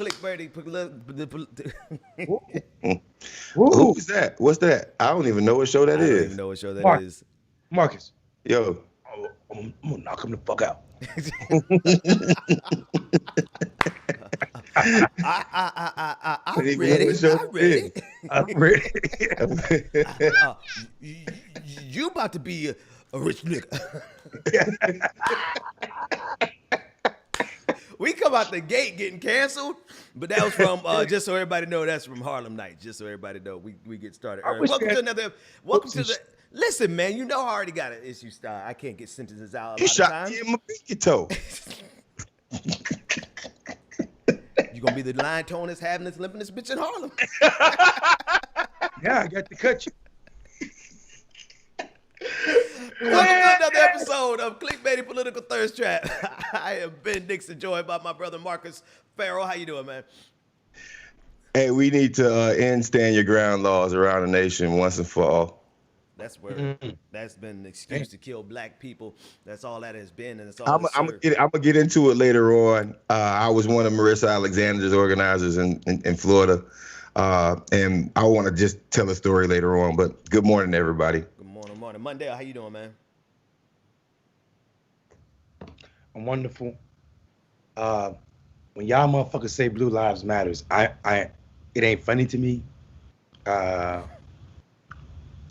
Clickbaity. Who's that? What's that? I don't even know what show that I don't is. even know what show that Mark. is. Marcus. Yo. I'm gonna knock him the fuck out. I'm ready. I'm ready. I'm ready. You about to be a rich nigga. We come out the gate getting canceled, but that was from just so everybody know that's from Harlem Nights. Just so everybody know we get started early. Welcome to the. Listen, man, you know I already got an issue style. I can't get sentences out a lot of times. You shot me in my pinky toe. You gonna be the line tone that's having this limping this bitch in Harlem. Yeah, I got to cut you. Welcome to another episode of Clickbaity Political Thirst Trap. I am Ben Dixon, joined by my brother Marcus Farrell. How you doing, man? Hey, we need to end stand your ground laws around the nation once and for all. That's where that's been an excuse to kill black people. That's all that has been, and it's all. I'm gonna get into it later on. I was one of Marissa Alexander's organizers in Florida, and I want to just tell a story later on. But good morning, everybody. Good morning, Mondale. How you doing, man? I'm wonderful. When y'all motherfuckers say Blue Lives Matters, it ain't funny to me.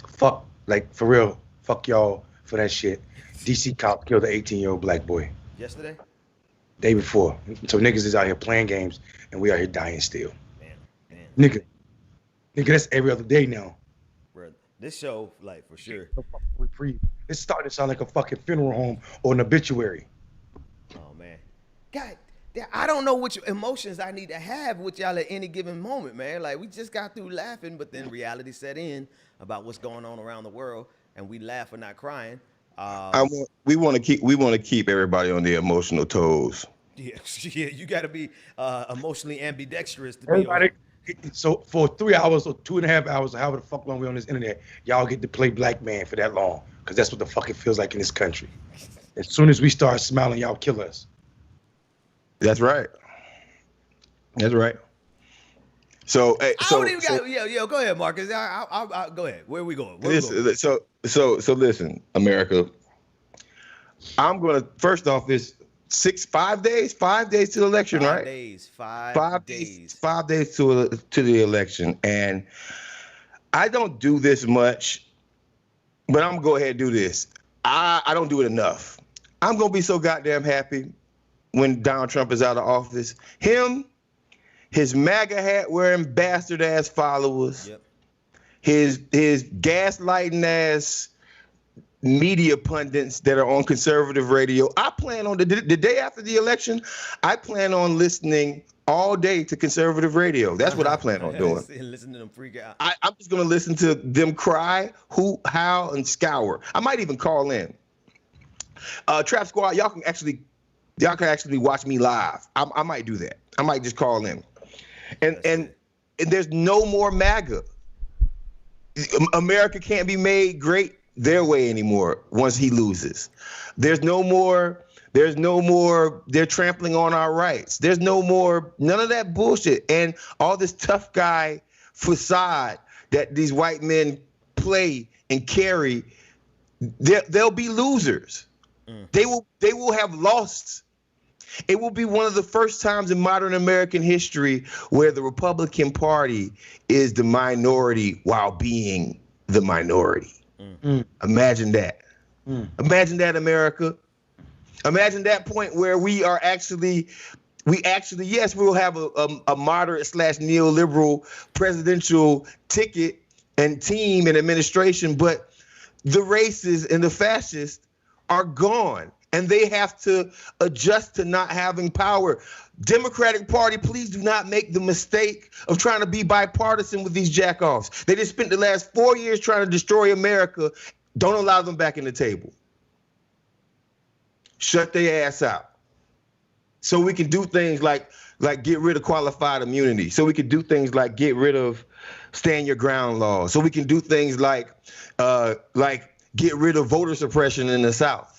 Fuck. Like, for real, fuck y'all for that shit. DC cop killed an 18-year-old black boy. Yesterday? Day before. So niggas is out here playing games, and we out here dying still. Man. Nigga, that's every other day now. Bro, this show, like, for sure. It's starting to sound like a fucking funeral home or an obituary. Oh, man. God, I don't know which emotions I need to have with y'all at any given moment, man. Like, we just got through laughing, but then reality set in about what's going on around the world, and we laugh and not crying. We want to keep everybody on their emotional toes. Yeah, you got to be emotionally ambidextrous to everybody. So for 3 hours or 2.5 hours, or however the fuck long we on this internet, y'all get to play black man for that long, because that's what the fuck it feels like in this country. As soon as we start smiling, y'all kill us. That's right. That's right. So, go ahead, Marcus. I'll go ahead. Where are we going? So listen, America. I'm gonna first off this 5 days to the election, right? 5 days. 5 days to the election, and I don't do this much, but I'm gonna go ahead and do this. I don't do it enough. I'm gonna be so goddamn happy when Donald Trump is out of office. Him, his MAGA hat wearing bastard ass followers, yep. his gaslighting ass media pundits that are on conservative radio. I plan on the day after the election, I plan on listening all day to conservative radio. That's what I plan on doing. Listen to them freak out. I'm just gonna listen to them cry, hoot, howl, and scour. I might even call in. Trap Squad, y'all can actually watch me live. I might do that. I might just call in. And there's no more MAGA. America can't be made great their way anymore once he loses. There's no more, they're trampling on our rights. There's no more, none of that bullshit. And all this tough guy facade that these white men play and carry, they'll be losers. They will have lost. It will be one of the first times in modern American history where the Republican Party is the minority while being the minority. Imagine that. Imagine that, America. Imagine that point where we actually, yes, we'll have a moderate / neoliberal presidential ticket and team and administration, but the racists and the fascists are gone. And they have to adjust to not having power. Democratic Party, please do not make the mistake of trying to be bipartisan with these jackoffs. They just spent the last 4 years trying to destroy America. Don't allow them back in the table. Shut their ass out. So we can do things like get rid of qualified immunity. So we can do things like get rid of stand your ground laws. So we can do things like get rid of voter suppression in the South.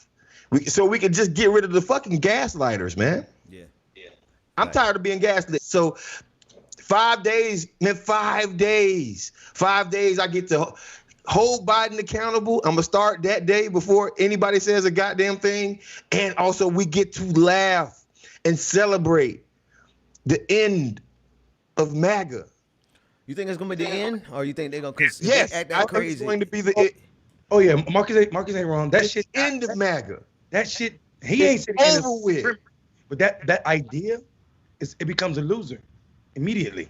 So we can just get rid of the fucking gaslighters, man. Yeah. I'm tired of being gaslit. So 5 days, man, 5 days. 5 days I get to hold Biden accountable. I'm going to start that day before anybody says a goddamn thing. And also we get to laugh and celebrate the end of MAGA. You think it's going to be the end? Or you think they're going to yes, act that crazy? It's going to be the end. Oh, yeah, Marcus ain't wrong. That shit. End of MAGA. That shit, he ain't saying over with. But that idea, it becomes a loser immediately.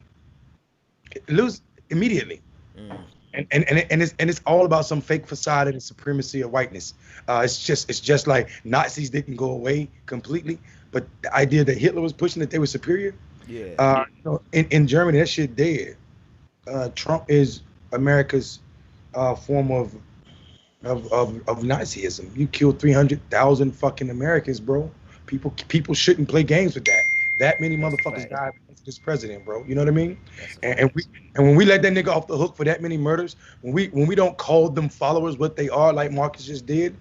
Lose immediately. And it's all about some fake facade and the supremacy of whiteness. It's just like Nazis didn't go away completely, but the idea that Hitler was pushing that they were superior. Yeah. In Germany, that shit dead. Trump is America's form of Nazism. You killed 300,000 fucking Americans, bro. People shouldn't play games with that. That many motherfuckers died because of this president, bro. You know what I mean? And when we let that nigga off the hook for that many murders, when we don't call them followers what they are, like Marcus just did,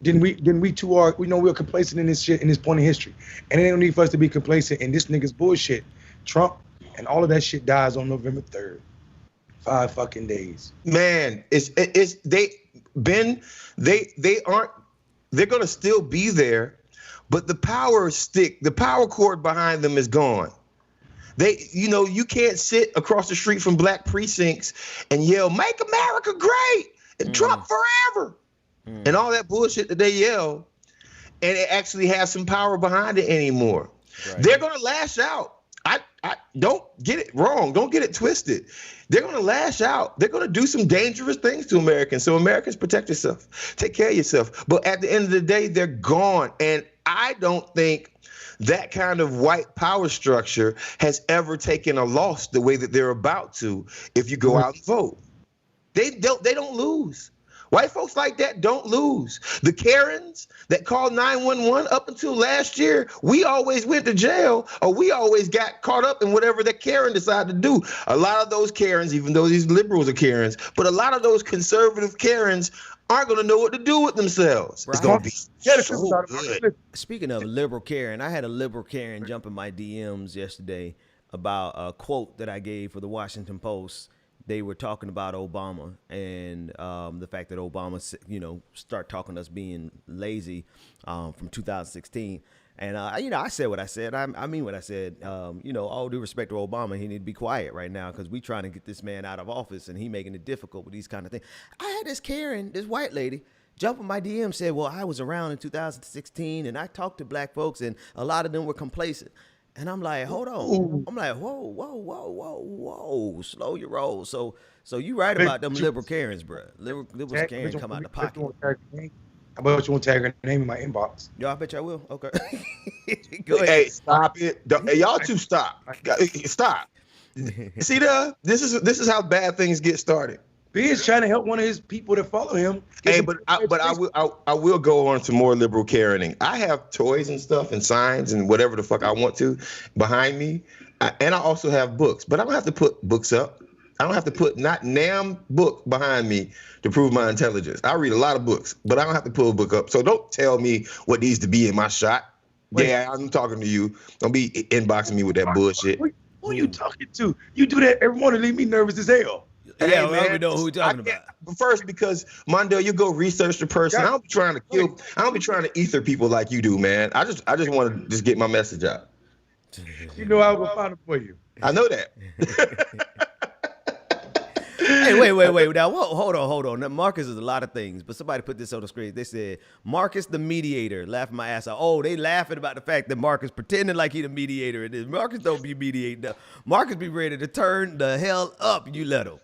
then we too are, we know we're complacent in this shit in this point in history. And it ain't no need for us to be complacent in this nigga's bullshit. Trump and all of that shit dies on November 3rd. 5 fucking days. Man, they're gonna still be there, but the power cord behind them is gone. You can't sit across the street from black precincts and yell, "Make America great" and Trump forever, and all that bullshit that they yell, and it actually has some power behind it anymore. Right. They're gonna lash out. I don't get it wrong. Don't get it twisted. They're going to lash out. They're going to do some dangerous things to Americans. So Americans, protect yourself. Take care of yourself. But at the end of the day, they're gone. And I don't think that kind of white power structure has ever taken a loss the way that they're about to if you go out and vote. They don't lose. White folks like that don't lose. The Karens that called 911 up until last year, we always went to jail or we always got caught up in whatever that Karen decided to do. A lot of those Karens, even though these liberals are Karens, but a lot of those conservative Karens aren't going to know what to do with themselves. Right. It's going to be so good. Speaking of liberal Karen, I had a liberal Karen jump in my DMs yesterday about a quote that I gave for the Washington Post. They were talking about Obama and the fact that Obama, start talking to us being lazy from 2016. And, I said what I said. I mean what I said. All due respect to Obama, he need to be quiet right now because we trying to get this man out of office and he making it difficult with these kind of things. I had this Karen, this white lady, jump in my DM, said, well, I was around in 2016 and I talked to black folks and a lot of them were complacent. And I'm like, hold on. I'm like, whoa, slow your roll. So you right about them liberal Karens, bro. Liberal Karen come out the pocket. How about you want to tag her name in my inbox? Yo, I bet you I will. Okay. Go ahead. Hey, stop it. Hey, y'all two stop. Stop. See this is how bad things get started. B is trying to help one of his people that follow him. Hey, but I will go on to more liberal Karening. I have toys and stuff and signs and whatever the fuck I want to behind me, and I also have books. But I don't have to put books up. I don't have to put not damn book behind me to prove my intelligence. I read a lot of books, but I don't have to pull a book up. So don't tell me what needs to be in my shot. Wait. Yeah, I'm talking to you. Don't be inboxing me with that bullshit. Who are you talking to? You do that every morning, leave me nervous as hell. Yeah, man, we know who we're talking about. First, because Mondale, you go research the person. I don't be trying to kill. I don't be trying to ether people like you do, man. I just want to just get my message out. You know I will find it for you. I know that. Hey, wait. Now, hold on. Now, Marcus is a lot of things, but somebody put this on the screen. They said, Marcus the mediator, laughing my ass out. Oh, they laughing about the fact that Marcus pretending like he the mediator. And Marcus don't be mediating. Marcus be ready to turn the hell up. You let him.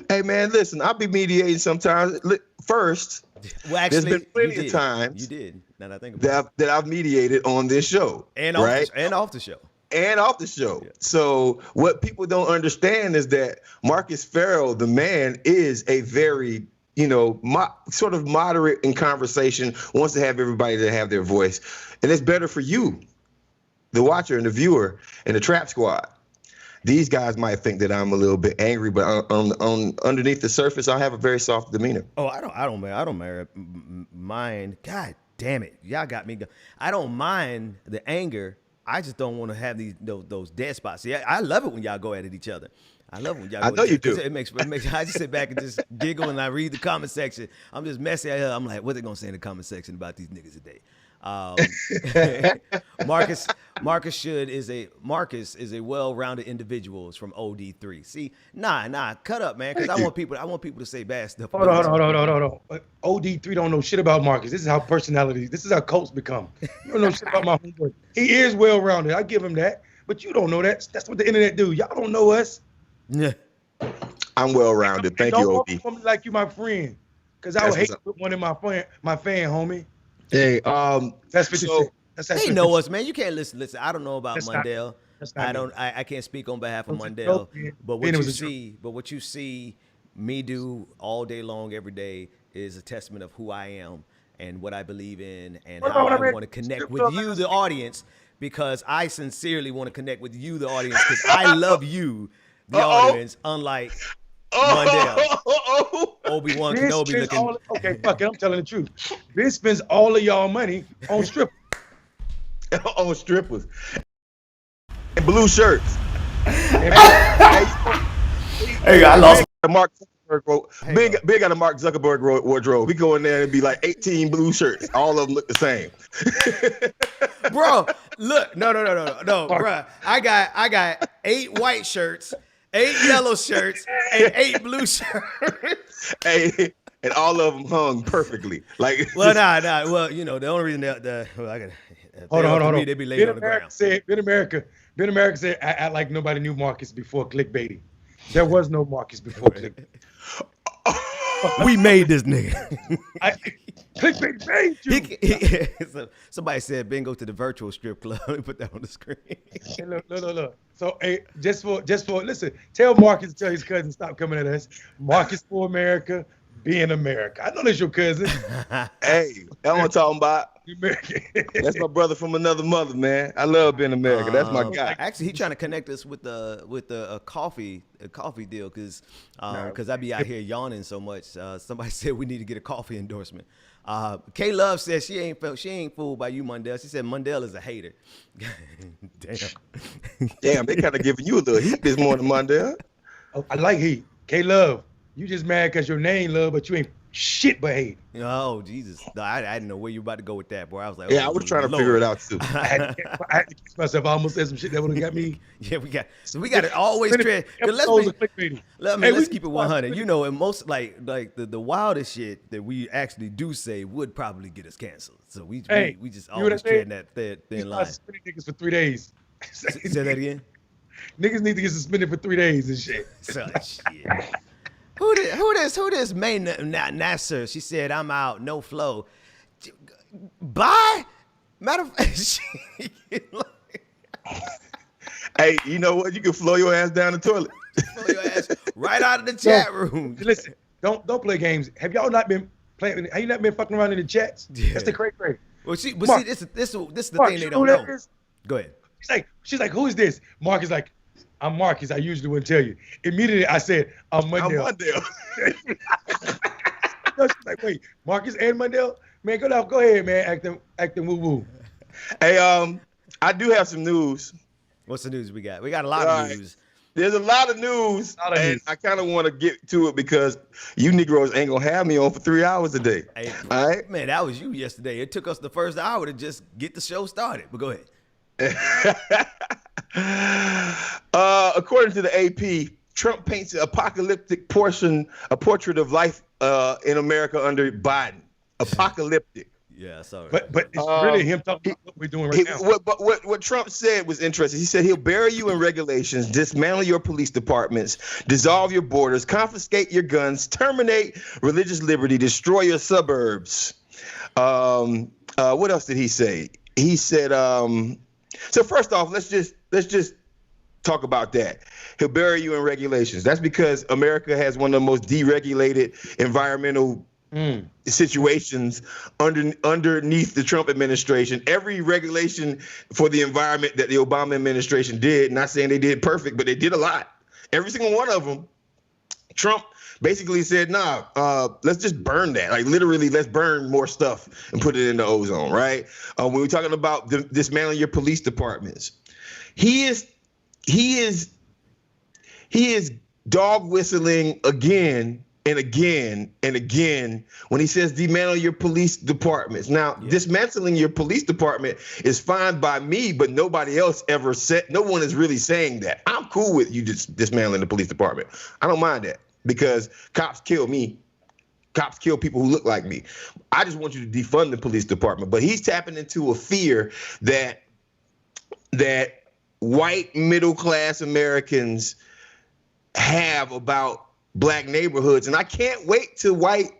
Hey, man, listen, I'll be mediating sometimes. First, well, actually, there's been plenty of times you did. Now that I think about that I've mediated on this show. And off the show. And off the show. Yeah. So what people don't understand is that Marcus Farrell, the man, is a very, sort of moderate in conversation, wants to have everybody to have their voice. And it's better for you, the watcher and the viewer and the trap squad. These guys might think that I'm a little bit angry, but on underneath the surface, I have a very soft demeanor. Oh, I don't mind. God damn it. Y'all got me. I don't mind the anger. I just don't want to have those dead spots. See, I love it when y'all go at each other. I love it when y'all I go know at you each other. do. It makes I just sit back and just giggle and I read the comment section. I'm just messy. I'm like, what they gonna say in the comment section about these niggas today? Marcus is a well-rounded individual. It's from OD3. See, cut up, man, because I want people to say bad stuff. Hold on. OD3 don't know shit about Marcus. This is how personalities. This is how cults become. You don't know shit about my homeboy. He is well-rounded. I give him that. But you don't know that. That's what the internet do. Y'all don't know us. Yeah. I'm well-rounded. Thank you, OD. Don't walk like you my friend. Because I would hate to put one in my fan, homie. Hey, That's 56. They know us, man. You can't listen. I don't know about That's Mundell. I can't speak on behalf of Mundell. But what you see me do all day long, every day, is a testament of who I am and what I believe in and how I want to connect with you, the audience, because I sincerely want to connect with you, the audience, because I love you, the audience, unlike Mundell. Obi-Wan Kenobi looking. Okay, fuck it. I'm telling the truth. Vince spends all of y'all money on strippers. On strippers. And blue shirts. Hey, I lost. Mark Zuckerberg, big got a Mark Zuckerberg wardrobe. We go in there and be like 18 blue shirts. All of them look the same. Bro, look, no, bro. I got 8 white shirts, 8 yellow shirts, and 8 blue shirts. Hey, and all of them hung perfectly. Like, well, nah. Well, you know, the only reason Hold on. They be laying on the ground. Ben America said, I like nobody knew Marcus before Clickbaity. There was no Marcus before Clickbaity. We made this nigga. Clickbaity made you. So somebody said, Ben, go to the virtual strip club. Let me put that on the screen. Hey, look. So, hey, just for listen, tell Marcus to tell his cousin stop coming at us. Marcus for America, being America. I know that's your cousin. Hey, that's what I'm talking about. That's my brother from another mother, man. I love being America. That's my guy. Actually, he trying to connect us with a coffee deal because I be out here yawning so much. Somebody said we need to get a coffee endorsement. K Love says she ain't fooled by you, Mundell. She said Mundell is a hater. Damn, they kind of giving you a little heat this morning, Mundell. Oh, I like heat. K Love, you just mad because your name Love, but you ain't shit but hate. Oh Jesus! No, I didn't know where you about to go with that, boy. I was like, yeah, I was trying to figure it out too. I had to catch myself. I almost said some shit that would have got me. Yeah, we got to always tread. Let's keep it 100. You know, and most like the wildest shit that we actually do say would probably get us canceled. So we just always tread that thin line. Suspending niggas for 3 days. Say that again. Niggas need to get suspended for 3 days and shit. So, shit. Who this May Nasser? She said, I'm out, no flow. Bye. Matter of fact, hey, you know what? You can flow your ass down the toilet. Flow your ass right out of the chat room. Listen, don't play games. Have y'all not been playing? Have you not been fucking around in the chats? Yeah. That's the cray. Well, this is the Mark, thing they don't know. Go ahead. She's like, who is this? Mark is like, I'm Marcus. I usually wouldn't tell you. Immediately, I said, I'm Mundell. She's like, wait, Marcus and Mundell? Man, go ahead, man. Acting woo-woo. Hey, I do have some news. What's the news we got? We got a lot of news. There's a lot of news, and I kind of want to get to it because you Negroes ain't going to have me on for 3 hours a day. Hey, all right? Man, that was you yesterday. It took us the first hour to just get the show started, but go ahead. According to the AP, Trump paints an apocalyptic portrait of life in America under Biden. Apocalyptic. Yeah, sorry. But it's really him talking about what we're doing right now. What Trump said was interesting. He said he'll bury you in regulations, dismantle your police departments, dissolve your borders, confiscate your guns, terminate religious liberty, destroy your suburbs. What else did he say? He said, so first off, let's just talk about that. He'll bury you in regulations. That's because America has one of the most deregulated environmental situations underneath the Trump administration. Every regulation for the environment that the Obama administration did, not saying they did perfect, but they did a lot. Every single one of them, Trump basically said, nah, let's just burn that. Like literally, let's burn more stuff and put it in the ozone, right? When we're talking about dismantling your police departments, he is dog whistling again and again and again when he says dismantle your police departments. Now, dismantling your police department is fine by me, but nobody else ever said, no one is really saying that. I'm cool with you just dismantling the police department. I don't mind that because cops kill me. Cops kill people who look like me. I just want you to defund the police department. But he's tapping into a fear that white middle-class Americans have about black neighborhoods. And I can't wait till white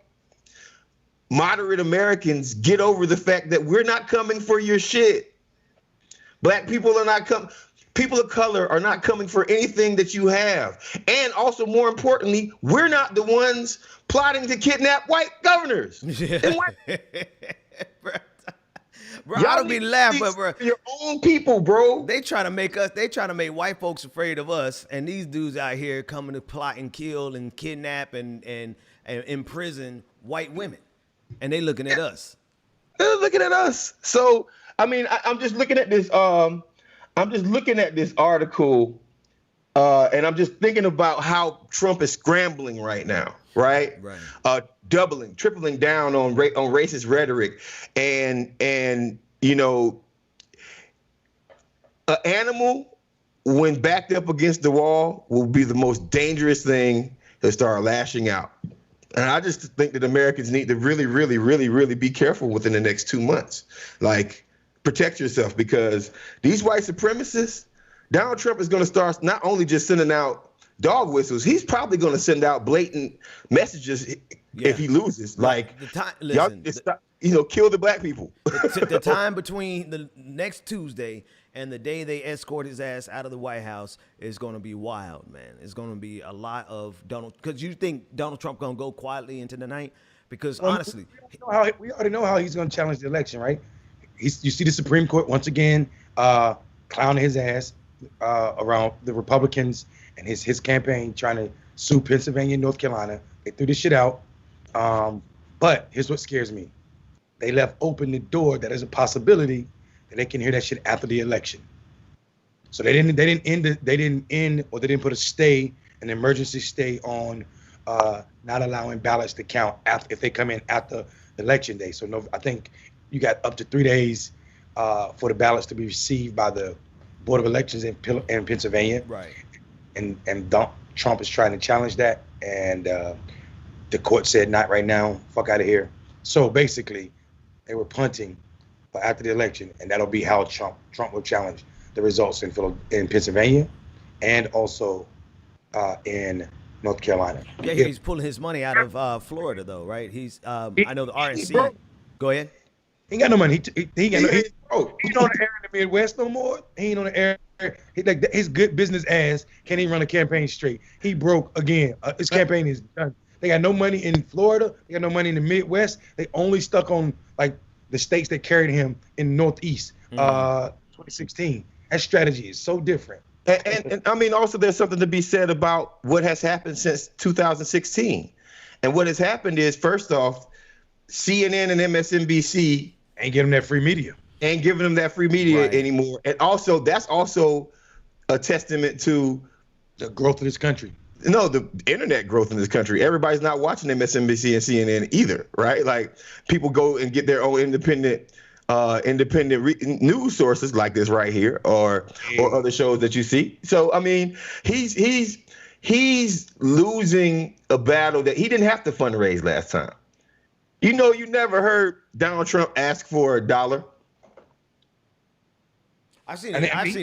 moderate Americans get over the fact that we're not coming for your shit. Black people are not coming. People of color are not coming for anything that you have. And also, more importantly, we're not the ones plotting to kidnap white governors. And bro, I don't be laughing, bro. Your own people, bro. They trying to make white folks afraid of us, and these dudes out here coming to plot and kill and kidnap and imprison white women, and they looking at us. They're looking at us. So, I mean, I'm just looking at this. I'm just looking at this article, and I'm just thinking about how Trump is scrambling right now. Right. Doubling, tripling down on racist rhetoric, and you know, an animal when backed up against the wall will be the most dangerous thing to start lashing out. And I just think that Americans need to really, really, really, really be careful within the next 2 months. Like, protect yourself, because these white supremacists, Donald Trump is going to start not only just sending out dog whistles, he's probably going to send out blatant messages if he loses. Like, kill the black people. The time between the next Tuesday and the day they escort his ass out of the White House is going to be wild, man. It's going to be a lot of Donald, because you think Donald Trump going to go quietly into the night? Because honestly, we already know how he's going to challenge the election, right? You see the Supreme Court once again clowning his ass around the Republicans and his campaign trying to sue Pennsylvania and North Carolina. They threw this shit out. But here's what scares me. They left open the door that there's a possibility that they can hear that shit after the election. So they didn't put a stay, an emergency stay on not allowing ballots to count if they come in after the election day. So I think you got up to 3 days for the ballots to be received by the Board of Elections in Pennsylvania. Right. And Trump is trying to challenge that, and the court said not right now, fuck out of here. So basically, they were punting for after the election, and that'll be how Trump will challenge the results in Pennsylvania and also in North Carolina. Yeah, he's pulling his money out of Florida, though, right? He's I know the RNC. Go ahead. He ain't got no money. He ain't got no. He's on the air in the Midwest no more. He ain't on the air. His good business ass can't even run a campaign straight. He broke again. His campaign is done. They got no money in Florida. They got no money in the Midwest. They only stuck on like the states that carried him in the Northeast. 2016. That strategy is so different. And I mean, also there's something to be said about what has happened since 2016. And what has happened is, first off, CNN and MSNBC ain't giving them that free media. Ain't giving them that free media anymore. And also, that's also a testament to the growth of this country. No, the internet growth in this country. Everybody's not watching MSNBC and CNN either, right? Like, people go and get their own independent news sources like this right here, or other shows that you see. So, I mean, he's losing a battle that he didn't have to fundraise last time. You know, you never heard Donald Trump ask for $1. I've seen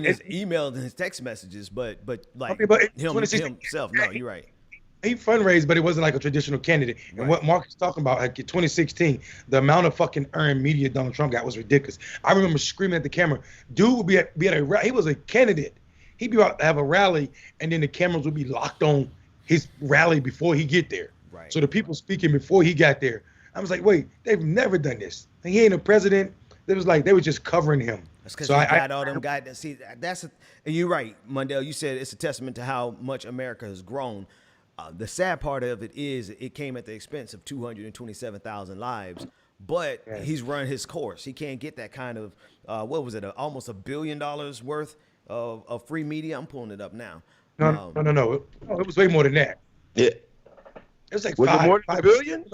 his emails and his text messages, but like himself. No, you're right. He fundraised, but it wasn't like a traditional candidate. Right. And what Mark is talking about, like in 2016, the amount of fucking earned media Donald Trump got was ridiculous. I remember screaming at the camera. Dude would be at a rally. He was a candidate. He'd be about to have a rally, and then the cameras would be locked on his rally before he get there. Right. So the people speaking before he got there. I was like, wait, they've never done this. And he ain't a president. It was like they were just covering him. That's because got all them guys. See, and you're right, Mundell. You said it's a testament to how much America has grown. The sad part of it is it came at the expense of 227,000 lives. But he's run his course. He can't get that kind of what was it? Almost $1 billion worth of free media. I'm pulling it up now. No. It was way more than that. Yeah. It was like Was it more than $1 billion?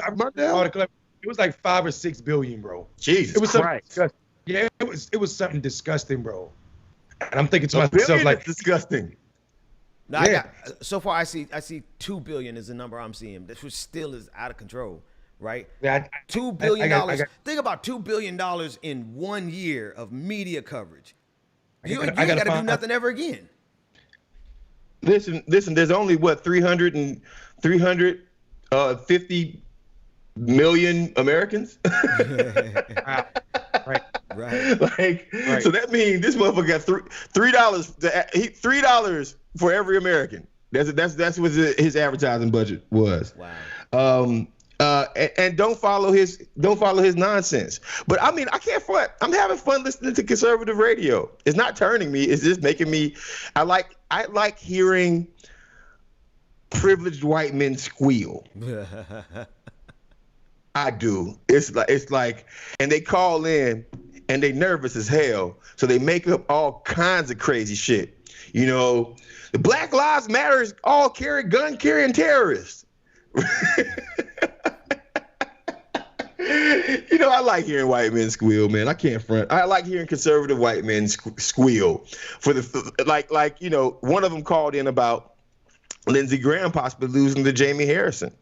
It was like 5 or 6 billion, bro. Jesus it was Christ. Yeah, it was something disgusting, bro. And I'm thinking to $1 billion myself, like, is disgusting. Now, so far I see 2 billion is the number I'm seeing. This which still is out of control, right? Yeah, $2 billion. Think about $2 billion in 1 year of media coverage. You ain't got to do nothing ever again. Listen. There's only what 350 million Americans. Right. Like, so that means this motherfucker got $3 for every American. That's what his advertising budget was. Wow. And don't follow his nonsense. But I mean, I can't front. I'm having fun listening to conservative radio. It's not turning me. It's just making me. I like hearing privileged white men squeal. I do. It's like, and they call in and they nervous as hell, so they make up all kinds of crazy shit. You know, the Black Lives Matter all gun carrying terrorists. You know, I like hearing white men squeal, man. I can't front. I like hearing conservative white men squeal for like you know, one of them called in about Lindsey Graham possibly losing to Jamie Harrison.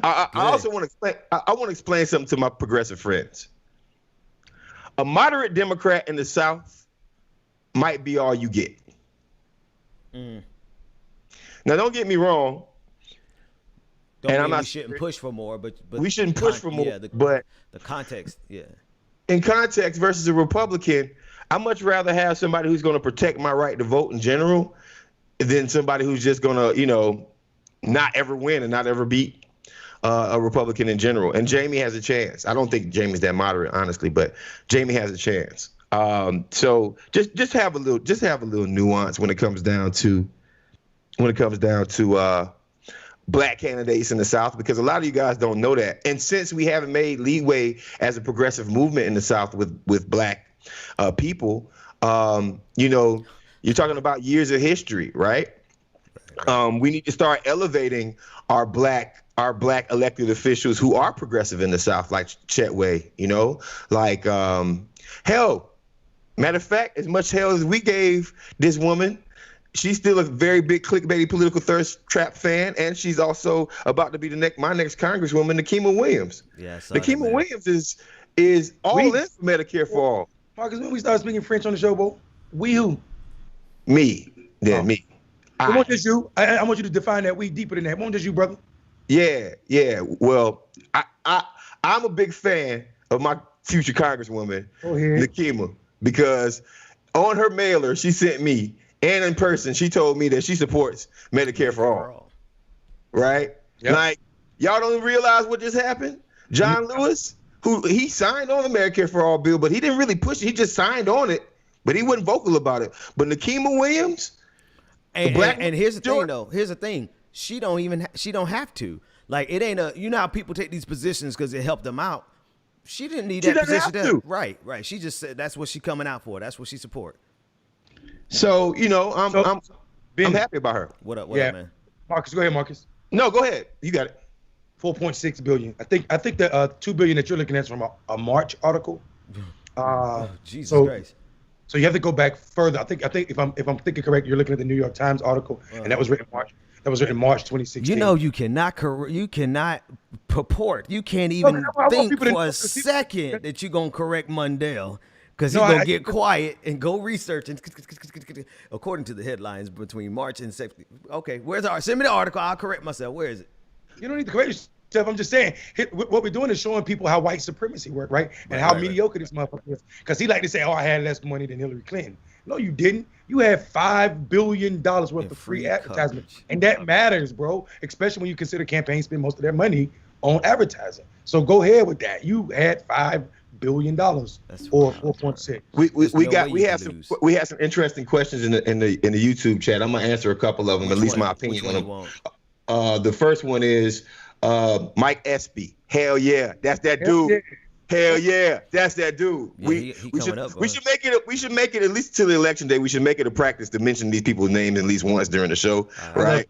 I also want to explain. I want to explain something to my progressive friends. A moderate Democrat in the South might be all you get. Now, don't get me wrong. We shouldn't push for more, but we shouldn't push for more. Yeah, but the context, yeah. In context versus a Republican, I much rather have somebody who's going to protect my right to vote in general than somebody who's just going to, you know, not ever win and not ever beat a Republican in general. And Jamie has a chance. I don't think Jamie's that moderate, honestly, but Jamie has a chance. So just have a little nuance when it comes down to black candidates in the South, because a lot of you guys don't know that. And since we haven't made leeway as a progressive movement in the South with black people, you know, you're talking about years of history, right? We need to start elevating our black elected officials who are progressive in the South, like Chetway, you know, like hell. Matter of fact, as much hell as we gave this woman, she's still a very big clickbaity political thirst trap fan, and she's also about to be my next Congresswoman, Nikema Williams. Yeah, Nikema Williams is all in for Medicare for all. Marcus, when we start speaking French on the show, bro, we who? Me. Yeah, me. I want just you. I want you to define that we deeper than that. I want just you, brother. Yeah. Well, I'm a big fan of my future Congresswoman, Nikema, because on her mailer she sent me, and in person she told me that she supports Medicare for all. Right? Yep. Like, y'all don't realize what just happened? John Lewis, who he signed on the Medicare for all bill, but he didn't really push it. He just signed on it, but he wasn't vocal about it. But Nikema Williams, and here's the thing though. Here's the thing. She don't have to. Like, it ain't you know how people take these positions because it helped them out. She didn't need that position. Right. She just said that's what she coming out for. That's what she support. So, you know, I'm happy about her. What up, man? Marcus, go ahead, Marcus. No, go ahead. You got it. 4.6 billion. I think the 2 billion that you're looking at is from a March article. Jesus Christ. So you have to go back further. I think if I'm thinking correct, you're looking at the New York Times article, and that was written March. That was written March 2016. You know, you cannot purport. You can't even think for a second that you're gonna correct Mundell, because he's gonna get quiet and go research. And according to the headlines, between March and September. Okay, send me the article. I'll correct myself. Where is it? You don't need to correct yourself. I'm just saying, what we're doing is showing people how white supremacy works, right? And how mediocre this motherfucker is. Because he like to say, "Oh, I had less money than Hillary Clinton." No, you didn't. You had $5 billion worth of free advertisement. And that matters, bro, especially when you consider campaigns spend most of their money on advertising. So go ahead with that. You had $5 billion or 4.6. We had some interesting questions in the YouTube chat. I'm gonna answer a couple of them, at least my opinion on them. The first one is Mike Espy. Hell yeah, that's that dude. Yeah. Hell yeah, that's that dude. Yeah, he coming up. We should make it at least till the election day. We should make it a practice to mention these people's names at least once during the show, right?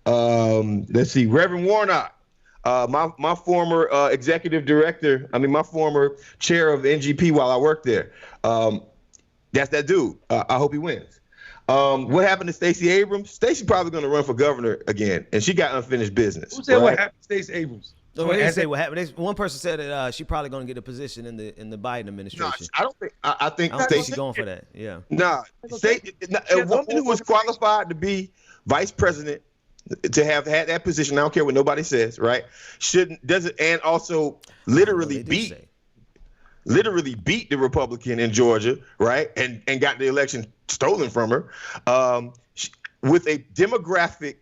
Let's see, Reverend Warnock, my former executive director. My former chair of NGP while I worked there. That's that dude. I hope he wins. What happened to Stacey Abrams? Stacey probably going to run for governor again, and she got unfinished business. Who said what happened to Stacey Abrams? So they didn't say what happened. One person said that she's probably going to get a position in the Biden administration. No, I don't think. I think Stacey going for that. Yeah. Nah, a woman who was qualified to be vice president, to have had that position, I don't care what nobody says, right? And also literally beat the Republican in Georgia, right? And got the election stolen from her, with a demographic.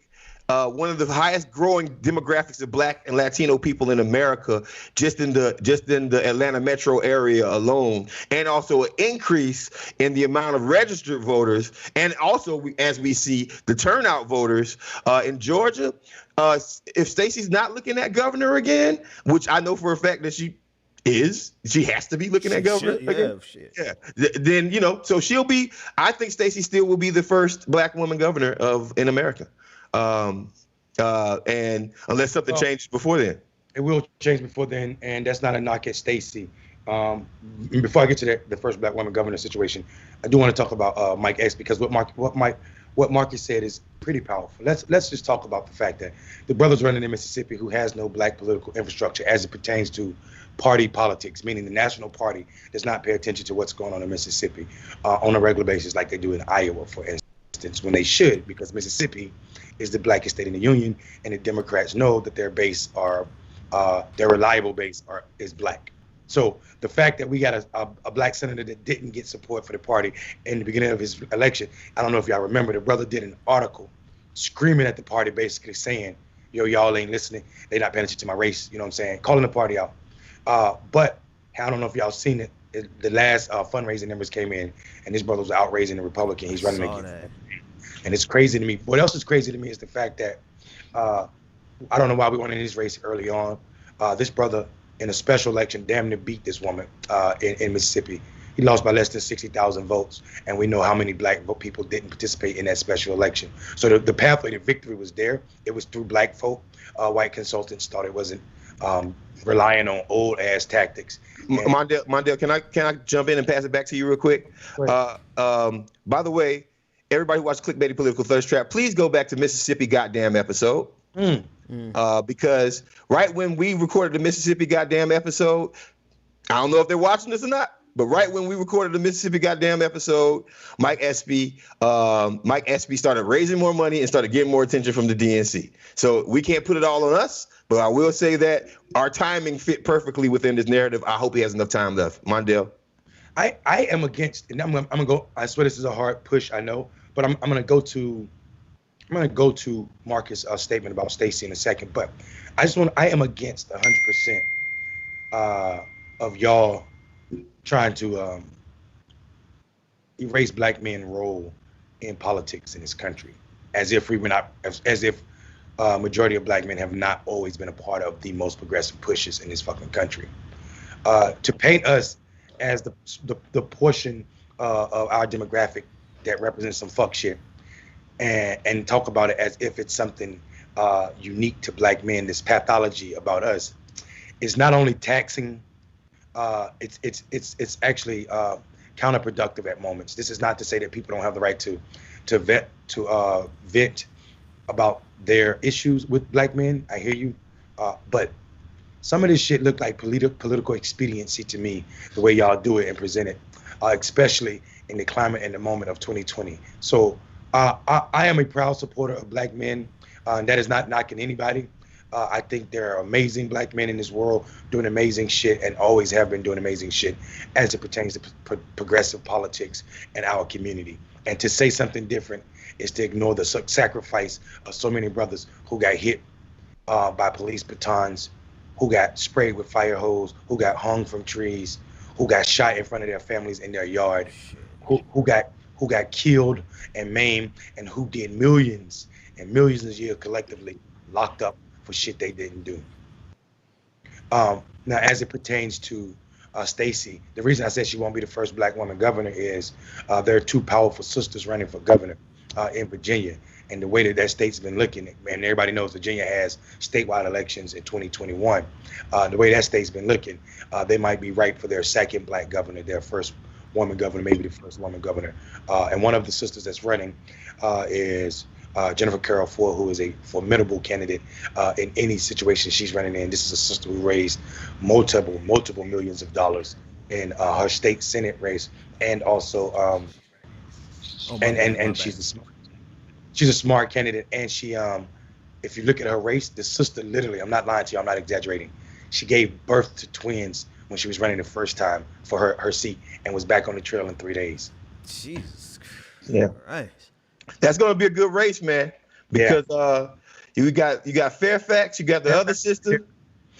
One of the highest growing demographics of Black and Latino people in America, just in the Atlanta metro area alone, and also an increase in the amount of registered voters, and also as we see the turnout voters in Georgia. If Stacey's not looking at governor again, which I know for a fact that she has to be looking at governor again. Yeah. Then so she'll be. I think Stacey still will be the first Black woman governor in America. And unless something changes before then. It will change before then, and that's not a knock at Stacey. Before I get to the first Black woman governor situation, I do want to talk about Mike X, because what Marcus said is pretty powerful. Let's just talk about the fact that the brothers running in Mississippi who has no Black political infrastructure as it pertains to party politics, meaning the national party does not pay attention to what's going on in Mississippi on a regular basis like they do in Iowa, for instance, when they should, because Mississippi is the blackest state in the union, and the Democrats know that their base their reliable base is Black. So the fact that we got a Black senator that didn't get support for the party in the beginning of his election, I don't know if y'all remember, the brother did an article screaming at the party, basically saying, yo, y'all ain't listening, they not paying attention to my race, you know what I'm saying, calling the party out. But I don't know if y'all seen it, the last fundraising numbers came in, and this brother was out raising the Republican. He's running against. And it's crazy to me. What else is crazy to me is the fact that I don't know why we went in this race early on. This brother in a special election damn near beat this woman in Mississippi. He lost by less than 60,000 votes, and we know how many Black people didn't participate in that special election. So the pathway to victory was there. It was through Black folk. White consultants thought it wasn't relying on old ass tactics. Mondale, can I jump in and pass it back to you real quick? By the way, everybody who watched Clickbaity Political Thirst Trap, please go back to Mississippi goddamn episode. Because right when we recorded the Mississippi goddamn episode, I don't know if they're watching this or not, but right when we recorded the Mississippi goddamn episode, Mike Espy started raising more money and started getting more attention from the DNC. So we can't put it all on us, but I will say that our timing fit perfectly within this narrative. I hope he has enough time left. Mondale. I am against, and I'm gonna go. I swear this is a hard push, I know, but I'm gonna go to Marcus' statement about Stacey in a second. But I am against 100% of y'all trying to erase Black men's role in politics in this country, as if majority of Black men have not always been a part of the most progressive pushes in this fucking country. To paint us as the portion of our demographic that represents some fuck shit, and talk about it as if it's something unique to Black men, this pathology about us, is not only taxing, it's actually counterproductive at moments. This is not to say that people don't have the right to vent about their issues with Black men. I hear you, but some of this shit look like political expediency to me, the way y'all do it and present it, especially in the climate and the moment of 2020. So I am a proud supporter of Black men, and that is not knocking anybody. I think there are amazing Black men in this world doing amazing shit and always have been doing amazing shit as it pertains to progressive politics and our community. And to say something different is to ignore the sacrifice of so many brothers who got hit by police batons, who got sprayed with fire hose, who got hung from trees, who got shot in front of their families in their yard, who got killed and maimed, and who did millions and millions of years collectively locked up for shit they didn't do. Now, as it pertains to Stacey, the reason I said she won't be the first black woman governor is there are two powerful sisters running for governor in Virginia. And the way that state's been looking, and everybody knows Virginia has statewide elections in 2021. The way that state's been looking, they might be right for their second black governor, their first woman governor, maybe the first woman governor. And one of the sisters that's running is Jennifer Carroll Ford, who is a formidable candidate in any situation she's running in. This is a sister who raised multiple millions of dollars in her state Senate race, and also she's a smart candidate. And she, if you look at her race, the sister literally, I'm not lying to you, I'm not exaggerating, she gave birth to twins when she was running the first time for her seat, and was back on the trail in 3 days. Jesus. Yeah. Right. That's gonna be a good race, man. Because you got Fairfax, you got the other sister.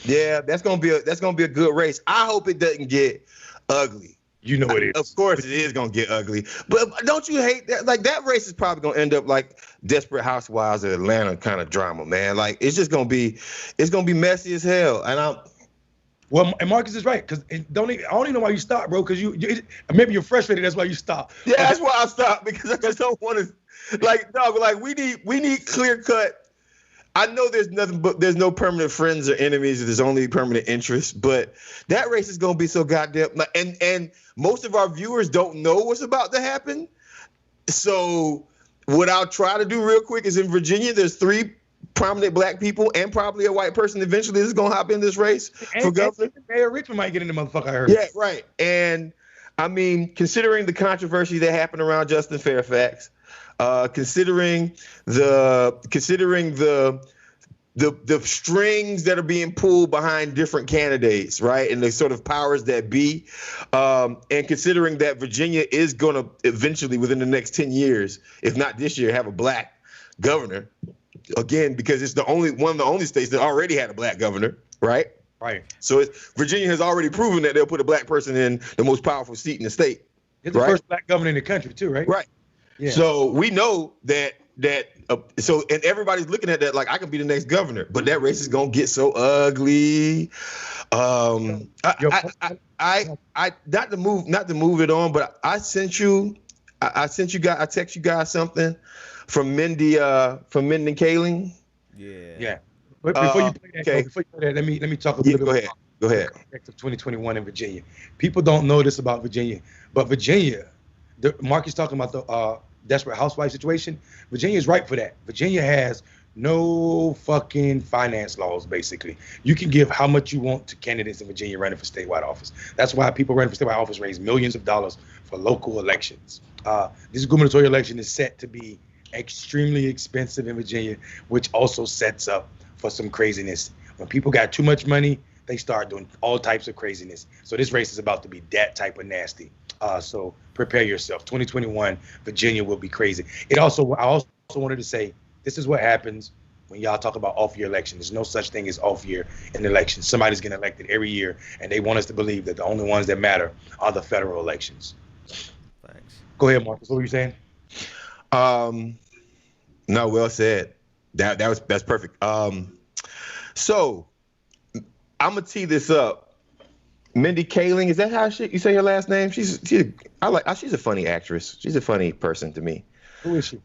Yeah, that's gonna be a good race. I hope it doesn't get ugly. You know it is. Of course it is gonna get ugly. But don't you hate that? Like, that race is probably gonna end up like Desperate Housewives of Atlanta kind of drama, man. Like, it's gonna be messy as hell. And and Marcus is right, because I don't even know why you stopped, bro. Because you maybe you're frustrated. That's why you stopped. Yeah, that's why I stopped, because I just don't want to. Like, dog, like we need clear cut. I know there's no permanent friends or enemies. There's only permanent interests. But that race is gonna be so goddamn. And most of our viewers don't know what's about to happen. So what I'll try to do real quick is, in Virginia, there's 3 prominent black people and probably a white person eventually that's gonna hop in this race for governor. Mayor Richmond might get in the motherfucker, I heard. Yeah, right. And I mean, considering the controversy that happened around Justin Fairfax, considering the strings that are being pulled behind different candidates, right, and the sort of powers that be, and considering that Virginia is going to eventually, within the next 10 years, if not this year, have a black governor, again, because it's one of the only states that already had a black governor, right? Right. So Virginia has already proven that they'll put a black person in the most powerful seat in the state. It's the first black governor in the country too, right? Right. Yeah. So we know that and everybody's looking at that like, I can be the next governor, but that race is gonna get so ugly. Not to move it on, but I text you guys something from Mindy Kaling. Yeah. But before you play that, let me talk a little bit about Go ahead. the context of 2021 in Virginia. People don't know this about Virginia, but Virginia, Mark is talking about the Desperate Housewife situation. Virginia is right for that. Virginia has no fucking finance laws, basically. You can give how much you want to candidates in Virginia running for statewide office. That's why people running for statewide office raise millions of dollars for local elections. This gubernatorial election is set to be extremely expensive in Virginia, which also sets up for some craziness. When people got too much money, they start doing all types of craziness. So this race is about to be that type of nasty. So prepare yourself. 2021, Virginia will be crazy. I also wanted to say, this is what happens when y'all talk about off-year election. There's no such thing as off-year in elections. Somebody's getting elected every year, and they want us to believe that the only ones that matter are the federal elections. Thanks. Go ahead, Marcus. What were you saying? No, well said. That's perfect. So I'm gonna tee this up. Mindy Kaling, is that how you say her last name? She's a funny actress. She's a funny person to me. Who is she?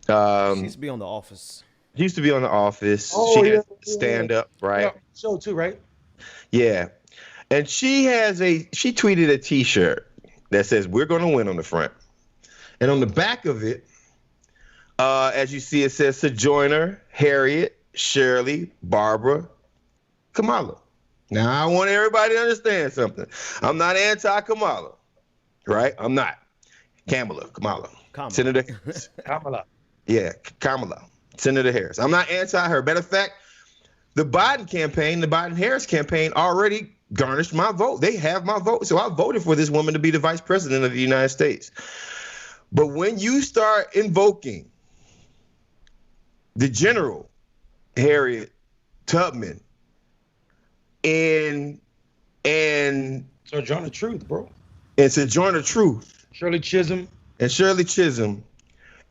She used to be on The Office. She used to be on The Office. Oh, she has stand up, right? Yeah, show too, right? Yeah. And she tweeted a t-shirt that says, "We're gonna win" on the front. And on the back of it, as you see, it says Sojourner, Harriet, Shirley, Barbara, Kamala. Now, I want everybody to understand something. I'm not anti-Kamala, right? I'm not. Kamala. Senator Harris. Kamala. Yeah, Kamala. Senator Harris. I'm not anti her. Matter of fact, the Biden-Harris campaign already garnished my vote. They have my vote. So I voted for this woman to be the vice president of the United States. But when you start invoking the General Harriet Tubman and Sojourner Truth, bro. And Sojourner Truth. Shirley Chisholm. And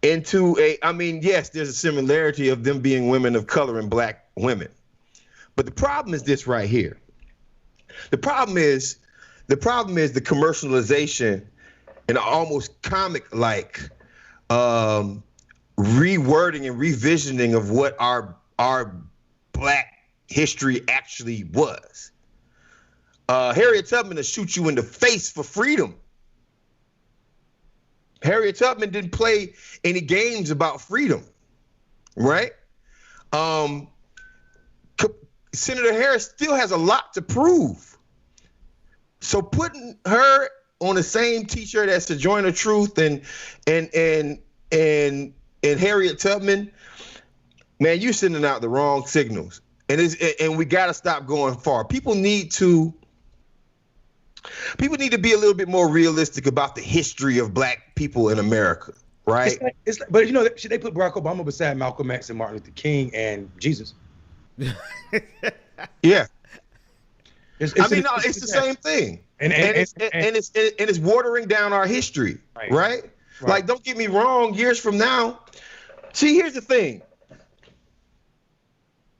into a, I mean, yes, there's a similarity of them being women of color and black women. But the problem is this right here. The problem is the commercialization and almost comic-like rewording and revisioning of what our black history actually was. Harriet Tubman will shoot you in the face for freedom. Harriet Tubman didn't play any games about freedom, right? Senator Harris still has a lot to prove. So putting her on the same T-shirt as Sojourner Truth and Harriet Tubman, man, you're sending out the wrong signals. And we got to stop going far. People need to be a little bit more realistic about the history of black people in America, right? But you know, they put Barack Obama beside Malcolm X and Martin Luther King and Jesus. Yeah. It's the same thing. And it's watering down our history, right? Like, don't get me wrong, years from now. See, here's the thing.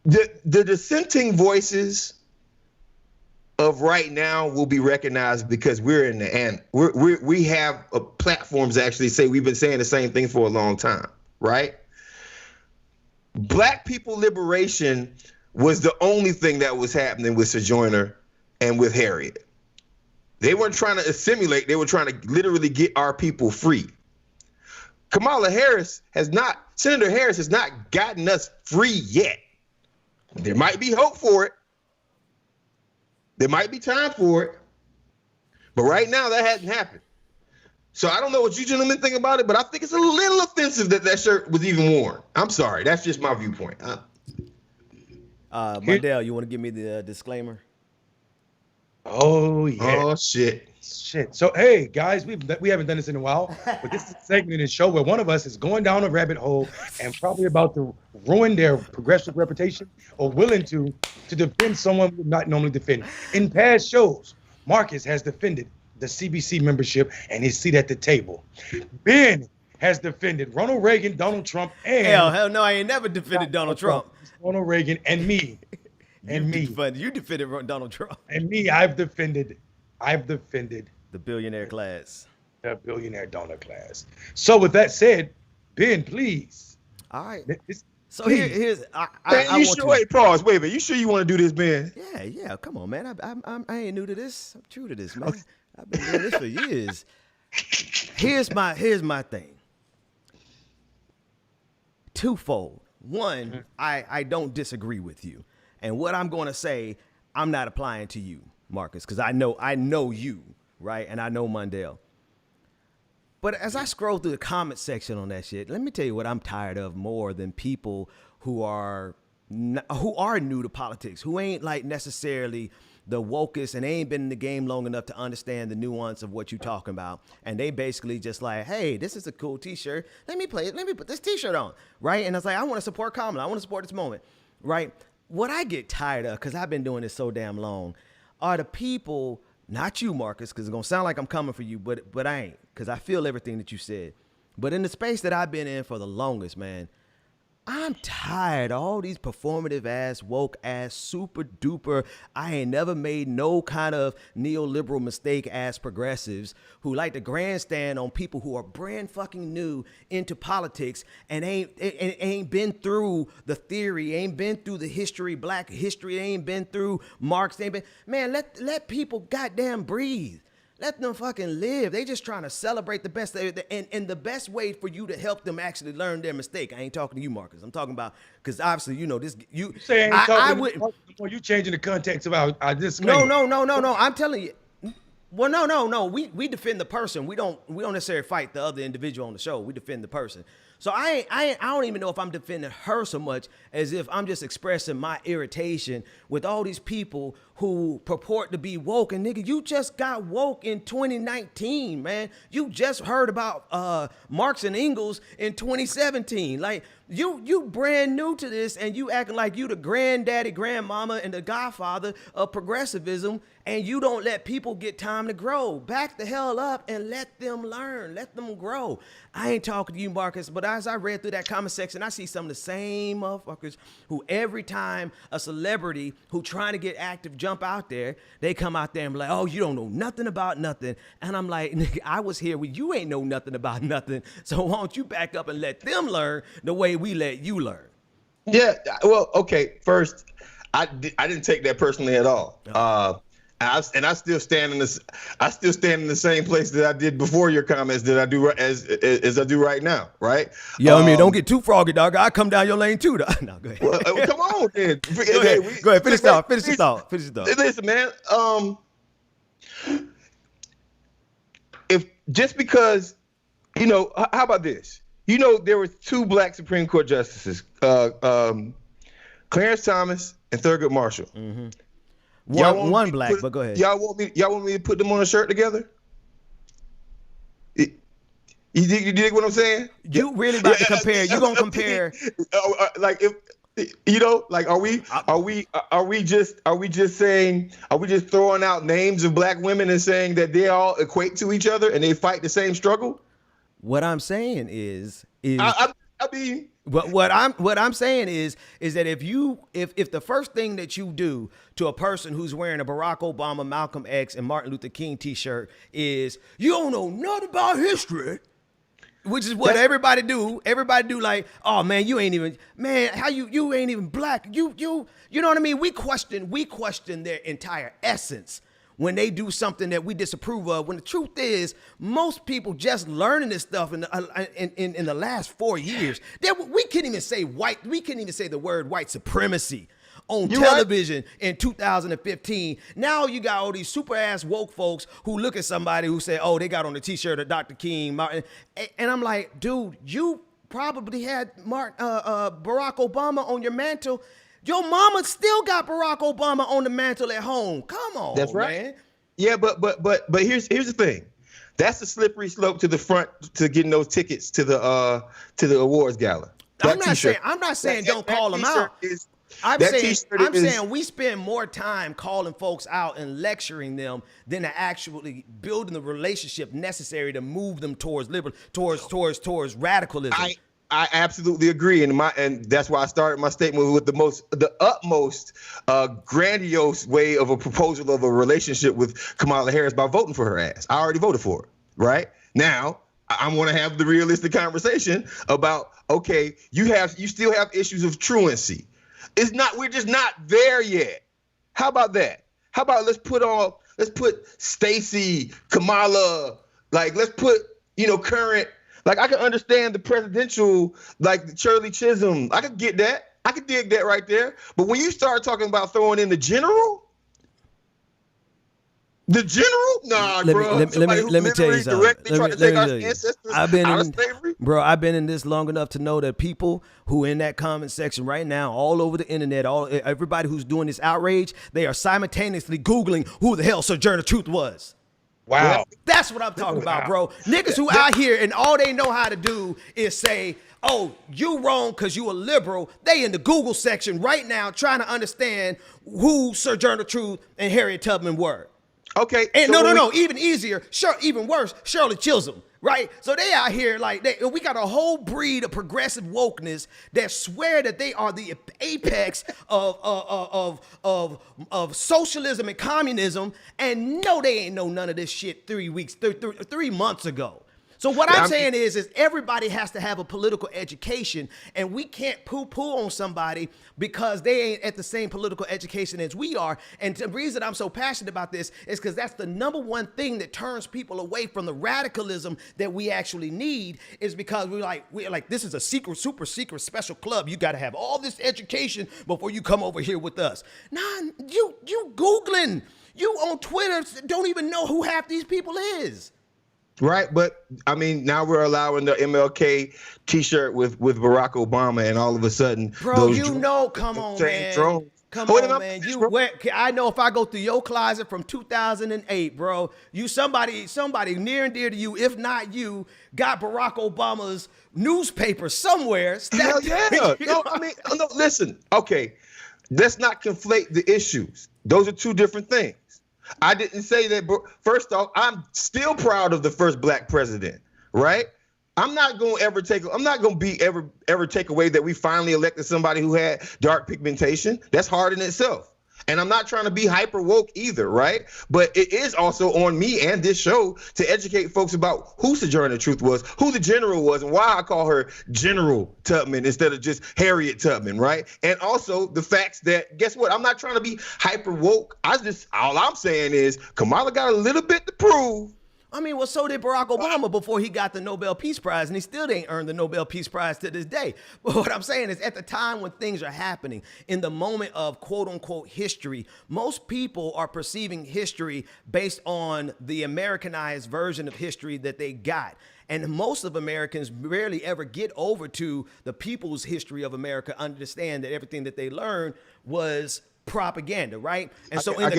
The dissenting voices of right now will be recognized because we have platforms that actually say we've been saying the same thing for a long time, right? Black people liberation was the only thing that was happening with Sojourner and with Harriet. They weren't trying to assimilate, they were trying to literally get our people free. Senator Harris has not gotten us free yet. There might be hope for it. There might be time for it. But right now, that hasn't happened. So I don't know what you gentlemen think about it, but I think it's a little offensive that shirt was even worn. I'm sorry. That's just my viewpoint. Mardell, you want to give me the disclaimer? Oh, yeah. Oh, shit. So, hey, guys, we haven't done this in a while, but this is a segment in the show where one of us is going down a rabbit hole and probably about to ruin their progressive reputation or willing to defend someone we would not normally defend. In past shows, Marcus has defended the CBC membership and his seat at the table. Ben has defended Ronald Reagan, Donald Trump, and... Hell no, I ain't never defended Donald Trump. Ronald Reagan and me. You defended Donald Trump. And me, I've defended the billionaire class. The billionaire donor class. So with that said, Ben, please. All right. So please. here's pause. Wait a minute. You sure you want to do this, Ben? Yeah. Come on, man. I ain't new to this. I'm true to this, man. Okay. I've been doing this for years. Here's my thing. Twofold. One, I don't disagree with you. And what I'm going to say, I'm not applying to you, Marcus, because I know you, right? And I know Mundell. But as I scroll through the comment section on that shit, let me tell you what I'm tired of more than people who are new to politics, who ain't like necessarily the wokest and ain't been in the game long enough to understand the nuance of what you're talking about. And they basically just like, hey, this is a cool t-shirt. Let me play it. Let me put this t-shirt on, right? And I was like, I want to support Kamala. I want to support this moment, right? What I get tired of, because I've been doing this so damn long, are the people, not you, Marcus, because it's going to sound like I'm coming for you, but I ain't, because I feel everything that you said. But in the space that I've been in for the longest, man, I'm tired of all these performative ass, woke ass, super duper, I ain't never made no kind of neoliberal mistake ass progressives who like to grandstand on people who are brand fucking new into politics and ain't been through the theory, ain't been through the history, black history, ain't been through Marx, ain't been, man, let people goddamn breathe. Let them fucking live. They just trying to celebrate the best. And the best way for you to help them actually learn their mistake. I ain't talking to you, Marcus. I'm talking about, because obviously, you know, this. You say I wouldn't. Well, you changing the context of our disclaimer. No. I'm telling you. Well, no. We defend the person. We don't necessarily fight the other individual on the show. We defend the person. So I don't even know if I'm defending her so much as if I'm just expressing my irritation with all these people who purport to be woke. And nigga, you just got woke in 2019, man. You just heard about Marx and Engels in 2017. Like you brand new to this and you acting like you the granddaddy, grandmama, and the godfather of progressivism, and you don't let people get time to grow. Back the hell up and let them learn. Let them grow. I ain't talking to you, Marcus, but as I read through that comment section, I see some of the same motherfuckers who every time a celebrity who trying to get active jump out there, they come out there and be like, oh, you don't know nothing about nothing. And I'm like, nigga, I was here when you ain't know nothing about nothing. So why don't you back up and let them learn the way we let you learn? Yeah, well, okay. First, I didn't take that personally at all. I still stand in this. I still stand in the same place that I did before your comments that I do as I do right now. Right? Yeah, I mean, don't get too froggy, dog. I come down your lane too, dog. No, go ahead. Well, come on, then. Go ahead. Finish the thought. Listen, man. If just because, how about this? There were 2 black Supreme Court justices, Clarence Thomas and Thurgood Marshall. Mm-hmm. One black, but go ahead. Y'all want me to put them on a shirt together? You dig what I'm saying? You really about to compare? You gonna compare? Like if are we just throwing out names of black women and saying that they all equate to each other and they fight the same struggle? What I'm saying is what I'm saying is that if the first thing that you do to a person who's wearing a Barack Obama, Malcolm X, and Martin Luther King t-shirt is you don't know nothing about history, which is what everybody do like, oh man, you ain't even, man, how you ain't even black, you know what I mean? We question their entire essence when they do something that we disapprove of, when the truth is most people just learning this stuff in the last 4 years. We can't even say the word white supremacy on television in 2015. Now you got all these super ass woke folks who look at somebody who say, oh, they got on the t-shirt of Dr. King, Martin. And I'm like, dude, you probably had Barack Obama on your mantle. Your mama still got Barack Obama on the mantle at home. Come on, that's right, man. Yeah, but here's the thing. That's the slippery slope to the front to getting those tickets to the awards gala. I'm not saying don't call them out. I'm saying we spend more time calling folks out and lecturing them than to actually building the relationship necessary to move them towards towards radicalism. I absolutely agree, and that's why I started my statement with the utmost grandiose way of a proposal of a relationship with Kamala Harris by voting for her ass. I already voted for her. Right now, I want to have the realistic conversation about, okay, you still have issues of truancy. We're just not there yet. How about that? How about let's put Stacey, Kamala, like let's put current. Like, I can understand the presidential, like Shirley Chisholm. I could get that. I could dig that right there. But when you start talking about throwing in the general, nah, bro. Let me tell you something. I've been in this long enough to know that people who in that comment section right now, all over the internet, everybody who's doing this outrage, they are simultaneously Googling who the hell Sojourner Truth was. Wow. That's what I'm talking about, bro. Niggas who out here and all they know how to do is say, oh, you wrong because you a liberal. They in the Google section right now trying to understand who Sojourner Truth and Harriet Tubman were. Okay. And no, even easier, even worse, Shirley Chisholm, right? So they out here like we got a whole breed of progressive wokeness that swear that they are the apex of socialism and communism, and no, they ain't know none of this shit 3 months ago. So what I'm saying is everybody has to have a political education, and we can't poo-poo on somebody because they ain't at the same political education as we are. And the reason I'm so passionate about this is because that's the number one thing that turns people away from the radicalism that we actually need, is because we're like this is a super secret special club. You got to have all this education before you come over here with us. Nah, you Googling, you on Twitter don't even know who half these people is. Right, but I mean, now we're allowing the MLK T-shirt with Barack Obama, and all of a sudden, bro, come on, man. Come on, man. I know if I go through your closet from 2008, bro, somebody near and dear to you, if not you, got Barack Obama's newspaper somewhere. Hell yeah. No, listen. Okay, let's not conflate the issues. Those are two different things. I didn't say that. First off, I'm still proud of the first black president, right? I'm not gonna ever take away that we finally elected somebody who had dark pigmentation. That's hard in itself. And I'm not trying to be hyper woke either, right? But it is also on me and this show to educate folks about who Sojourner Truth was, who the general was, and why I call her General Tubman instead of just Harriet Tubman, right? And also the facts that, guess what? I'm not trying to be hyper woke. All I'm saying is Kamala got a little bit to prove. I mean, well, so did Barack Obama before he got the Nobel Peace Prize, and he still ain't earned the Nobel Peace Prize to this day. But what I'm saying is, at the time when things are happening, in the moment of quote-unquote history, most people are perceiving history based on the Americanized version of history that they got. And most of Americans rarely ever get over to the people's history of America, understand that everything that they learned was propaganda, right? And so in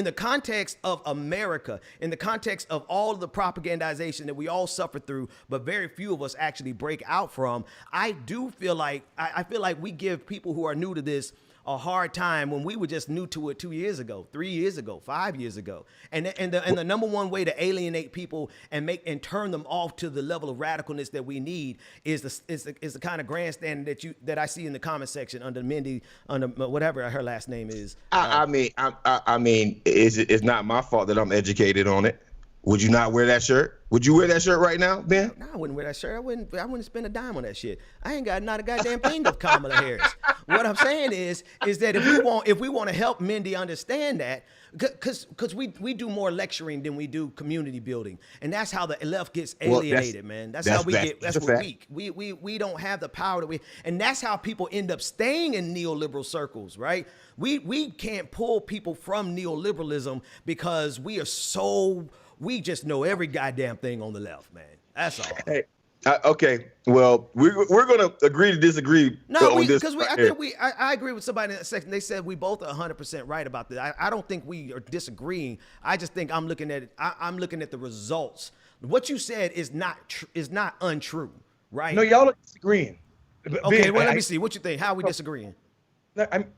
the context of America, in the context of all of the propagandization that we all suffer through, but very few of us actually break out from, I do feel like, I feel like we give people who are new to this a hard time when we were just new to it 2 years ago, 3 years ago, 5 years ago. And the number one way to alienate people and turn them off to the level of radicalness that we need is the kind of grandstanding that I see in the comment section under Mindy, under whatever her last name is. I mean, it's not my fault that I'm educated on it. Would you not wear that shirt? Would you wear that shirt right now, Ben? No, I wouldn't wear that shirt. I wouldn't spend a dime on that shit. I ain't got not a goddamn thing of Kamala Harris. What I'm saying is that if we want to help Mindy understand that, because we do more lecturing than we do community building, and that's how the left gets alienated, man. That's how we're weak. We don't have the power and that's how people end up staying in neoliberal circles, right? We can't pull people from neoliberalism because we just know every goddamn thing on the left, man. That's all. Hey, okay. Well, we're gonna agree to disagree. No, because I agree with somebody in that section. They said we both are 100% right about this. I don't think we are disagreeing. I just think I'm looking at it. I'm looking at the results. What you said is not untrue, right? No, y'all are disagreeing. Okay, well, let me see. What you think? How are we disagreeing?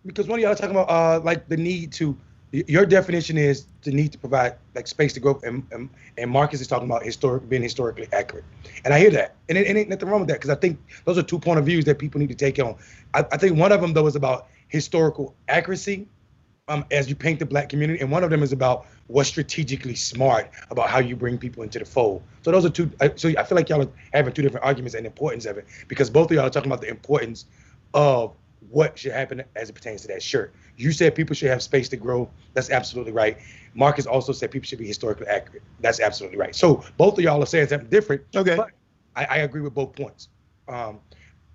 Because one of y'all are talking about like the need to. Your definition is the need to provide like space to grow, and Marcus is talking about being historically accurate, and I hear that, and it ain't nothing wrong with that because I think those are 2 point of views that people need to take on. I think one of them though is about historical accuracy, as you paint the Black community, and one of them is about what's strategically smart about how you bring people into the fold. So those are 2. So I feel like y'all are having 2 different arguments and the importance of it because both of y'all are talking about the importance of what should happen as it pertains to that shirt. You said people should have space to grow. That's absolutely right. Marcus also said people should be historically accurate. That's absolutely right. So both of y'all are saying something different. Okay. But I agree with both points.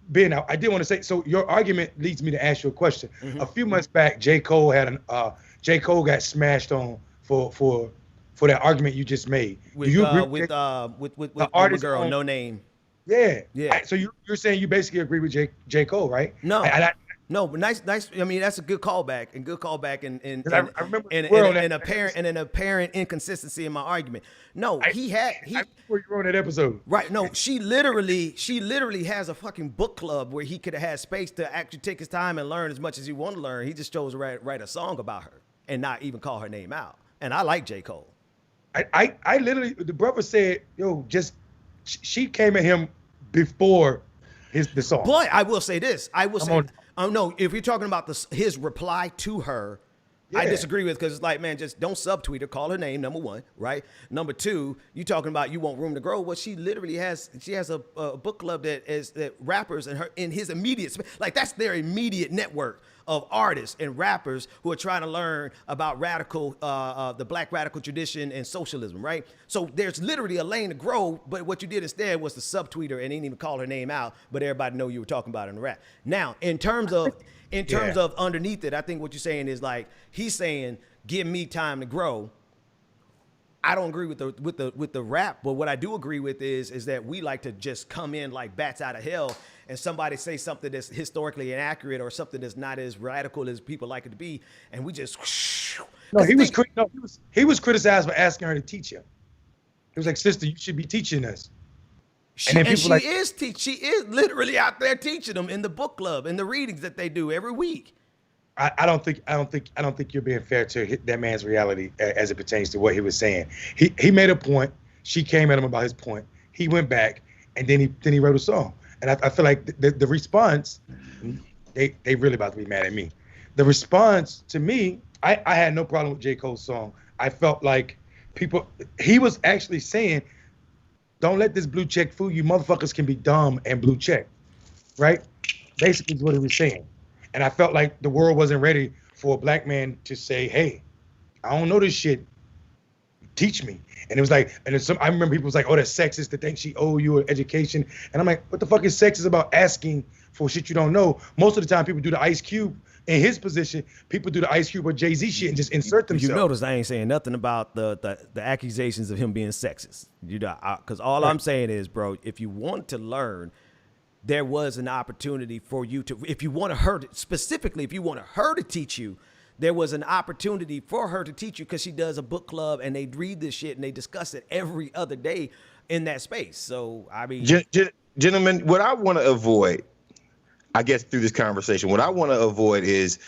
Ben, I did want to say, so your argument leads me to ask you a question. Mm-hmm. A few months back, J. Cole got smashed on for that argument you just made. With the artist girl, No Name. Yeah. So you're saying you basically agree with J. Cole, right? No. No, but nice. I mean, that's a good callback, and I remember an apparent inconsistency in my argument. No, he before you were on that episode. Right. No, she literally has a fucking book club where he could have had space to actually take his time and learn as much as he wanted to learn. He just chose to write a song about her and not even call her name out. And I like J. Cole. I literally, the brother said, yo, she came at him before the song. But I will say this. No, if you're talking about his reply to her, yeah. I disagree with because it's like, man, just don't subtweet her, call her name, number 1, right? Number 2, you talking about you want room to grow. Well, she literally has a book club that rappers in his immediate, like that's their immediate network of artists and rappers who are trying to learn about the Black radical tradition and socialism, right? So there's literally a lane to grow, but what you did instead was to subtweet her and didn't even call her name out, but everybody know you were talking about it in the rap. Now, in terms of underneath it, I think what you're saying is like, he's saying, give me time to grow. I don't agree with the rap, but what I do agree with is that we like to just come in like bats out of hell and somebody say something that's historically inaccurate or something that's not as radical as people like it to be, and we just. No, he was criticized for asking her to teach him. He was like, "Sister, you should be teaching us." She is literally out there teaching them in the book club and the readings that they do every week. I don't think you're being fair to that man's reality as it pertains to what he was saying. He made a point. She came at him about his point. He went back and then he wrote a song. And I feel like the response, they really about to be mad at me. The response to me, I had no problem with J. Cole's song. I felt like he was actually saying, don't let this blue check fool you. Motherfuckers can be dumb and blue check, right? Basically is what he was saying. And I felt like the world wasn't ready for a black man to say, hey, I don't know this shit. Teach me. And it was like, I remember people was like, oh, that's sexist to think she owe you an education. And I'm like, what the fuck is sexist about asking for shit you don't know? Most of the time people do the Ice Cube. In his position, people do the Ice Cube or Jay-Z shit and just insert themselves. You notice I ain't saying nothing about the accusations of him being sexist. You know, because all I'm saying is, bro, if you want to learn, there was an opportunity for you to, if you want her to, specifically, if you want her to teach you, there was an opportunity for her to teach you because she does a book club and they read this shit and they discuss it every other day in that space. So, I mean. Gentlemen, what I want to avoid, I guess through this conversation, what I want to avoid is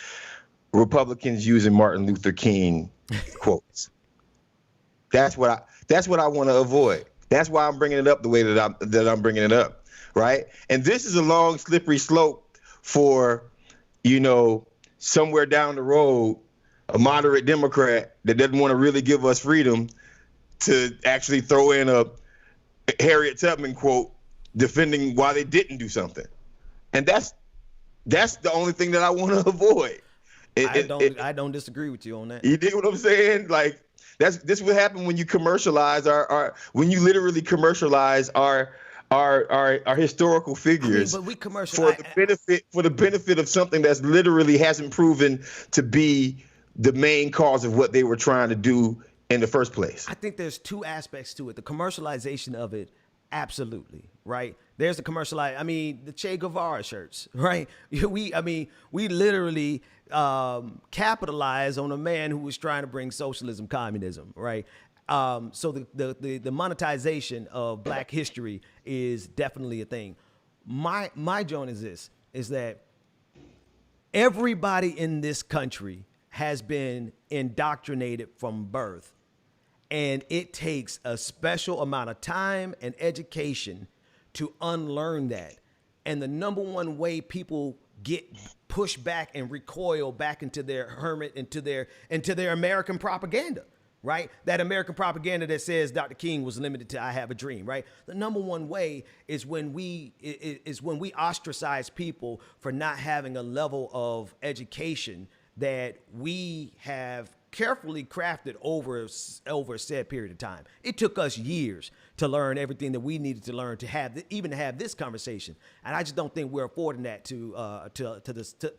Republicans using Martin Luther King quotes. That's what I want to avoid. That's why I'm bringing it up the way that I'm bringing it up, right? And this is a long, slippery slope for, somewhere down the road, a moderate Democrat that doesn't want to really give us freedom to actually throw in a Harriet Tubman quote defending why they didn't do something. And that's the only thing that I want to avoid. I don't disagree with you on that. You dig what I'm saying? Like this would happen when you commercialize when you literally commercialize our historical figures. But we commercialize for the benefit of something that's literally hasn't proven to be the main cause of what they were trying to do in the first place. I think there's two aspects to it. The commercialization of it, absolutely, right? There's the the Che Guevara shirts, right? We literally capitalize on a man who was trying to bring socialism, communism, right? So the monetization of Black history is definitely a thing. My joint is that everybody in this country has been indoctrinated from birth. And it takes a special amount of time and education to unlearn that. And the number one way people get pushed back and recoil back into their hermit, into their American propaganda, right? That American propaganda that says Dr. King was limited to I have a dream, right? The number one way is when we ostracize people for not having a level of education that we have carefully crafted over a set period of time. It took us years to learn everything that we needed to learn to have even to have this conversation, and I just don't think we're affording that to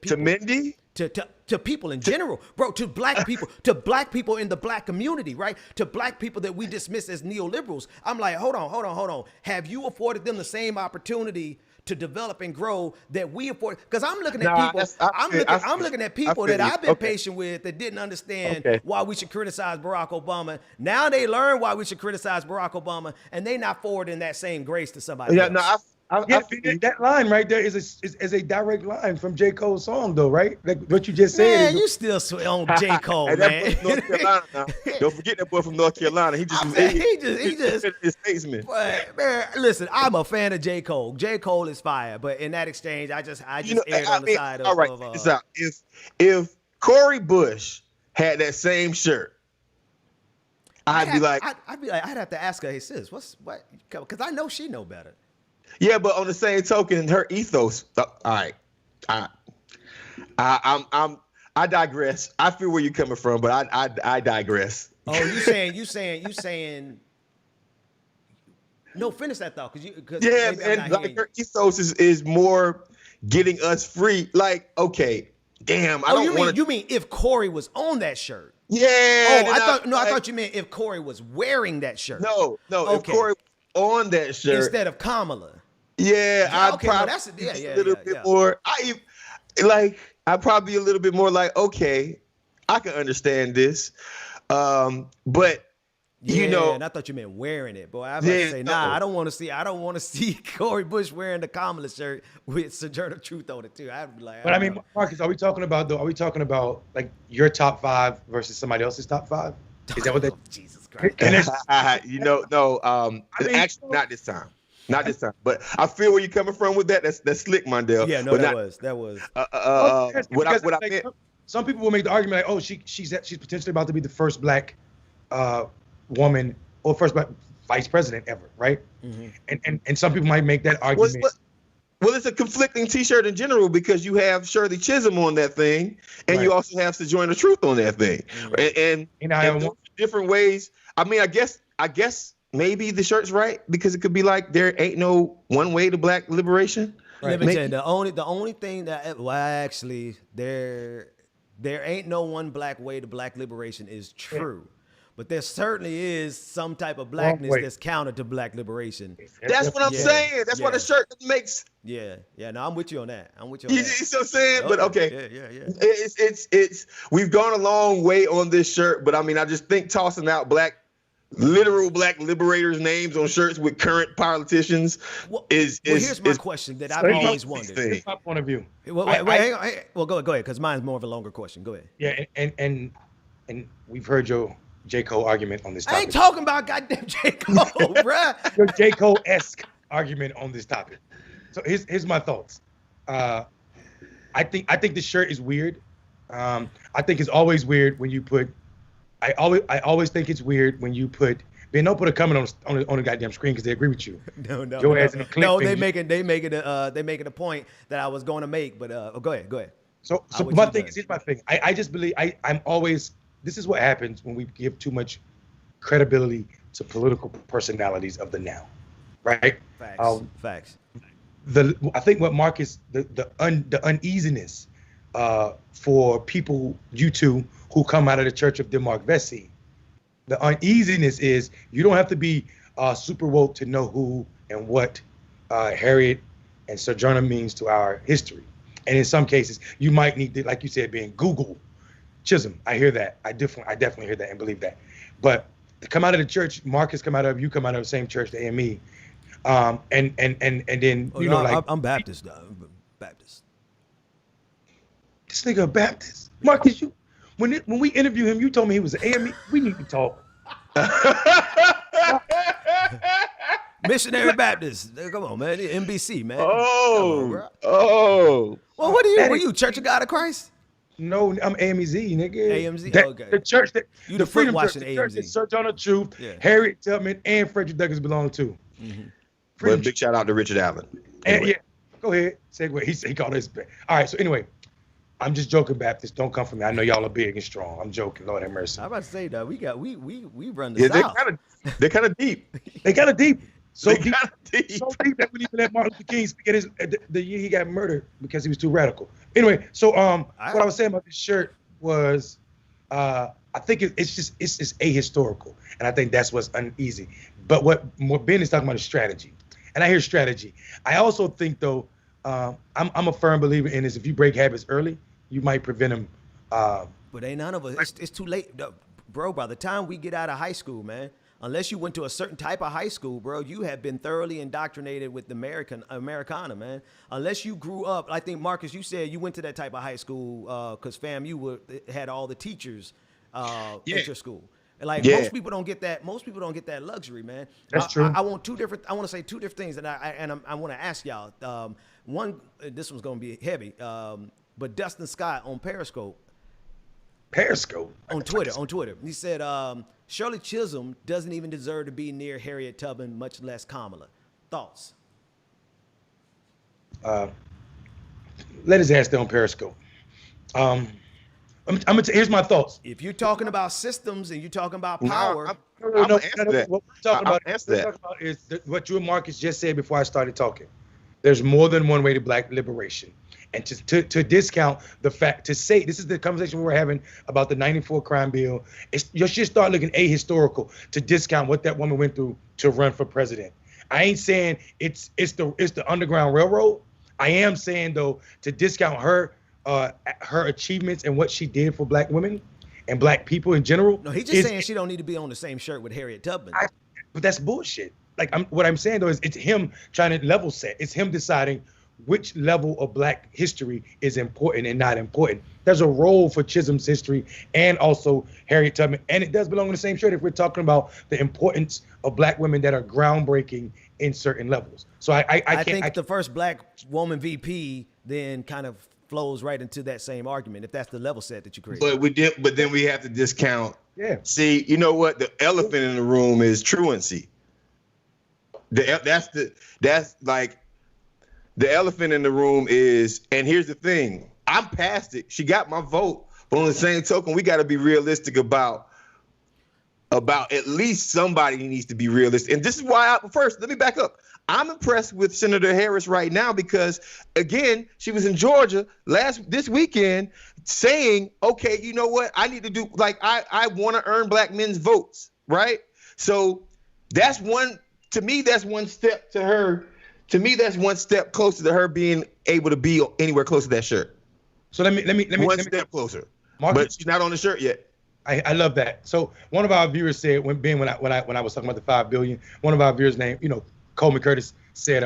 people, Mindy, to people in general, bro, to black people, to black people in the black community, right? To black people that we dismiss as neoliberals. I'm like, hold on. Have you afforded them the same opportunity to develop and grow that we afford? Because I'm looking at people. I'm looking at people that I've been patient with that didn't understand why we should criticize Barack Obama. Now they learn why we should criticize Barack Obama, and they not forwarding that same grace to somebody else. That line right there is a direct line from J. Cole's song, though, right? Like what you just said. Man, you still on J. Cole, man. North Carolina now. Don't forget that boy from North Carolina. He just his statesman. But man, listen, I'm a fan of J. Cole. J. Cole is fire, but in that exchange, I just aired on the side of. All right, if Corey Bush had that same shirt, I'd have to ask her, hey sis, what? Because I know she know better. Yeah, but on the same token, her ethos. All right, I digress. I feel where you're coming from, but I digress. Oh, you saying. No, finish that thought, because and like her ethos is more getting us free. Like, okay, damn, I don't want to. You mean if Corey was on that shirt? Yeah. Oh, I thought you meant if Corey was wearing that shirt. No. Okay. If Corey was on that shirt instead of Kamala. Yeah, I'd probably a little bit more. I'd probably be a little bit more like, okay, I can understand this, but and I thought you meant wearing it, boy. I was about to say, I don't want to see Corey Bush wearing the Kamala shirt with Sojourner Truth on it too. I'd be like, but I mean, Marcus, are we talking about like your top 5 versus somebody else's top 5? Is that what that? Jesus Christ. No. Actually, not this time. Not this time, but I feel where you're coming from with that. That's slick, Mondale. Yeah, no, but that was. What I meant. Some people will make the argument like, oh, she's potentially about to be the first black woman or first black vice president ever, right? Mm-hmm. And some people might make that argument. Well, it's a conflicting T-shirt in general because you have Shirley Chisholm on that thing, and you also have Sojourner Truth on that thing, and different ways. I mean, I guess maybe the shirt's right because it could be like there ain't no one way to black liberation. Right. Let me tell you, the only thing that actually there ain't no one black way to black liberation is true. But there certainly is some type of blackness that's counter to black liberation. That's what I'm saying. That's why the shirt makes. Yeah. No, I'm with you on that. You see what I'm saying? But okay. Yeah. It's we've gone a long way on this shirt, but I mean, I just think tossing out literal black liberators' names on shirts with current politicians is. Here's my question that I've always wondered. Here's my point of view. Well, go ahead, because mine's more of a longer question. Go ahead. Yeah, and we've heard your J. Cole argument on this topic. I ain't talking about goddamn J. Cole, bruh. Your J. Cole-esque argument on this topic. So here's my thoughts. I think the shirt is weird. I think it's always weird when you put. I always think it's weird when you put. Ben, don't put a comment on the goddamn screen because they agree with you. No. They make it a point that I was going to make, but go ahead. So my thing is, here's my thing. I just believe I'm always. This is what happens when we give too much credibility to political personalities of the now, right? Facts. I think what Marcus, the uneasiness for people, you two, who come out of the Church of Denmark Vesey, the uneasiness is you don't have to be super woke to know who and what Harriet and Sojourner means to our history. And in some cases, you might need to, like you said, being Google Chisholm. I hear that. I definitely hear that and believe that. But to come out of the church, Marcus you come out of the same church, the AME. And then I'm Baptist though. Baptist. This nigga a Baptist. Marcus, when we interviewed him, you told me he was an AME. We need to talk. Missionary Baptist. Come on, man. NBC, man. Oh. Well, what are you? Were you Church of God of Christ? No, I'm AMZ, nigga. AMZ, okay. The church you the Freedom Church, the church that Sojourner Truth, yeah. Harriet Tubman, and Frederick Douglass belong to. Mm-hmm. Well, big shout out to Richard Allen. Anyway. And go ahead. Segue. He called us. All right. So anyway, I'm just joking, Baptist. Don't come for me. I know y'all are big and strong. I'm joking. Lord have mercy. I'm about to say that we run the South. They're kind of deep. They kind of deep. So deep that we even let Martin Luther King speak at the year he got murdered because he was too radical. Anyway, so what I was saying about this shirt was, I think it's just ahistorical, and I think that's what's uneasy. But what Ben is talking about is strategy, and I hear strategy. I also think though, I'm a firm believer in this. If you break habits early, you might prevent them. But ain't none of us. It's too late, bro. By the time we get out of high school, man. Unless you went to a certain type of high school, bro, you have been thoroughly indoctrinated with the Americana, man. Unless you grew up, I think, Marcus, you said you went to that type of high school because, fam, you had all the teachers at your school. Like most people don't get that. Most people don't get that luxury, man. That's true. I want to say two different things, and I want to ask y'all. One, this one's gonna be heavy, but Dustin Scott on Periscope. On Twitter. He said, Shirley Chisholm doesn't even deserve to be near Harriet Tubman, much less Kamala. Thoughts? Let his ass on Periscope. Here's my thoughts. If you're talking about systems and you're talking about power. What we're talking about is what you and Marcus just said before I started talking. There's more than one way to black liberation. And to discount the fact, to say, this is the conversation we're having about the 94 crime bill, you should start looking ahistorical to discount what that woman went through to run for president. I ain't saying it's the Underground Railroad. I am saying, though, to discount her achievements and what she did for black women and black people in general. No, he's just saying she don't need to be on the same shirt with Harriet Tubman. But that's bullshit. Like what I'm saying, though, is it's him trying to level set. It's him deciding which level of Black history is important and not important. There's a role for Chisholm's history and also Harriet Tubman, and it does belong in the same shirt if we're talking about the importance of Black women that are groundbreaking in certain levels. So I think the first Black woman VP then kind of flows right into that same argument, if that's the level set that you created. But then we have to discount. Yeah. See, you know what? The elephant in the room is truancy. That's like the elephant in the room is, and here's the thing, I'm past it. She got my vote, but on the same token, we got to be realistic about at least somebody needs to be realistic. And this is why first, let me back up. I'm impressed with Senator Harris right now because, again, she was in Georgia this weekend saying, okay, you know what? I need to do, like, I want to earn Black men's votes, right? So that's to me, that's one step to her. To me, that's one step closer to her being able to be anywhere close to that shirt. So let me one step closer. Marcus, but she's not on the shirt yet. I love that. So one of our viewers said when I was talking about the 5 billion, one of our viewers named, Coleman Curtis said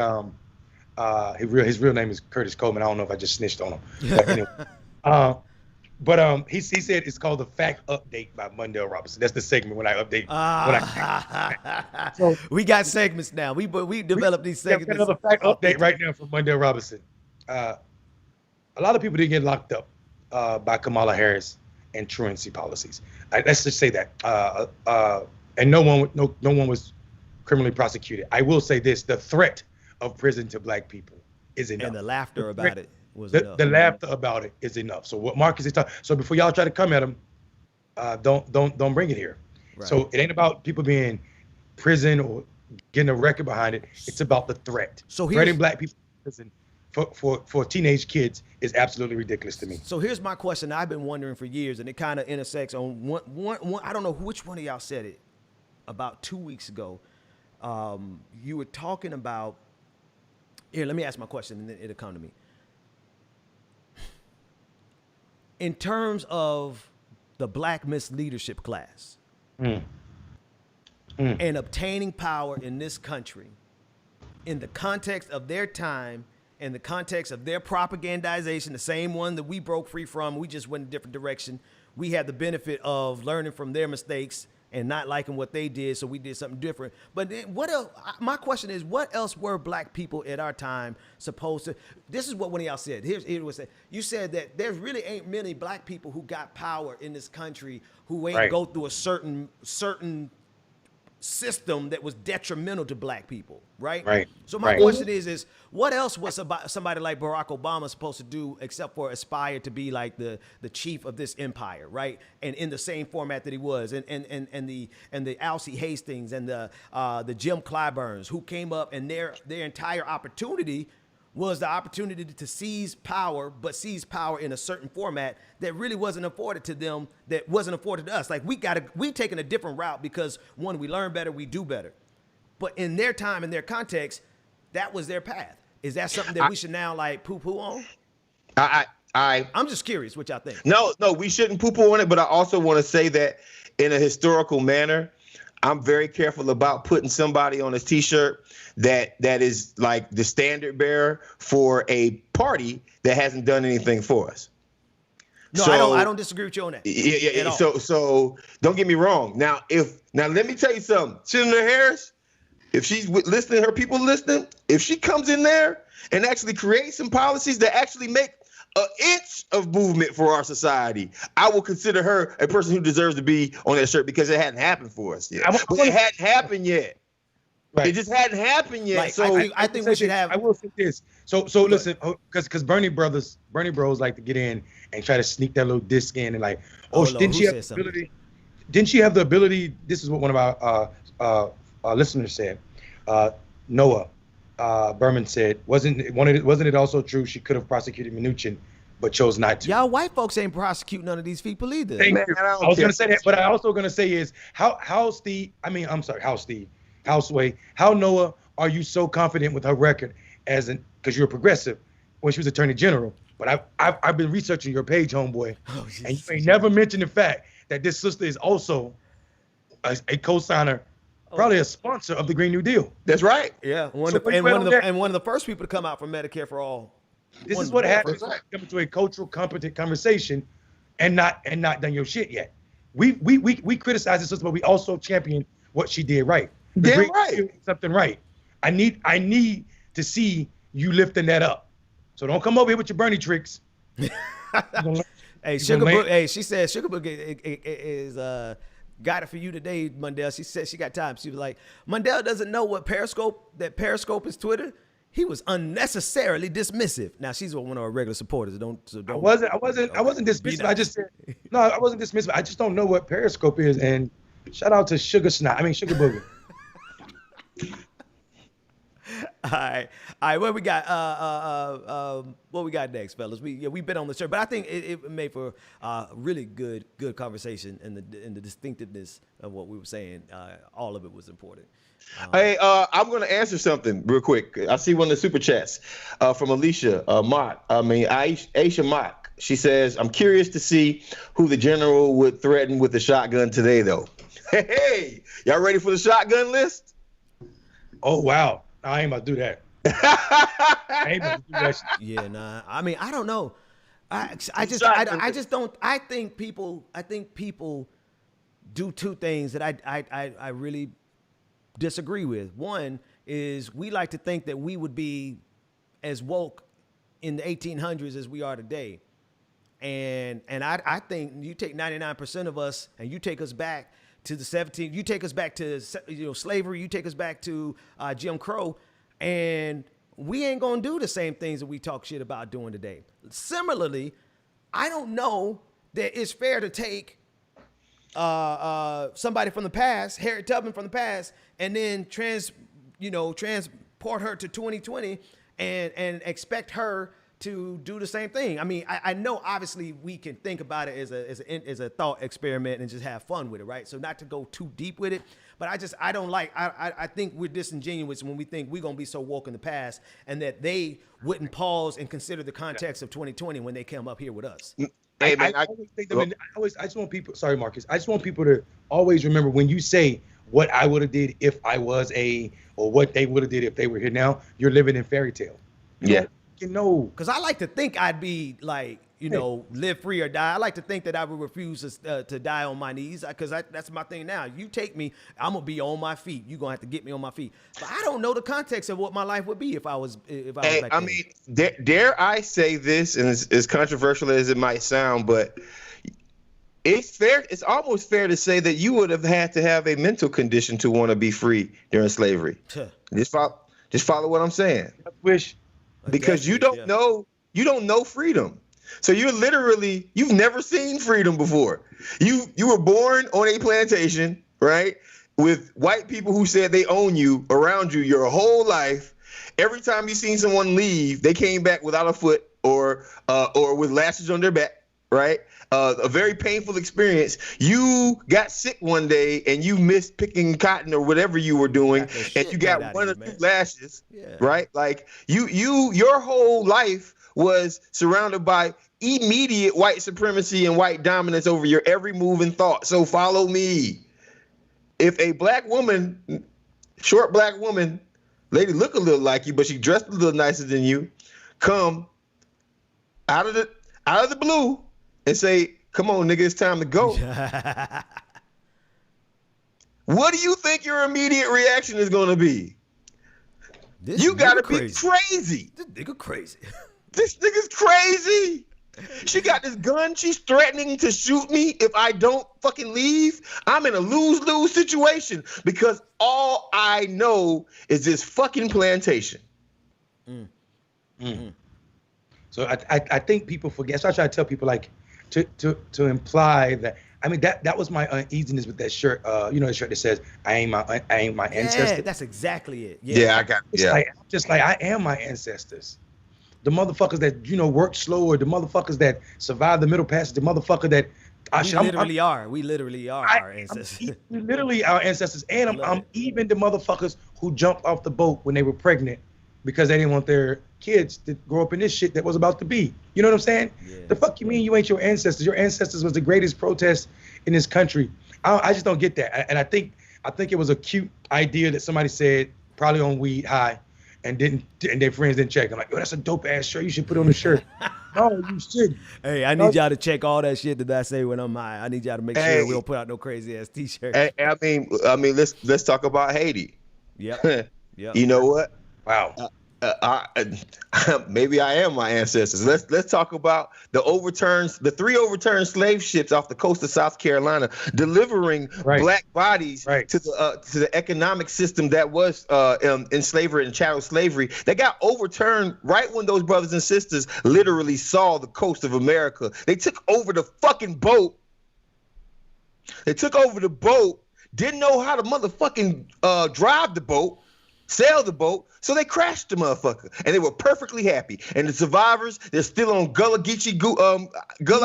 his real name is Curtis Coleman. I don't know if I just snitched on him. But anyway. But he said it's called the Fact Update by Mundell Robinson. That's the segment when I update. So we got segments now. We developed these segments. We got another Fact Update right now from Mundell Robinson. A lot of people didn't get locked up by Kamala Harris and truancy policies. Let's just say that. And no one was criminally prosecuted. I will say this: the threat of prison to Black people is enough. And the laughter about it was enough. The laughter about it is enough. So what Marcus is talking. So before y'all try to come at him, don't bring it here. Right. So it ain't about people being prison or getting a record behind it. It's about the threat. So threatening Black people in prison for teenage kids is absolutely ridiculous to me. So here's my question. I've been wondering for years, and it kind of intersects on one. I don't know which one of y'all said it about 2 weeks ago. You were talking about. Here, let me ask my question, and then it'll come to me. In terms of the Black misleadership class and obtaining power in this country, in the context of their time, in the context of their propagandization, the same one that we broke free from, we just went a different direction. We had the benefit of learning from their mistakes and not liking what they did, so we did something different. But then what else? My question is, what else were Black people at our time supposed to? This is what one of y'all said. Here's what it said. You said that there really ain't many Black people who got power in this country who ain't go through a certain system that was detrimental to Black people, right? Right. So my question is what else was somebody like Barack Obama supposed to do except for aspire to be like the chief of this empire, right? And in the same format that he was, and the Alcee Hastings and the Jim Clyburns who came up, and their entire opportunity was the opportunity to seize power, but seize power in a certain format that really wasn't afforded to them, that wasn't afforded to us. Like we taking a different route because one, we learn better, we do better. But in their time, in their context, that was their path. Is that something that we should now like poo-poo on? I'm just curious what y'all think. No, we shouldn't poo-poo on it, but I also want to say that in a historical manner, I'm very careful about putting somebody on a t-shirt that is like the standard bearer for a party that hasn't done anything for us. No, I don't disagree with you on that. Yeah. So don't get me wrong. Now let me tell you something. Senator Harris, if she's listening, her people listening, if she comes in there and actually creates some policies that actually make an inch of movement for our society, I will consider her a person who deserves to be on that shirt because it hadn't happened for us yet. But it hadn't happened yet. Right. It just hadn't happened yet. Like, so I think we should have. I will say this. So listen, because Bernie Bros like to get in and try to sneak that little disc in and like, didn't she have the ability? Didn't she have the ability? This is what one of our listeners said. Noah Berman said, wasn't it also true she could have prosecuted Mnuchin, but chose not to? Y'all white folks ain't prosecute none of these people either. Thank you. I was gonna say that, but I also gonna say is how Noah are you so confident with her record because you're a progressive when she was Attorney General? But I've been researching your page, homeboy, and you ain't never mentioned the fact that this sister is also a co-signer probably a sponsor of the Green New Deal. That's right. Yeah, one So of the, what's and right one of on the there? and one of the first people to come out from Medicare for all. This One is of what the happens first. when you come to a cultural, competent conversation and not done your shit yet. We criticize the system, but we also champion what she did right. The Damn Green New right. Deal did something right. I need to see you lifting that up. So don't come over here with your Bernie tricks. Hey, You Sugar gonna Book. Hey, she said Sugar Book is got it for you today, Mundell. She said she got time. She was like, Mundell doesn't know what Periscope is Twitter. He was unnecessarily dismissive. Now she's one of our regular supporters. Don't. I wasn't dismissive. Be I just said no. I wasn't dismissive. I just don't know what Periscope is. And shout out to Sugar Booger. All right. What we got? What we got next, fellas? We've been on the show, but I think it made for really good conversation, and the distinctiveness of what we were saying. All of it was important. Hey, I'm going to answer something real quick. I see one of the super chats from Aisha Mock. She says, I'm curious to see who the general would threaten with the shotgun today, though. Hey, y'all ready for the shotgun list? Oh wow. I ain't about to do that. I ain't about to do that shit. Yeah, nah. I mean, I don't know. I just don't. I think people do two things that I really disagree with. One is we like to think that we would be as woke in the 1800s as we are today, and I think you take 99% of us and you take us back to the 17th. You take us back to slavery. You take us back to Jim Crow, and we ain't gonna do the same things that we talk shit about doing today. Similarly, I don't know that it's fair to take somebody from the past, Harriet Tubman from the past, and then transport her to 2020 and expect her to do the same thing. I mean, I know obviously we can think about it as a thought experiment and just have fun with it, right? So not to go too deep with it, but I think we're disingenuous when we think we're gonna be so woke in the past and that they wouldn't pause and consider the context of 2020 when they come up here with us. Hey, man, I always think that I just want people. Sorry, Marcus. I just want people to always remember when you say what I would have did if I was or what they would have did if they were here now. You're living in fairy tale. Yeah. You know. Because I like to think I'd be like, live free or die. I like to think that I would refuse to die on my knees because that's my thing now. You take me, I'm going to be on my feet. You're going to have to get me on my feet. But I don't know the context of what my life would be if I was back then. I mean, dare I say this, and as controversial as it might sound, but it's fair. It's almost fair to say that you would have had to have a mental condition to want to be free during slavery. Just follow what I'm saying. I wish. Because you don't know freedom. So you've never seen freedom before. You were born on a plantation, right? With white people who said they own you around you your whole life. Every time you seen someone leave, they came back without a foot or with lashes on their back, right? A very painful experience. You got sick one day and you missed picking cotton or whatever you were doing, and you got one or two lashes, right? Like your whole life was surrounded by immediate white supremacy and white dominance over your every move and thought. So follow me. If a short black woman, lady look a little like you, but she dressed a little nicer than you, come out of the blue and say, come on, nigga, it's time to go. What do you think your immediate reaction is going to be? You got to be crazy. This nigga crazy. This nigga's crazy. She got this gun. She's threatening to shoot me if I don't fucking leave. I'm in a lose-lose situation because all I know is this fucking plantation. So I think people forget. So I try to tell people like to imply that. I mean that was my uneasiness with that shirt. The shirt that says I ain't my ancestor. Yeah, that's exactly it. Yeah, I got it. Yeah. Just like I am my ancestors. The motherfuckers that work slower, the motherfuckers that survive the Middle Passage, the motherfucker that we literally are our ancestors. We literally our ancestors, and I'm even the motherfuckers who jumped off the boat when they were pregnant because they didn't want their kids to grow up in this shit that was about to be. You know what I'm saying? Yeah. The fuck you mean you ain't your ancestors? Your ancestors was the greatest protest in this country. I just don't get that, and I think I think it was a cute idea that somebody said, probably on weed high, and their friends didn't check. I'm like, yo, that's a dope ass shirt. You should put it on the shirt. No, you shouldn't. Hey, I need y'all to check all that shit that I say when I'm high. I need y'all to make sure we don't put out no crazy ass t-shirts. I mean, let's talk about Haiti. Yep. You know what? Wow. Maybe I am my ancestors. Let's talk about the 3 overturned slave ships off the coast of South Carolina, delivering black bodies to the economic system that was in slavery and chattel slavery. They got overturned right when those brothers and sisters literally saw the coast of America. They took over the fucking boat. They took over the boat. Didn't know how to motherfucking drive the boat, sail the boat. So they crashed the motherfucker, and they were perfectly happy. And the survivors, they're still on Gullah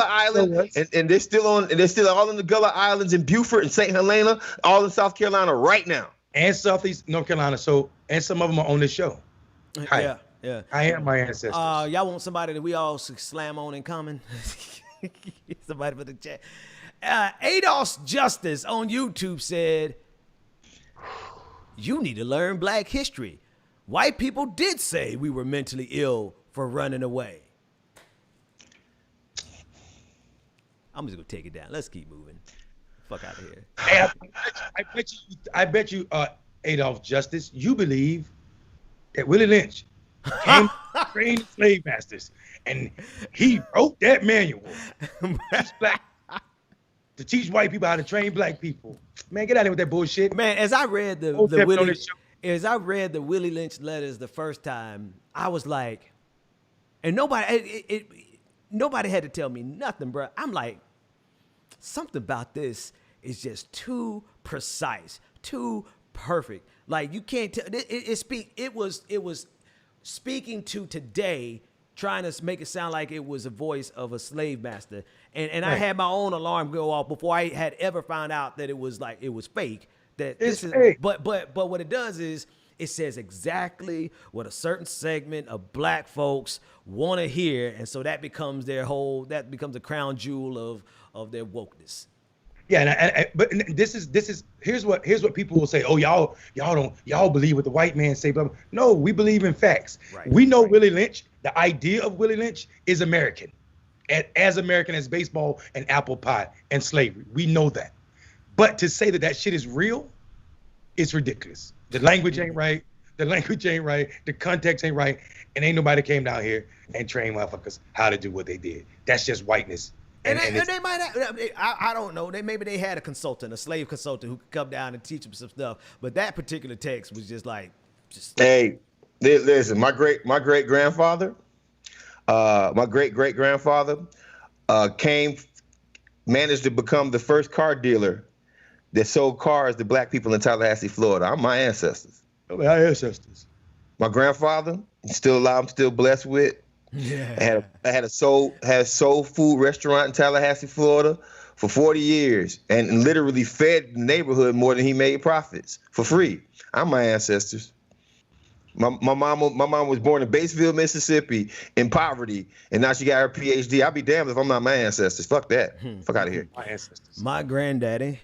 Island, and they're still all in the Gullah Islands in Beaufort and St. Helena, all in South Carolina right now. And Southeast North Carolina. So, and some of them are on this show. Hi. Yeah. I am my ancestors. Y'all want somebody that we all slam on in common? Somebody for the chat. Adolph's Justice on YouTube said, "You need to learn Black history. White people did say we were mentally ill for running away." I'm just gonna take it down. Let's keep moving. Fuck out of here. Hey, I bet you, Adolph Justice, you believe that Willie Lynch came to train slave masters, and he wrote that manual to teach white people how to train black people. Man, get out of here with that bullshit. Man, as I read the Willie Lynch letters the first time, I was like, and nobody had to tell me nothing, bro. I'm like, something about this is just too precise, too perfect. Like, you can't tell. It was speaking to today, trying to make it sound like it was a voice of a slave master. And I had my own alarm go off before I had ever found out that it was fake. That this is fake. But what it does is it says exactly what a certain segment of black folks want to hear, and so that becomes a crown jewel of their wokeness. Yeah, but this is here's what people will say. Oh, y'all believe what the white man say, but no, we believe in facts. Right. We know Willie Lynch. The idea of Willie Lynch is American, as American as baseball and apple pie and slavery. We know that. But to say that shit is real, it's ridiculous. The language ain't right. The context ain't right. And ain't nobody came down here and trained motherfuckers how to do what they did. That's just whiteness. And they might have, I don't know. Maybe they had a slave consultant who could come down and teach them some stuff. But that particular text was just like, hey, listen, my great grandfather, managed to become the first car dealer that sold cars to black people in Tallahassee, Florida. I'm my ancestors. My ancestors. My grandfather, still alive, I'm still blessed with. Yeah. I had a soul food restaurant in Tallahassee, Florida for 40 years and literally fed the neighborhood more than he made profits for free. I'm my ancestors. My mom was born in Batesville, Mississippi in poverty, and now she got her PhD. I'll be damned if I'm not my ancestors. Fuck that. Fuck out of here. My ancestors. My granddaddy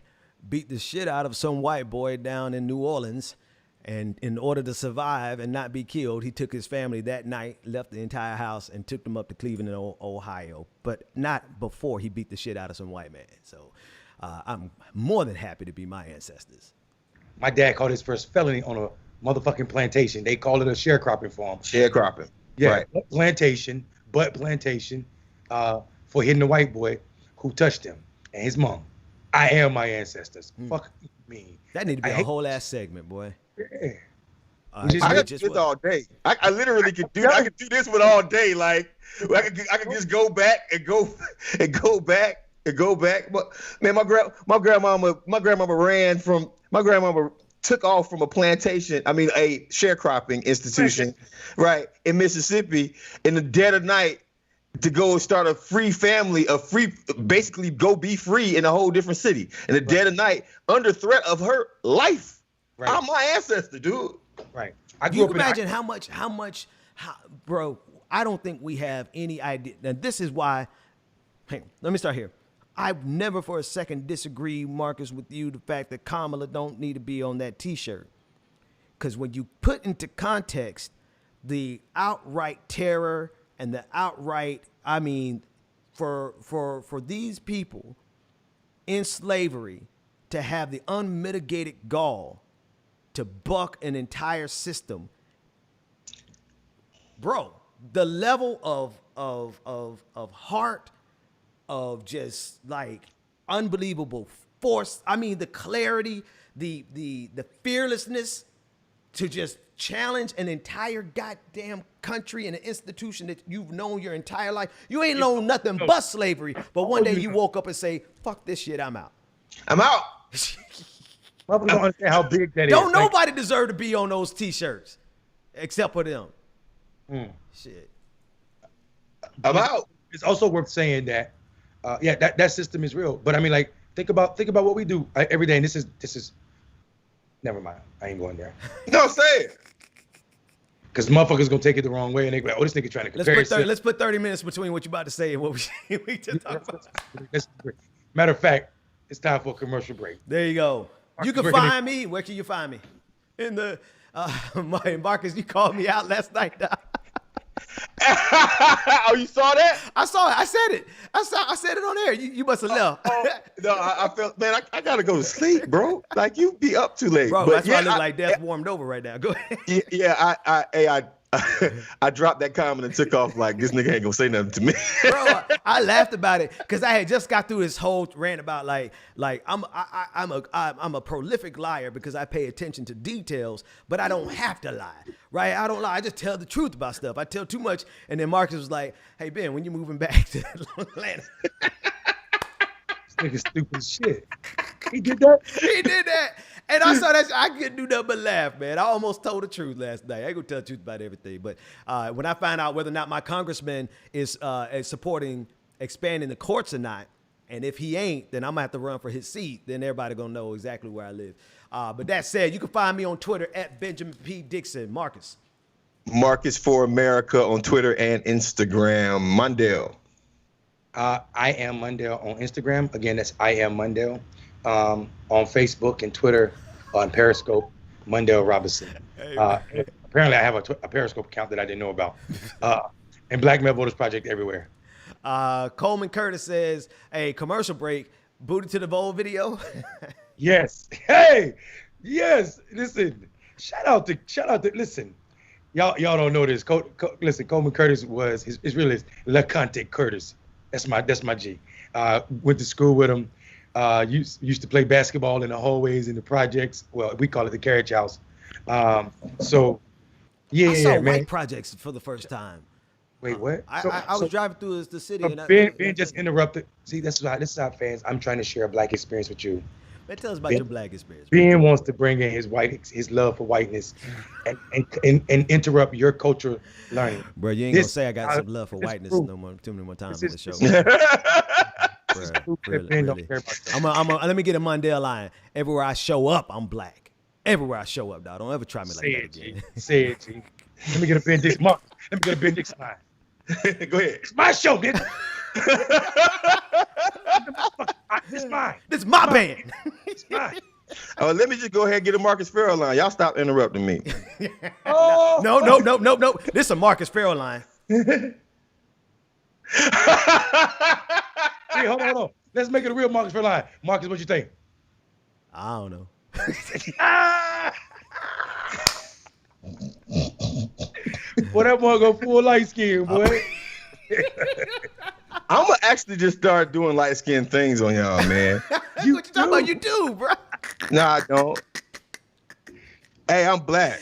beat the shit out of some white boy down in New Orleans, and in order to survive and not be killed, he took his family that night, left the entire house, and took them up to Cleveland, Ohio. But not before he beat the shit out of some white man. So I'm more than happy to be my ancestors. My dad caught his first felony on a motherfucking plantation. They called it a sharecropping farm. Sharecropping. Yeah, right. Plantation for hitting the white boy who touched him and his mom. I am my ancestors. Fuck me. That need to be a whole ass segment, boy. Yeah. I could do this all day. I literally could do. I could do this one all day. Like I could just go back and go back. But man, my grandmama took off from a plantation. I mean, a sharecropping institution, right, in Mississippi in the dead of night to go start a free family, basically go be free in a whole different city in the dead of night under threat of her life. Right. I'm my ancestor, dude. Right. You can imagine how much, bro, I don't think we have any idea. Now, this is why, let me start here. I never for a second disagree, Marcus, with you, the fact that Kamala don't need to be on that T-shirt. Because when you put into context the outright terror and the outright, I mean, for these people in slavery to have the unmitigated gall to buck an entire system, bro, the level of heart, of just like unbelievable force. I mean, the clarity, the fearlessness to just challenge an entire goddamn country and an institution that you've known your entire life. You ain't known nothing but slavery, but one day you woke up and say, fuck this shit, I'm out. I'm out. Motherfuckers don't understand how big that is. Don't nobody deserve to be on those T-shirts except for them. Shit. I'm out. It's also worth saying that, that system is real. But I mean, like, think about what we do every day. And this is. Never mind. I ain't going there. No, say it. Because motherfuckers gonna take it the wrong way and they go, oh, this nigga trying to compare. Let's put 30 minutes between what you about to say and what we just talked about. Matter of fact, it's time for a commercial break. There you go. You can find me. Where can you find me? In the Marcus, you called me out last night. Oh, you saw that? I saw it. I said it. I said it on air. You must have left. No, I felt, man, I gotta go to sleep, bro. Like, you be up too late. Bro, but that's why I look like death warmed over right now. Go ahead. Yeah, I dropped that comment and took off like, this nigga ain't gonna say nothing to me. Bro, I laughed about it because I had just got through this whole rant about like I'm a prolific liar because I pay attention to details, but I don't have to lie, right? I don't lie. I just tell the truth about stuff. I tell too much, and then Marcus was like, "Hey Ben, when you moving back to Atlanta?" This nigga stupid as shit. He did that. He did that. And I saw that. I couldn't do nothing but laugh, man. I almost told the truth last night. I ain't gonna tell the truth about everything, but when I find out whether or not my congressman is supporting expanding the courts or not, and if he ain't, then I'm gonna have to run for his seat. Then everybody gonna know exactly where I live. But that said, you can find me on Twitter at Benjamin P. Dixon. Marcus. Marcus for America on Twitter and Instagram. Mundell. I am Mundell on Instagram. Again, that's I am Mundell. On Facebook and Twitter, on Periscope, Mundell Robinson. Apparently, I have a Periscope account that I didn't know about. And Black Male Voters Project everywhere. Coleman Curtis says, "Hey, commercial break. Booty to the Bowl video." Yes. Hey. Yes. Listen. Shout out to. Listen. Y'all don't know this. Listen. Coleman Curtis was his real is LeConte Curtis. That's my G. Went to school with him. Used to play basketball in the hallways in the projects. Well, we call it the carriage house. So, yeah, I saw man. White Projects for the first time. Wait, what? I was driving through the city. And Ben just interrupted. See, this is our fans. I'm trying to share a Black experience with you. Man, tell us about your Black experience. Ben wants to bring in his love for whiteness, and interrupt your culture learning. Bro, you ain't gonna say I got some love for whiteness too many more times on the show. Really. Let me get a Mundell line. Everywhere I show up, I'm Black. Everywhere I show up, dog. Don't ever try me like that again. Say it, G. Let me get a Ben Dixon. Let me get a Ben Dixon line. Go ahead. It's my show, nigga. This is mine. This is my band. It's mine. Let me just go ahead and get a Marcus Farrell line. Y'all stop interrupting me. Oh. No. This is a Marcus Farrell line. Hey, hold on. Let's make it a real Marcus Farrell line. Marcus, what you think? I don't know. Boy, that boy go full light skin, boy. I'm gonna actually just start doing light skinned things on y'all, man. What you talking about? You do, bro. No, I don't. Hey, I'm Black.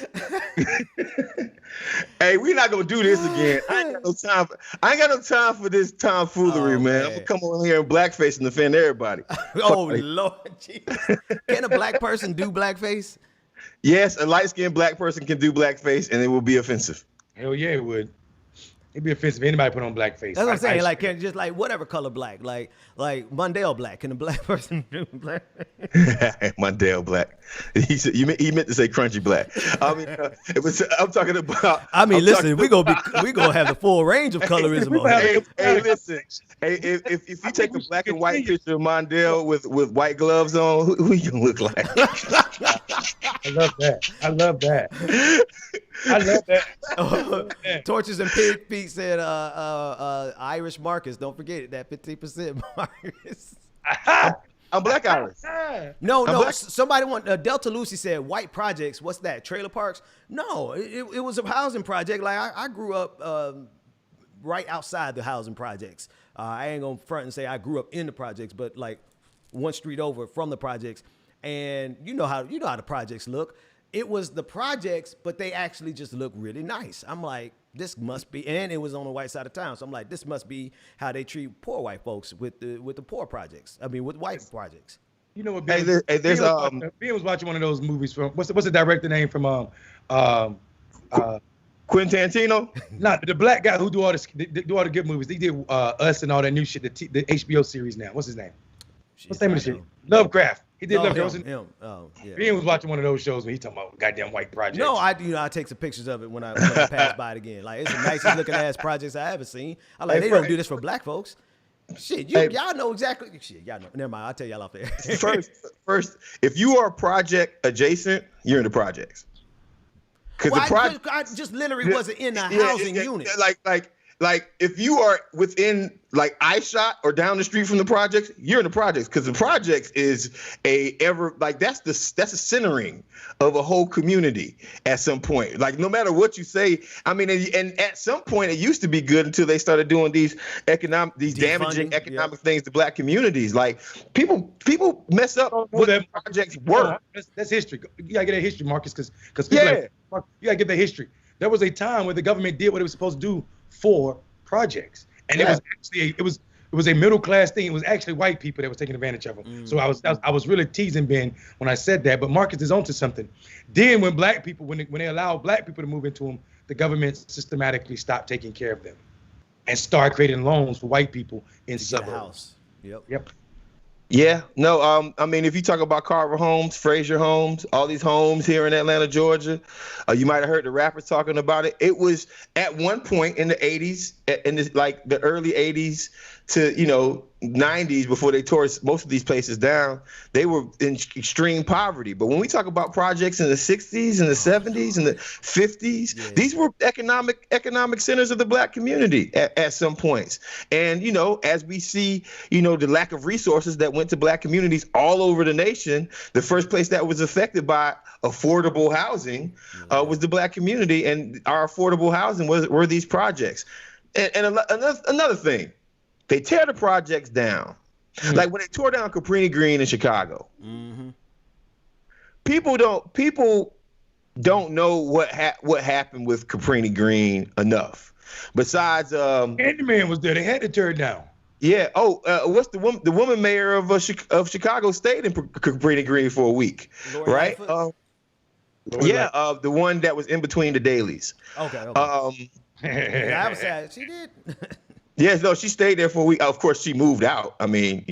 Hey, we're not gonna do this again. I ain't got no time for this tomfoolery, man. I'm gonna come on here in blackface and offend everybody. Oh Lord Jesus. Can a Black person do blackface? Yes, a light-skinned Black person can do blackface and it will be offensive. Hell yeah, it would. It'd be offensive if anybody put on blackface. That's what I'm saying. Like, can just like whatever color black, like Mundell black. Can a black person do black? Mundell black. He said he meant to say crunchy black. I mean, it was. I'm talking about. I mean, listen, we gonna have the full range of colorism on here. Hey, listen. Hey, if you take a black and white picture of Mondale with white gloves on, who you gonna look like? I love that. I love that. Torches and Pig Feet said Irish Marcus. Don't forget it, that 15% Marcus. I'm black Irish. No. Somebody Delta Lucy said white projects. What's that? Trailer parks? No, it was a housing project. Like I grew up right outside the housing projects. I ain't gonna front and say I grew up in the projects, but like one street over from the projects. And you know how the projects look. It was the projects, but they actually just look really nice. I'm like, this must be, and it was on the white side of town. So I'm like, this must be how they treat poor white folks with the poor projects. I mean, with white projects. You know what? Ben was watching one of those movies from what's the director name from Quentin Tarantino? Not the black guy who do all the good movies. They did Us and all that new shit. The HBO series now. What's his name? What's the name of the shit? Lovecraft. He did Lovecraft. Him. Oh, yeah. Ben was watching one of those shows when he talking about goddamn white projects. No, I take some pictures of it when I pass by it again. Like, it's the nicest looking ass projects I ever seen. I like, they don't do this for black folks. Shit, y'all know exactly. Shit, y'all know. Never mind. I'll tell y'all off there. First, if you are project adjacent, you're in the projects. Because I just literally wasn't in a housing unit. Like if you are within like eyeshot or down the street from the projects, you're in the projects, because the projects is that's a centering of a whole community at some point. Like no matter what you say, I mean, and at some point it used to be good until they started doing these damaging economic things to black communities. Like people mess up what the projects work. That's history. You gotta get that history, Marcus, because you gotta get the history. There was a time when the government did what it was supposed to do for projects, and it was actually it was a middle class thing. It was actually white people that was taking advantage of them. So I was really teasing Ben when I said that, but Marcus is onto something. Then when black people when they allow black people to move into them, the government systematically stopped taking care of them and started creating loans for white people in suburbs. Yep. Yeah, no, I mean, if you talk about Carver Homes, Frazier Homes, all these homes here in Atlanta, Georgia, you might have heard the rappers talking about it. It was at one point in the 80s, in the early 80s to, 90s, before they tore most of these places down, they were in extreme poverty. But when we talk about projects in the 60s and the 70s and the 50s, these were economic centers of the black community at some points. And, as we see, the lack of resources that went to black communities all over the nation, the first place that was affected by affordable housing was the black community. And our affordable housing were these projects. And another thing, they tear the projects down. Like when they tore down Cabrini Green in Chicago. People don't know what happened with Cabrini Green enough. Besides, Candyman was there. They had to tear it down. Yeah. What's the woman mayor of Chicago stayed in Cabrini Green for a week, Lori right? The one that was in between the dailies. Okay. I was sad. She did. Yes, no, she stayed there for a week. Of course, she moved out. I mean,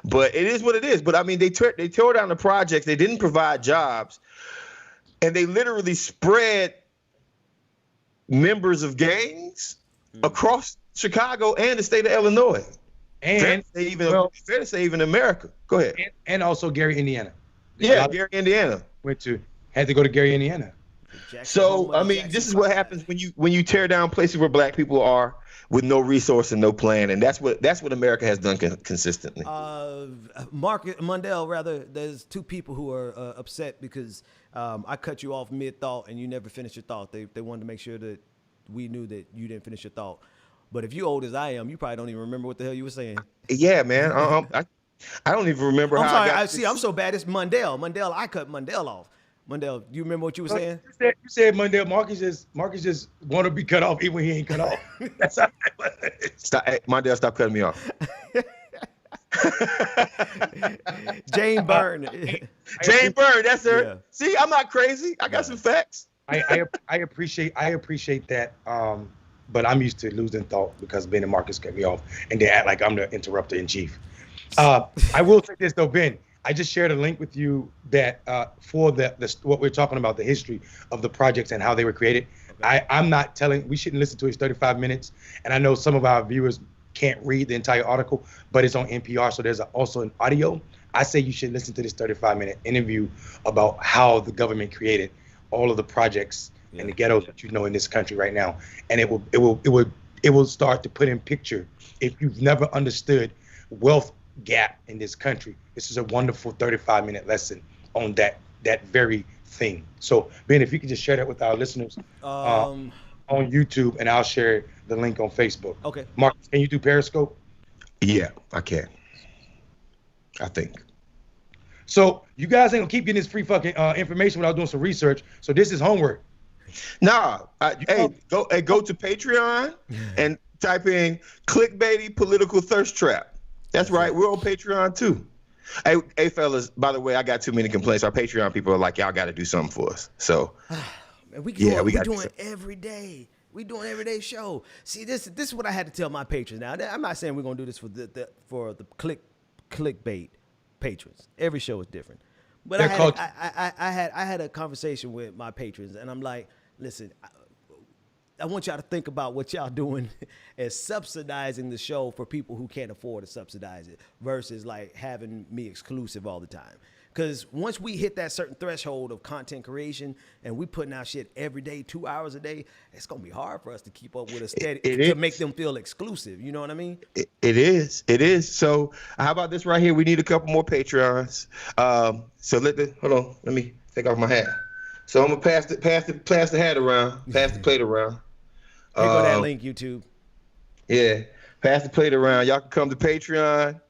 but it is what it is. But I mean, they tore down the projects. They didn't provide jobs, and they literally spread members of gangs across Chicago and the state of Illinois. And fair to say even America. Go ahead. And also Gary, Indiana. Gary, Indiana. Had to go to Gary, Indiana. So I mean, this is what happens when you tear down places where black people are with no resource and no plan, and that's what America has done consistently. Mundell, rather, there's two people who are upset because I cut you off mid-thought and you never finished your thought. They wanted to make sure that we knew that you didn't finish your thought. But if you're old as I am, you probably don't even remember what the hell you were saying. Yeah, man. I don't even remember how I got I'm so bad. It's Mundell. I cut Mundell off. Mundell, you remember what you were saying? You said Mundell. Marcus just want to be cut off even when he ain't cut off. That's how it was. Mundell, stop cutting me off. Jane Byrne. Jane Byrne, that's her. Yeah. See, I'm not crazy. I got some facts. I appreciate that but I'm used to losing thought because Ben and Marcus cut me off, and they act like I'm the interrupter in chief. I will say this though, Ben. I just shared a link with you that for the what we're talking about, the history of the projects and how they were created. Okay. I'm not telling. We shouldn't listen to it. It's 35 minutes, and I know some of our viewers can't read the entire article, but it's on NPR, so there's also an audio. I say you should listen to this 35-minute interview about how the government created all of the projects and the ghettos that you know in this country right now, and it will start to put in picture if you've never understood wealth gap in this country. This is a wonderful 35-minute lesson on that very thing. So Ben, if you could just share that with our listeners on YouTube, and I'll share the link on Facebook. Okay. Mark, can you do Periscope? Yeah, I can. I think. So you guys ain't gonna keep getting this free fucking information without doing some research. So this is homework. Nah, go to Patreon and type in Clickbaity Political Thirst Trap. That's right. We're on Patreon too. Hey, fellas, by the way, I got too many complaints. Our Patreon people are like, y'all got to do something for us. So, we doing every day. We doing everyday show. See, this is what I had to tell my patrons. Now, I'm not saying we're gonna do this for the clickbait patrons. Every show is different. But I had a conversation with my patrons, and I'm like, listen, I want y'all to think about what y'all doing as subsidizing the show for people who can't afford to subsidize it versus like having me exclusive all the time. Because once we hit that certain threshold of content creation and we putting out shit every day, 2 hours a day, it's going to be hard for us to keep up with a steady to make them feel exclusive. You know what I mean? It is. So how about this right here? We need a couple more Patreons. So hold on. Let me take off my hat. So I'm going to pass the hat around, pass the plate around. Here go that link, YouTube. Yeah. Pass the plate around. Y'all can come to Patreon.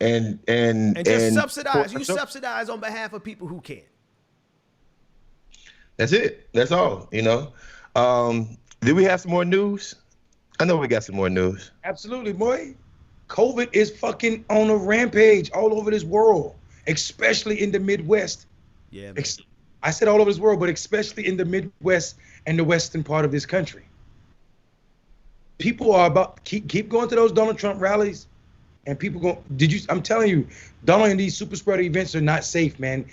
And just subsidize. You subsidize on behalf of people who can't. That's it. That's all. You know. Do we have some more news? I know we got some more news. Absolutely, boy. COVID is fucking on a rampage all over this world, especially in the Midwest. Yeah. I said all over this world, but especially in the Midwest and the western part of this country. People are about keep going to those Donald Trump rallies. And people go, I'm telling you, Donald and these super spreader events are not safe, man.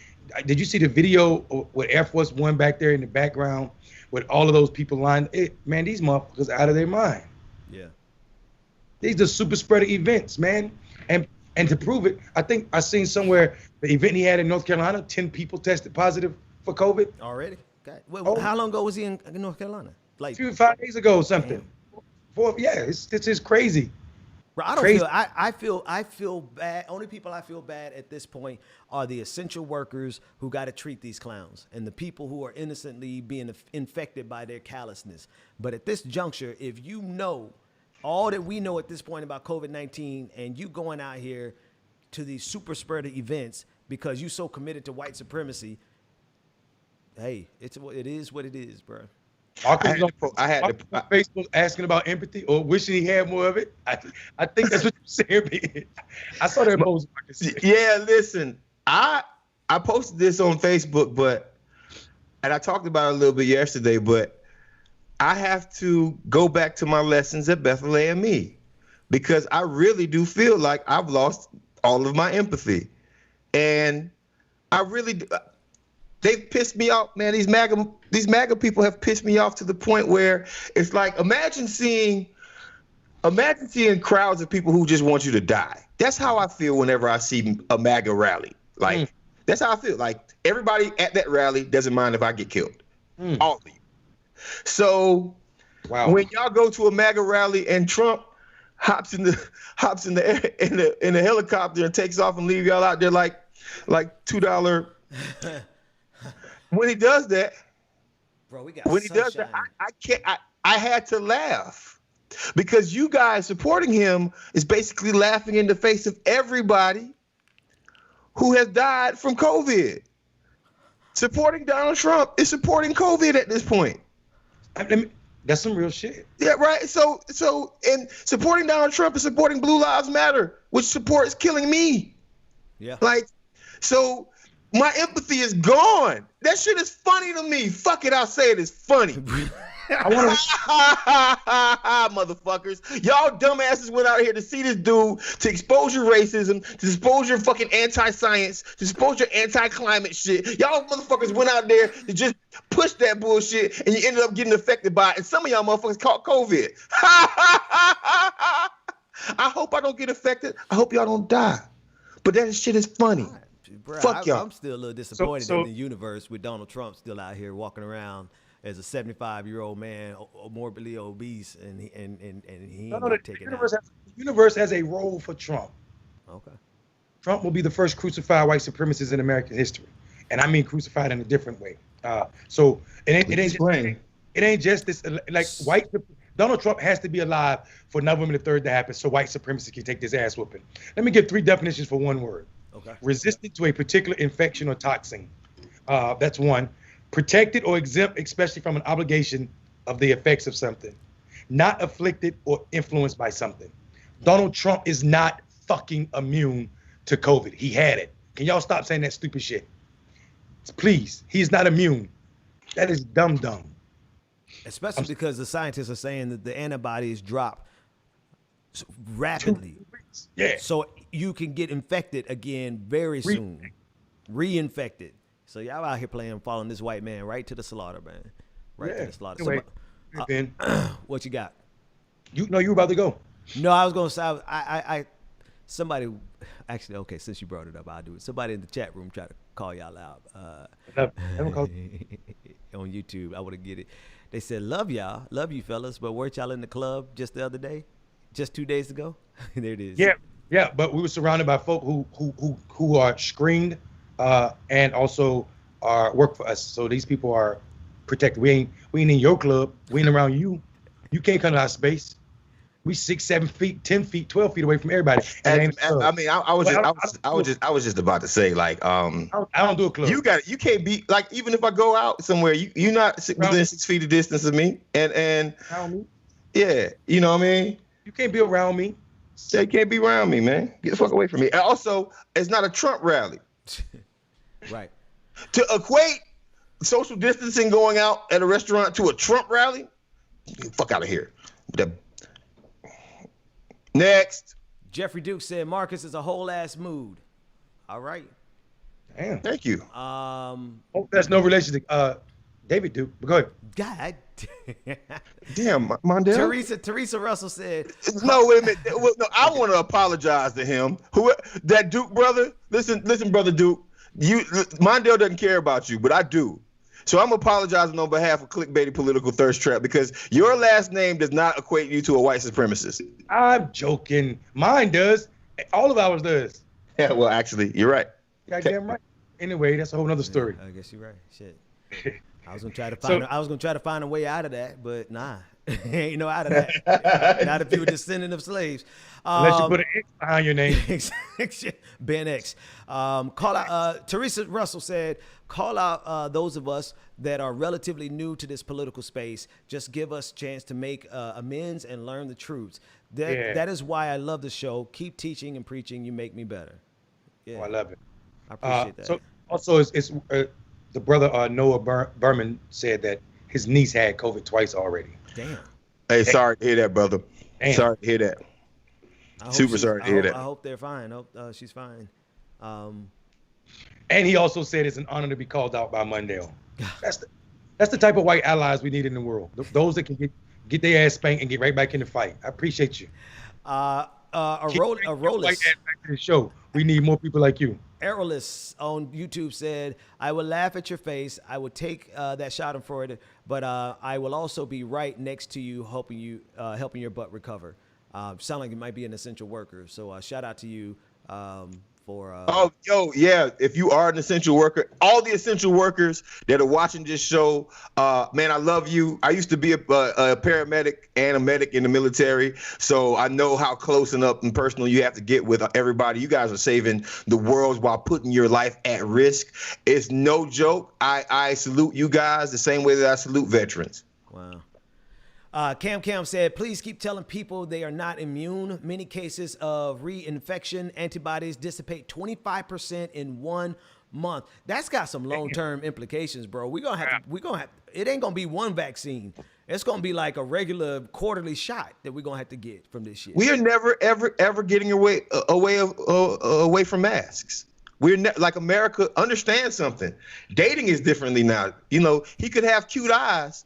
Did you see the video with Air Force One back there in the background with all of those people lined? Man, these motherfuckers are out of their mind. Yeah. These are super spreader events, man. And to prove it, I think I seen somewhere the event he had in North Carolina, 10 people tested positive for COVID. Already? Okay. How long ago was he in North Carolina? Like 5 days ago or something. It's just crazy. Bro, I feel bad. Only people I feel bad at this point are the essential workers who got to treat these clowns and the people who are innocently being infected by their callousness. But at this juncture, if you know all that we know at this point about COVID-19 and you going out here to these super spreader events because you so committed to white supremacy, hey, it is what it is, bro. I had to Facebook asking about empathy or wishing he had more of it. I think that's what you're saying. I saw that post. Yeah, listen, I posted this on Facebook, and I talked about it a little bit yesterday, but I have to go back to my lessons at Bethel AME because I really do feel like I've lost all of my empathy, and I really do. They've pissed me off, man. These MAGA people have pissed me off to the point where it's like, imagine seeing crowds of people who just want you to die. That's how I feel whenever I see a MAGA rally. Like, that's how I feel. Like, everybody at that rally doesn't mind if I get killed. All of you. So, when y'all go to a MAGA rally and Trump hops in the helicopter and takes off and leave y'all out there like $2. When he does that, bro, I had to laugh because you guys supporting him is basically laughing in the face of everybody who has died from COVID. Supporting Donald Trump is supporting COVID at this point. That's some real shit. Yeah, right. So and supporting Donald Trump is supporting Blue Lives Matter, which supports killing me. Yeah. Like, so My empathy is gone. That shit is funny to me. Fuck it, I'll say it is funny. I want Motherfuckers. Y'all dumbasses went out here to see this dude, to expose your racism, to expose your fucking anti-science, to expose your anti-climate shit. Y'all motherfuckers went out there to just push that bullshit, and you ended up getting affected by it. And some of y'all motherfuckers caught COVID. I hope I don't get affected. I hope y'all don't die. But that shit is funny. Bruh, Fuck y'all. I'm still a little disappointed in the universe with Donald Trump still out here walking around as a 75-year-old man, morbidly obese, and he ain't taking the universe has a role for Trump. Okay. Trump will be the first crucified white supremacist in American history, and I mean crucified in a different way. So it ain't just this like white. Donald Trump has to be alive for November the 3rd to happen, so white supremacy can take this ass whooping. Let me give 3 definitions for one word. Okay. Resistant to a particular infection or toxin. That's one. Protected or exempt, especially from an obligation of the effects of something. Not afflicted or influenced by something. Donald Trump is not fucking immune to COVID. He had it. Can y'all stop saying that stupid shit? Please. He's not immune. That is dumb. Especially because the scientists are saying that the antibodies drop rapidly. Yeah. So you can get infected again very soon. Reinfected. So y'all out here following this white man right to the slaughter, man. Right to the slaughter. Anyway, What you got? You were about to go. No, I was gonna say somebody actually, okay, since you brought it up, I'll do it. Somebody in the chat room tried to call y'all out. On YouTube. I wanna get it. They said, love y'all, love you fellas, but weren't y'all in the club just the other day? Just 2 days ago? There it is. Yeah, but we were surrounded by folk who are screened and also work for us. So these people are protected. We ain't in your club. We ain't around you. You can't come to our space. We 6, 7 feet, 10 feet, 12 feet away from everybody. I was just about to say, like, I don't do a club. You can't be like, even if I go out somewhere, you're not within 6 feet of distance of me, and yeah, you know what I mean. You can't be around me. They can't be around me, man. Get the fuck away from me. And also, it's not a Trump rally. Right. To equate social distancing going out at a restaurant to a Trump rally, get the fuck out of here. Next. Jeffrey Duke said Marcus is a whole ass mood. All right. Damn. Thank you. That's no relation to David Duke. But go ahead. God. Damn, Mondale. Teresa Russell said. No, wait a minute. No, I want to apologize to him. That Duke brother? Listen, brother Duke. Mondale doesn't care about you, but I do. So I'm apologizing on behalf of Clickbaity Political Thirst Trap because your last name does not equate you to a white supremacist. I'm joking. Mine does. All of ours does. Yeah, well, actually, you're right. Goddamn right. Anyway, that's a whole nother story. I guess you're right. Shit. I was gonna try to find a way out of that, but nah, ain't no out of that. Not if you were descendant of slaves. Unless you put an X behind your name. Ben X. Call out. Teresa Russell said, "Call out those of us that are relatively new to this political space. Just give us a chance to make amends and learn the truths. That is why I love the show. Keep teaching and preaching. You make me better." Yeah, I love it. I appreciate that. So also, it's the brother Noah Berman said that his niece had COVID twice already. Damn. Hey, sorry to hear that, brother. Damn. Sorry to hear that. Super sorry to hear that. I hope they're fine. I hope she's fine. And he also said it's an honor to be called out by Mondale. That's the type of white allies we need in the world. Those that can get their ass spanked and get right back in the fight. I appreciate you. A Rollis. White ass back to the show. We need more people like you. Errolus on YouTube said, "I will laugh at your face. I will take that shot in Florida, but I will also be right next to you, helping your butt recover." Sound like you might be an essential worker. So shout out to you for. If you are an essential worker, all the essential workers that are watching this show, man, I love you. I used to be a paramedic and a medic in the military, so I know how close and up and personal you have to get with everybody. You guys are saving the world while putting your life at risk. It's no joke. I salute you guys the same way that I salute veterans. Wow. Cam said, "Please keep telling people they are not immune. Many cases of reinfection antibodies dissipate 25% in 1 month. That's got some long-term implications, bro. We're gonna have it ain't gonna be one vaccine. It's gonna be like a regular quarterly shot that we're gonna have to get from this shit. We are never, ever getting away from masks. We're like America. Understand something. Dating is differently now. You know, he could have cute eyes,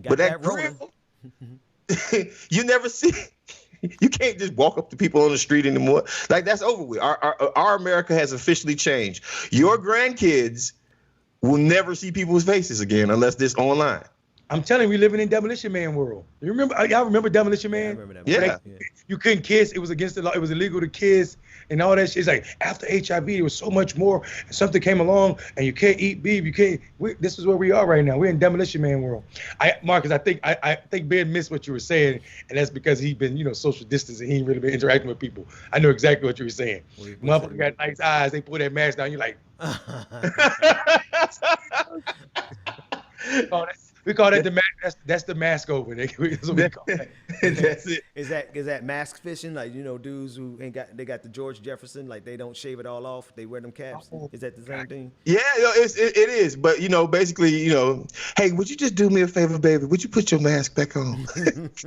but that grill, you never see. You can't just walk up to people on the street anymore. Like, that's over with. Our America has officially changed. Your grandkids will never see people's faces again unless this online. I'm telling you, we living in Demolition Man world. You remember? Y'all remember Demolition Man? Yeah, I remember that. Yeah. You couldn't kiss. It was against the law. It was illegal to kiss and all that shit. It's like after HIV, there was so much more. And something came along, and you can't eat beef. You can't. This is where we are right now. We're in Demolition Man world. Marcus, I think Ben missed what you were saying, and that's because he's been, social distancing. He ain't really been interacting with people. I know exactly what you were saying. Motherfucker got nice eyes. They pull that mask down. You're like. We call that the mask. That's the mask over. That's what we call that. That's it. Is that mask fishing? Like, dudes who they got the George Jefferson, like they don't shave it all off. They wear them caps. Is that the same thing? Yeah, it is. But basically, hey, would you just do me a favor, baby? Would you put your mask back on? It's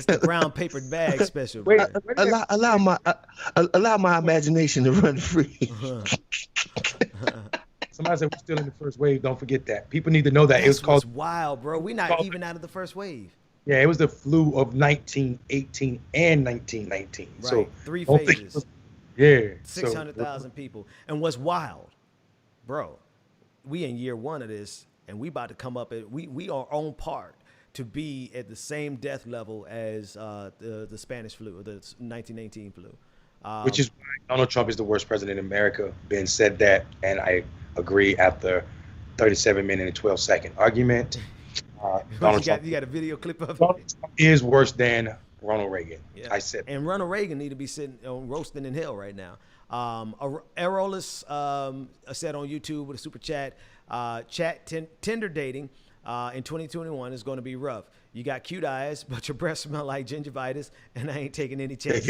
the brown paper bag special. Wait, allow my imagination to run free. Somebody said we're still in the first wave. Don't forget that. People need to know that. It was called wild, bro. We're not even out of the first wave. Yeah, it was the flu of 1918 and 1919. Right. So 3 phases. Yeah. 600,000 people. And what's wild, bro, we in year 1 of this, and we about to come up at we are on par to be at the same death level as the Spanish flu or the 1918 flu. Which is why Donald Trump is the worst president in America. Ben said that, and I agree after 37 minute and 12 second argument. Donald Trump, you got a video clip of Donald Trump is worse than Ronald Reagan. Yeah. I said. And Ronald Reagan need to be sitting roasting in hell right now. Aerolis said on YouTube with a super chat, Tinder dating in 2021 is going to be rough. You got cute eyes, but your breasts smell like gingivitis, and I ain't taking any chances.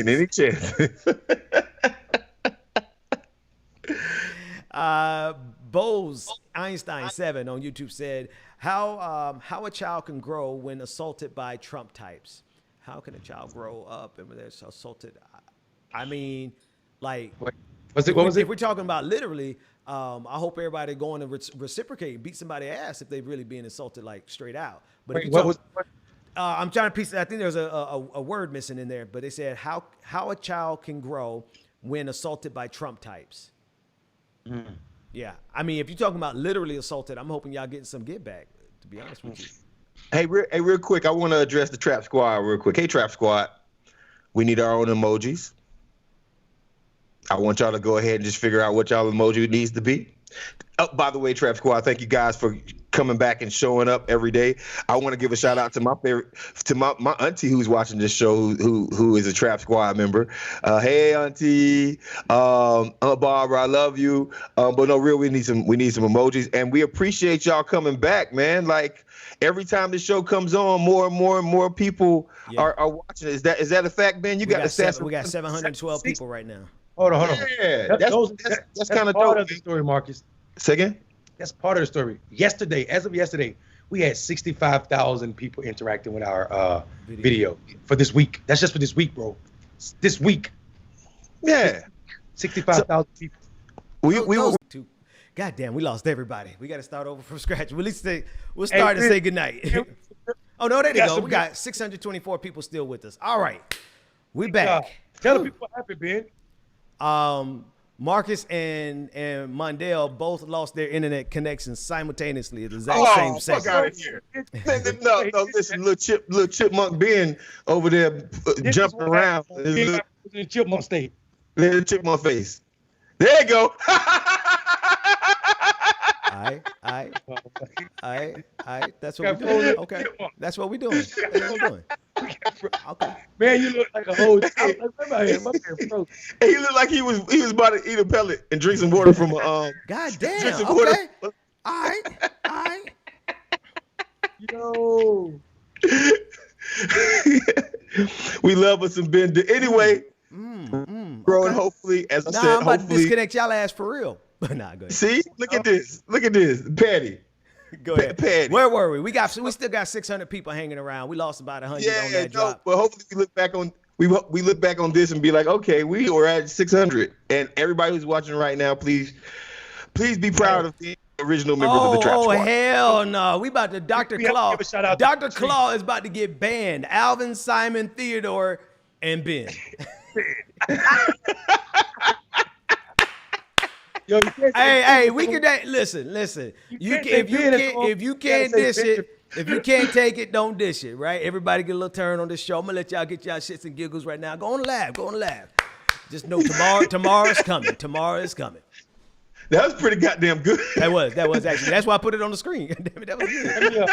Bose Einstein 7 on YouTube said, how a child can grow when assaulted by Trump types. How can a child grow up and when they're assaulted? I mean, like, what was it? If we're talking about literally, I hope everybody going to reciprocate, beat somebody's ass if they really being assaulted, like, straight out. But I'm trying to piece it. I think there's a word missing in there, but they said how a child can grow when assaulted by Trump types. Mm. Yeah, I mean, if you're talking about literally assaulted, I'm hoping y'all getting some get back, to be honest with you. Hey, real quick, I want to address the Trap Squad real quick. Hey, Trap Squad, we need our own emojis. I want y'all to go ahead and just figure out what y'all emoji needs to be. Oh, by the way, Trap Squad, thank you guys for coming back and showing up every day. I want to give a shout out to my favorite, to my auntie who's watching this show, who is a Trap Squad member. Hey, auntie, Barbara, I love you. But no, real, we need some emojis, and we appreciate y'all coming back, man. Like, every time the show comes on, more and more people are watching. Is that a fact, Ben? We got 712 people right now. Hold on. Yeah, that's kind of part of the story, Marcus. Say again? That's part of the story. As of yesterday, we had 65,000 people interacting with our video for this week. That's just for this week, bro. This week. Yeah. 65,000 people. God damn, we lost everybody. We got to start over from scratch. We'll start and say goodnight. Oh, no, there they go. We got 624 people still with us. All right. We back. Tell the people what happened, Ben. Marcus and Mondale both lost their internet connections simultaneously at the exact same second. Fuck out of here. No, listen, little chipmunk Ben over there jumping around. In chipmunk state. Little chipmunk face. There you go. All right. That's what we're doing. Okay. That's what we're doing. Okay. Man, you look like a whole. Hey, he looked like he was about to eat a pellet and drink some water from a God damn. Okay. All right. Yo. We love us some Ben. Anyway, growing. Hopefully, as I said, I'm about to disconnect y'all ass for real. But nah, go ahead. See, look at this. Look at this, Patty. Go ahead. Patty. Where were we? We still got 600 people hanging around. We lost about 100 on that drop. But hopefully we look back on this and be like, okay, we were at 600, and everybody who's watching right now, please be proud of the original members of the Trap Squad. Oh hell no! We about to Dr. Claw. Dr. Claw is about to get banned. Alvin, Simon, Theodore, and Ben. Yo, hey, we can listen. If you can't dish it, if you can't take it, don't dish it, right? Everybody get a little turn on this show. I'm gonna let y'all get y'all shits and giggles right now. Go on laugh. Just know tomorrow's coming. Tomorrow is coming. That was pretty goddamn good. That was actually. That's why I put it on the screen. Damn it, that was good.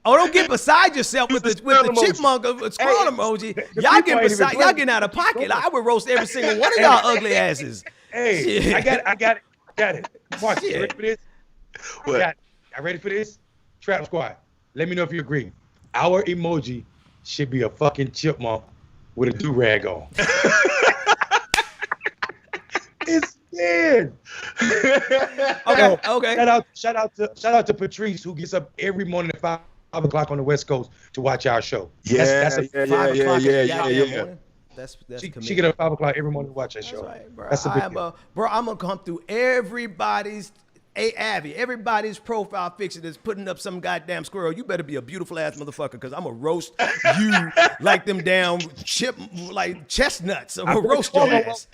Oh, don't get beside yourself with the chipmunk squirrel emoji. Y'all getting out of pocket. I would roast every single one of y'all ugly asses. Hey, shit. I got it. Mark, you ready for this? What? Y'all ready for this? Trap Squad, let me know if you agree. Our emoji should be a fucking chipmunk with a do-rag on. It's dead. Okay. Shout out to Patrice, who gets up every morning at 5 o'clock on the West Coast to watch our show. Yeah. She get up 5 o'clock every morning to watch that show. Right, bro. That's a big deal. Bro, I'm gonna come through everybody's profile picture that's putting up some goddamn squirrel. You better be a beautiful ass motherfucker, because I'm gonna roast you like them damn chestnuts. I'm gonna roast your ass.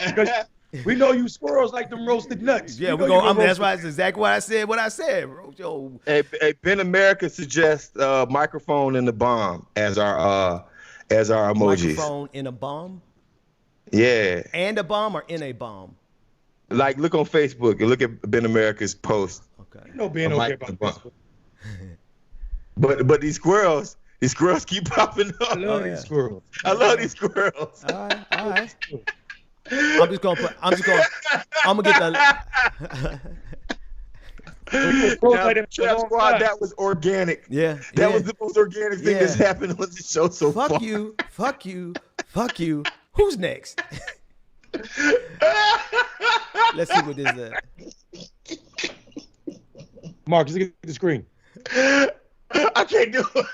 We know you squirrels like them roasted nuts. Yeah, we're going. That's why it's exactly what I said. Bro. Yo. Hey, Ben America suggests microphone and the bomb as our emojis. Microphone in a bomb. Yeah. And a bomb or in a bomb. Like, look on Facebook and look at Ben America's post. Okay. You know Ben don't care about Facebook. But these squirrels keep popping up. I love these squirrels. I love these squirrels. All right. I'm gonna get the. Trap Squad, that was organic. Yeah. That was the most organic thing that's happened on the show so far. Fuck you. Who's next? Let's see what this is. Mark, just get the screen. I can't do it.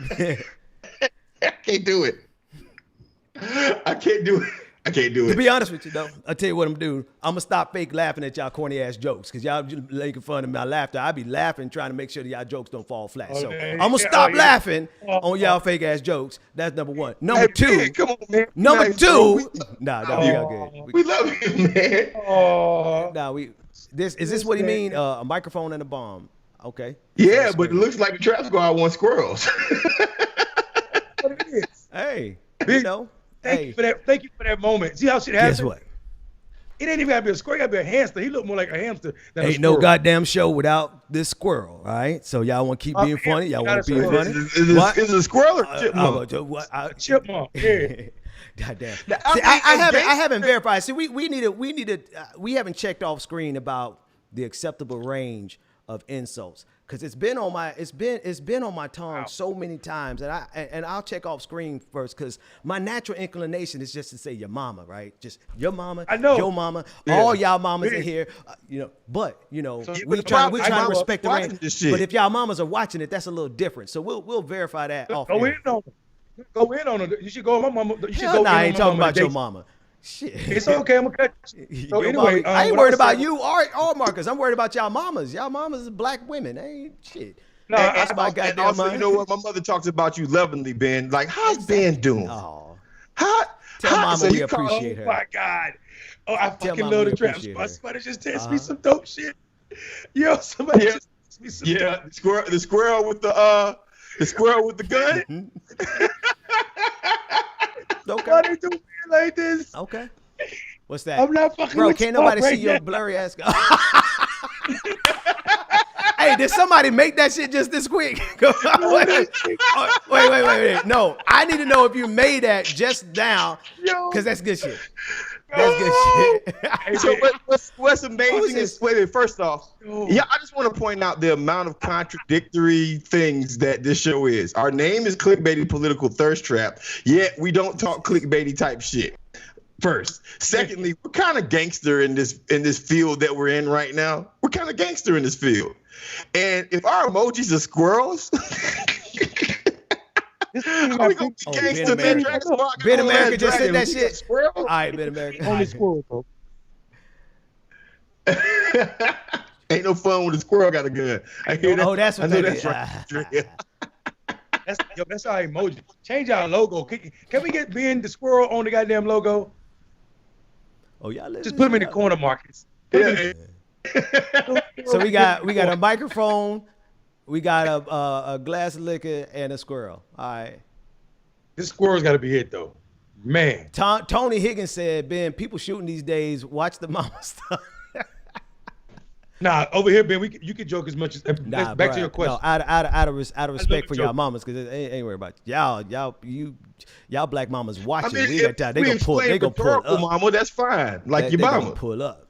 I can't do it. To be honest with you, though, I'll tell you what I'm doing. I'm going to stop fake laughing at y'all corny ass jokes, because y'all just making fun of my laughter. I be laughing trying to make sure that y'all jokes don't fall flat. So I'm going to stop laughing on y'all fake ass jokes. That's number one. Number two. Man, come on, man. Number two. Nah, we all good. We love you, man. Is this what he mean? A microphone and a bomb. Okay. Yeah, but it looks like the Trap Squad wants squirrels. What it is. Hey, you know. Thank you for that moment. See how shit happens? Guess what? It ain't even gotta be a squirrel. It gotta be a hamster. He look more like a hamster than a Ain't squirrel. no goddamn show without this squirrel, all right? So y'all want to keep being funny? Y'all want to be funny? Is it a squirrel or chipmunk? Chipmunk. Yeah. Goddamn. I haven't verified. See, we haven't checked off screen about the acceptable range of insults, because it's been on my tongue so many times, and I'll check off screen first, because my natural inclination is just to say your mama, right? Just your mama, I know. Your mama, all y'all mamas in here, But we trying to respect the range. But if y'all mamas are watching it, that's a little different. So we'll verify that off. Go in on it. You should go on my mama. You should Hell go. I ain't talking about your mama. Shit. It's okay. I'm gonna cut you. So anyway, I ain't worried about you or Marcus. I'm worried about y'all mamas. Y'all mamas is black women. They ain't shit. No, that's my goddamn also, mind. You know what? My mother talks about you lovingly, Ben. Like, how's Ben doing? Oh. Tell mama we appreciate her. Oh my God. Oh, I fucking love the Trap Squad. Somebody just text me some dope shit. Yo, somebody just text me some dope. The squirrel with the gun. Okay. Why they do me like this? Okay. What's that? I'm not fucking Bro, with can't nobody see your blurry ass. Hey, did somebody make that shit just this quick? Wait. No, I need to know if you made that just now, because that's good shit. That's good shit. So what's amazing is, first off, I just want to point out the amount of contradictory things that this show is. Our name is Clickbaity Political Thirst Trap, yet we don't talk clickbaity type shit. First. Secondly, we're kind of gangster in this field that we're in right now. We're kind of gangster in this field. And if our emojis are squirrels, are we gonna be gangster? Ben America just said that shit. All right, Ben America. Only squirrel, bro. Ain't no fun when the squirrel got a gun. I hear that. Oh, that's what that is. Right. That's our emoji. Change our logo. Can we get Ben the squirrel on the goddamn logo? Oh, y'all just put them in the corner, Marcus. Yeah. So we got a microphone, we got a glass of liquor, and a squirrel. All right. This squirrel's got to be it though, man. Tony Higgins said, "Ben, people shooting these days. Watch the mama stuff." Nah, over here, Ben, you can joke as much as. Nah, back to your question. No, out of respect for y'all mamas, because ain't worried about y'all black mamas watching. I mean, we got time. They gonna pull up. Mama, that's fine. Like your mama. Pull up.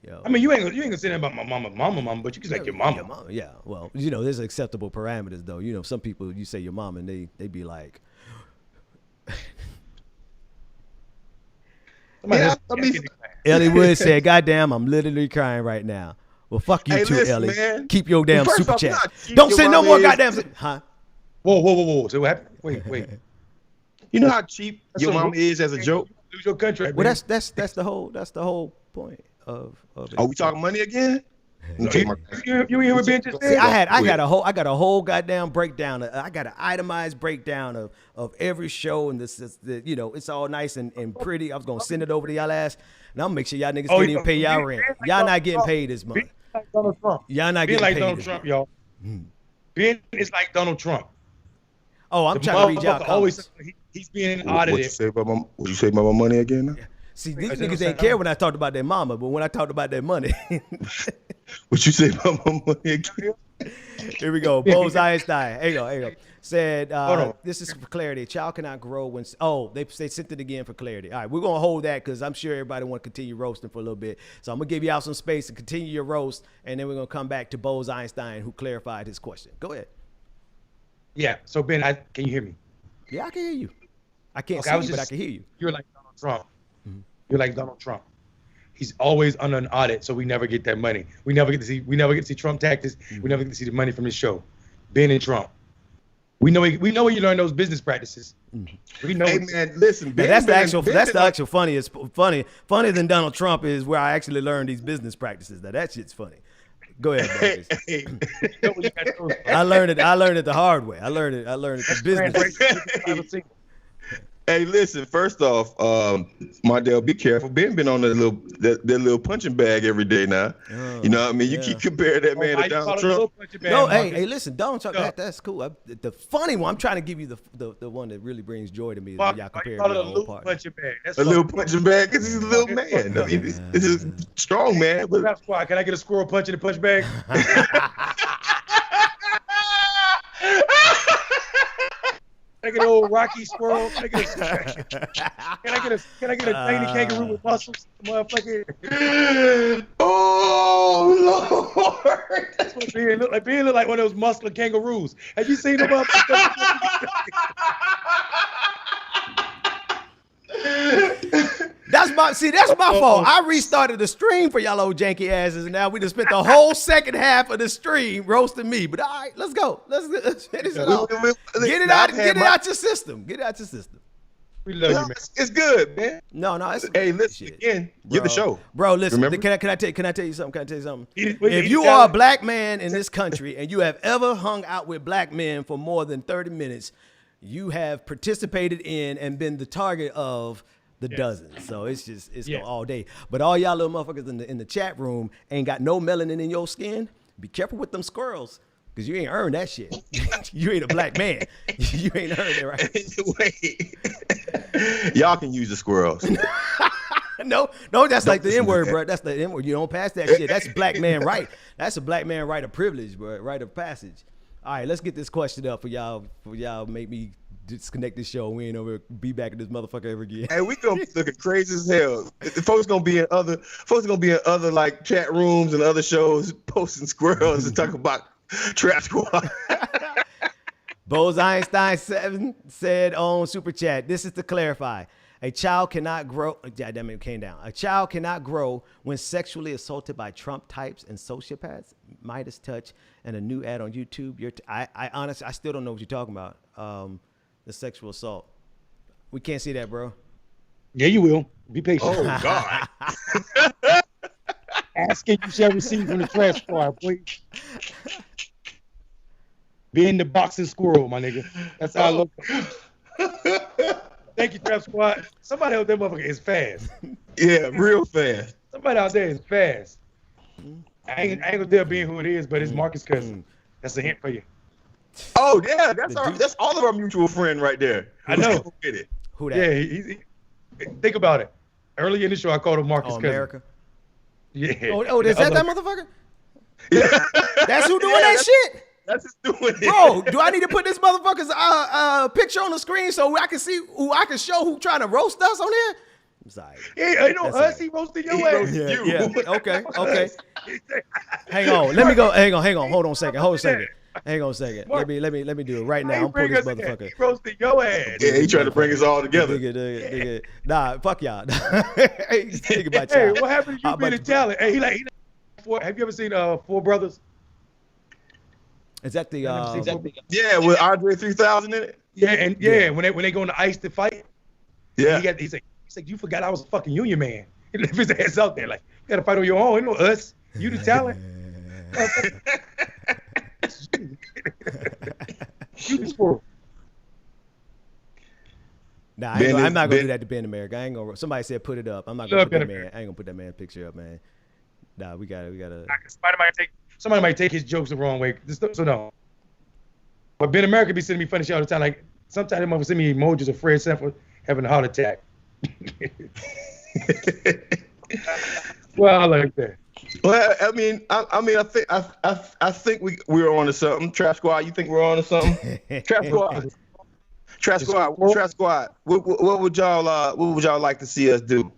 Yo. I mean, you ain't gonna say that about my mama, but you can say your mama. Yeah. Well, there's acceptable parameters though. Some people you say your mom and they be like. Ellie Wood said, "Goddamn, I'm literally crying right now." Well, fuck you too, listen, Ellie. Man. Keep your damn super off, chat. Don't say no more goddamn. Huh? Whoa. So what happened? Wait. You know how cheap your mama is as a joke? Lose your contract. Well, that's the whole point of it. Are we talking money again? You hear what Ben just said? See, I got a whole goddamn breakdown. I got an itemized breakdown of every show, and this is it's all nice and pretty. I was gonna send it over to y'all ass, and I'm gonna make sure y'all niggas can't even pay y'all rent. Y'all not getting paid this month. Like Donald Trump. Y'all not Ben getting like paid. Donald Trump, y'all. Ben is like Donald Trump. Oh, I'm trying to read y'all comments. He's being audited. What you say about my money again? Now? Yeah. See, these niggas didn't care when I talked about their mama, but when I talked about their money. What you say about my money again? Here we go. Bose Einstein. Here you go. Said, this is for clarity. A child cannot grow when... Oh, they sent it again for clarity. All right, we're going to hold that because I'm sure everybody want to continue roasting for a little bit. So I'm going to give you out some space to continue your roast, and then we're going to come back to Bose Einstein, who clarified his question. Go ahead. Yeah, so Ben, can you hear me? Yeah, I can hear you. I can't see you, but I can hear you. You're like Donald Trump. Mm-hmm. You're like Donald Trump. He's always under an audit, so we never get that money. We never get to see Trump tactics. Mm-hmm. We never get to see the money from his show. Ben and Trump. We know where you learn those business practices. Mm-hmm. We know. Hey man, listen. That's the actual funniest. Funnier than Donald Trump is where I actually learned these business practices. Now that shit's funny. Go ahead, I learned it the hard way. I learned it the business. Hey, listen. First off, Mardell, be careful. Ben been on that little punching bag every day now. Oh, you know what I mean? You keep comparing that man to Donald Trump. No, hey, listen, Donald Trump. That's cool. The funny one. I'm trying to give you the one that really brings joy to me. Is when y'all compare it to the whole part. A little punching bag because he's a little man. I mean, this is strong man. But... Can I get a squirrel punch in the punch bag? Can I get an old Rocky squirrel? Can I get a tiny kangaroo with muscles? Motherfucker. Oh Lord. That's what Ben look like. Ben look like one of those muscular kangaroos. Have you seen them up? That's my fault. I restarted the stream for y'all old janky asses, and now we just spent the whole second half of the stream roasting me. But all right, let's go. Let's finish it off. Get it out your system. Get it out your system. We love you, man. It's good, man. No, it's hey, listen shit. Again. Get the show, bro. Listen, can I tell you something? If you are a black man in this country and you have ever hung out with black men for more than 30 minutes, you have participated in and been the target of the dozens. So it's all day. But all y'all little motherfuckers in the chat room ain't got no melanin in your skin. Be careful with them squirrels, because you ain't earned that shit. You ain't a black man. You ain't earned it, right? Wait. Y'all can use the squirrels. No, that's like the N-word, bro. That's the N-word. You don't pass that shit. That's black man right. That's a black man right of privilege, bro. Right of passage. All right, let's get this question up for y'all. Make me disconnect this show. We ain't over be back in this motherfucker ever again. Hey, we gonna look crazy as hell. Folks gonna be in other like chat rooms and other shows posting squirrels and talk about Trap Squad. Bose Einstein 7 said on Super Chat, this is to clarify. A child cannot grow. Yeah, that it came down. A child cannot grow when sexually assaulted by Trump types and sociopaths. Midas Touch and a new ad on YouTube. I honestly, I still don't know what you're talking about. The sexual assault. We can't see that, bro. Yeah, you will. Be patient. Oh God. Asking you shall receive from the trash squad, boy. Being the boxing squirrel, my nigga. That's how I look. Thank you, Trap Squad. Somebody out there, motherfucker, is fast. Yeah, real fast. Somebody out there is fast. I ain't gonna tell being who it is, but it's Marcus' cousin. That's a hint for you. Oh yeah, that's all of our mutual friend right there. I know. Get it. Who that? Yeah, he think about it. Earlier in the show, I called him Marcus' cousin. America. Yeah. Oh, is that motherfucker? That's who doing that shit. That's just doing it. Bro, do I need to put this motherfucker's picture on the screen so I can see who I can show who trying to roast us on here? I'm sorry. Yeah, you know us, he roasted your ass. Yeah. Okay. Hang on. Let me go. Hang on. Hold on a second. Hang on a second. Mark, let me do it right now. I'm pulling this motherfucker. He roasted your ass. Yeah, he trying to bring us all together. Nigga. Nah, fuck y'all. Think about y'all. Hey, what happened to you being a talent? Hey, have you ever seen Four Brothers? Is that the Yeah, with Andre 3000 in it. Yeah, when they go on the ice to fight. Yeah. He's like, you forgot I was a fucking union man. He left his ass out there like, you gotta fight on your own. You know us. You the talent. You the squirrel. Nah, I'm not gonna do that to Ben America. I ain't gonna. Somebody said put it up. I'm not gonna put that man. I ain't gonna put that man picture up, man. Nah, we gotta. Somebody might take his jokes the wrong way. So no. But Ben America be sending me funny shit all the time. Like sometimes they might send me emojis of Fred Sanford having a heart attack. Well, I like that. Well, I mean, I think we're on to something. Trap Squad, you think we're on to something? Trap Squad. What would y'all like to see us do?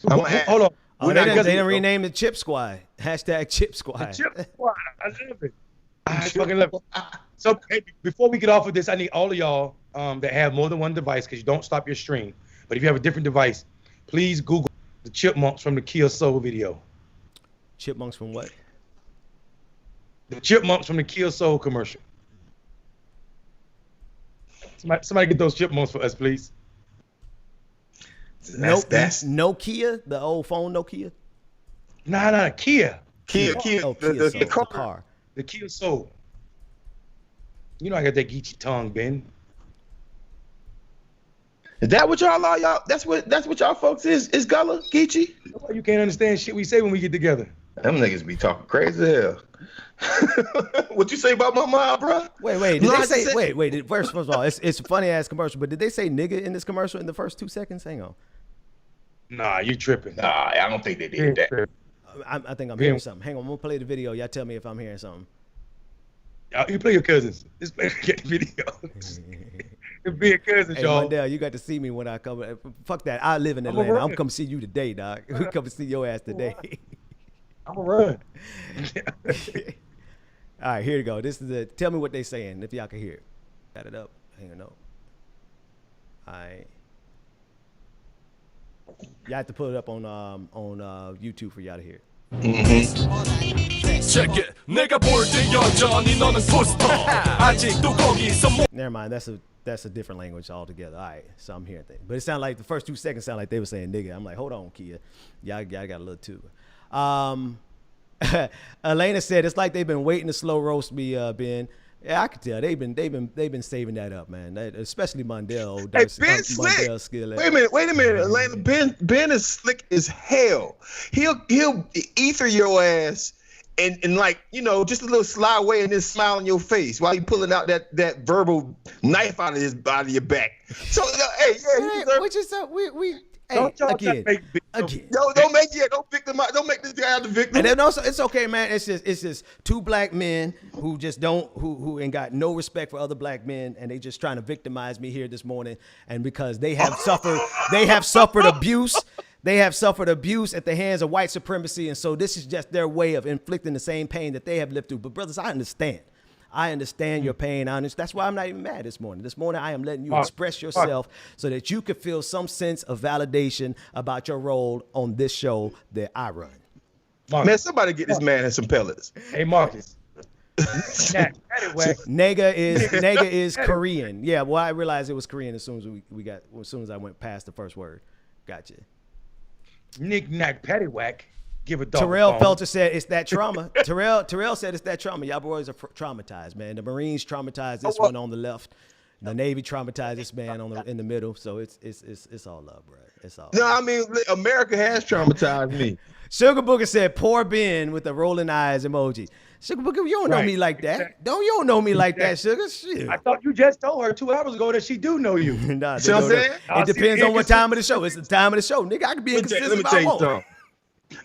Hold on. Oh, they didn't rename it Chip Squad. Hashtag Chip Squad. The Chip Squad. I love it. I fucking love it. So hey, before we get off of this, I need all of y'all that have more than one device, because you don't stop your stream. But if you have a different device, please Google the chipmunks from the Kia Soul video. Chipmunks from what? The chipmunks from the Kia Soul commercial. Somebody get those chipmunks for us, please. Nokia, the old phone Nokia. Nah, Kia. Kia Soul, the car. The Kia Soul. You know I got that Geechee tongue, Ben. Is that what y'all are? Y'all, that's what y'all folks is Gullah, Geechee? You can't understand shit we say when we get together. Them niggas be talking crazy as hell. What you say about my mom, bro? Wait. Did they say? Wait. First of all, it's a funny ass commercial, but did they say nigga in this commercial in the first 2 seconds? Hang on. Nah, you tripping. Nah, I don't think they did that. I think I'm hearing something. Hang on, I'm gonna play the video. Y'all tell me if I'm hearing something. You play your cousins. Just play the video. Be a cousin, hey, y'all. Mondale, you got to see me when I come. Fuck that. I live in Atlanta. I'm come see you today, dog. We come to see your ass today. I'm gonna run. All right, here we go. This is tell me what they saying if y'all can hear it. Got it up. Hang on. All right. Y'all have to put it up on YouTube for y'all to hear. Check it. 내가 볼 때 여전히 너는 포스터. 아직도 거기서 Never mind. That's a different language altogether. All right, so I'm hearing things, but it sounded like the first 2 seconds sound like they were saying nigga. I'm like, hold on, Kia, y'all got a little too. Elena said it's like they've been waiting to slow roast me, Ben. Yeah, I could tell they've been saving that up, man. Especially Mondale. Hey, Ben slick. Wait a minute, Elena. Ben is slick as hell. He'll ether your ass. And like, you know, just a little sly way and then smile on your face while you pulling out that verbal knife out of your back. So which is we again. Don't make this guy the victim. And then also, it's okay, man. It's just two black men who just who ain't got no respect for other black men, and they just trying to victimize me here this morning. And because they have suffered abuse. They have suffered abuse at the hands of white supremacy, and so this is just their way of inflicting the same pain that they have lived through. But brothers, I understand. I understand your pain. That's why I'm not even mad this morning. This morning, I am letting you express yourself so that you could feel some sense of validation about your role on this show that I run. Marcus. Man, somebody get this man some pellets. Hey, Marcus. Nega is Korean. Yeah, well, I realized it was Korean as soon as I went past the first word. Gotcha. Nick Nack Paddywhack. Give a dog. Terrell Felter said it's that trauma. Terrell said it's that trauma. Y'all boys are traumatized, man. The Marines traumatized this one on the left. The Navy traumatized this man in the middle. So it's all love, bro. It's all. No, I mean America has traumatized me. Sugar Booker said, "Poor Ben" with the rolling eyes emoji. Sugar Booker, you don't know me like that. You don't know me like that, Sugar. Shit. I thought you just told her 2 hours ago that she do know you. Nah, See what I'm saying? It depends on what time of the show. It's the time of the show, nigga. I can be inconsistent if I want.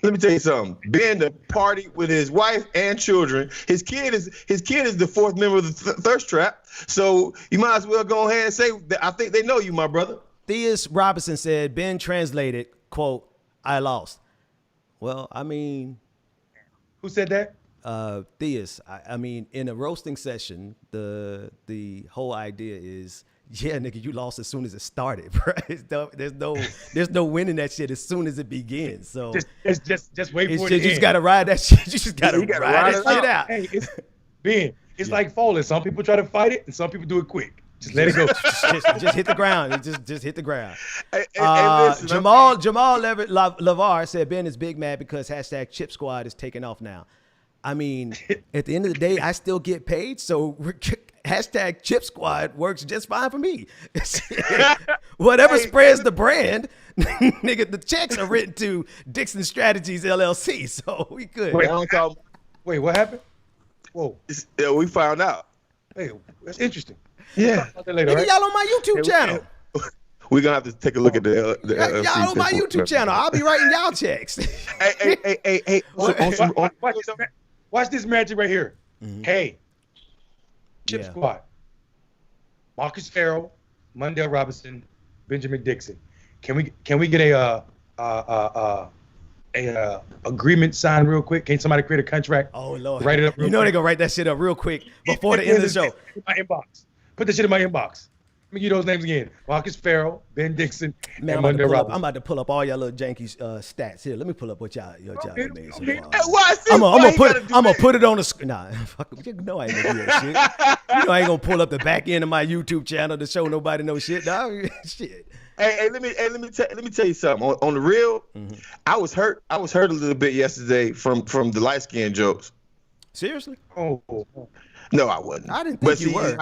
Let me tell you something. Ben to party with his wife and children. His kid is the fourth member of the Thirst Trap. So you might as well go ahead and say that I think they know you, my brother. Theus Robinson said, Ben translated, quote, "I lost." Well, I mean, who said that? Theus. I mean, in a roasting session, the whole idea is, yeah, nigga, you lost as soon as it started, bro. There's no winning that shit as soon as it begins. So just wait for it. You just gotta ride that shit. You just gotta ride that shit out. Hey, it's like falling. Some people try to fight it, and some people do it quick. Just let it go. just hit the ground. Just hit the ground. Hey, listen, Jamal Lavar said Ben is big mad because hashtag Chip Squad is taking off now. I mean, at the end of the day, I still get paid, so hashtag Chip Squad works just fine for me. Whatever spreads the brand, nigga, the checks are written to Dixon Strategies LLC, so we good. Wait, what happened? Whoa. We found out. Hey, that's interesting. Yeah. Later, right? Y'all on my YouTube channel. We're going to have to take a look at the y'all on my YouTube channel. I'll be writing y'all checks. Hey. Watch this magic right here. Mm-hmm. Hey, Chip Squad. Marcus Farrell, Mundell Robinson, Benjamin Dixon. Can we get a agreement signed real quick? Can somebody create a contract? Oh Lord. Write it up. You know they're gonna write that shit up real quick before the end of the show. My inbox. Put the shit in my inbox. Let me give you those names again. Marcus Farrell, Ben Dixon, man, and Mundell Robinson. I'm about to pull up all y'all little janky stats here. Let me pull up what y'all made so far. I'm gonna put it on the screen. Nah, fuck, you know I ain't gonna do that shit. You know I ain't gonna pull up the back end of my YouTube channel to show nobody no shit, dog. Shit. Hey, let me tell you something. On the real, I was hurt a little bit yesterday from the light skin jokes. Seriously? Oh. No, I wasn't. I didn't think you were.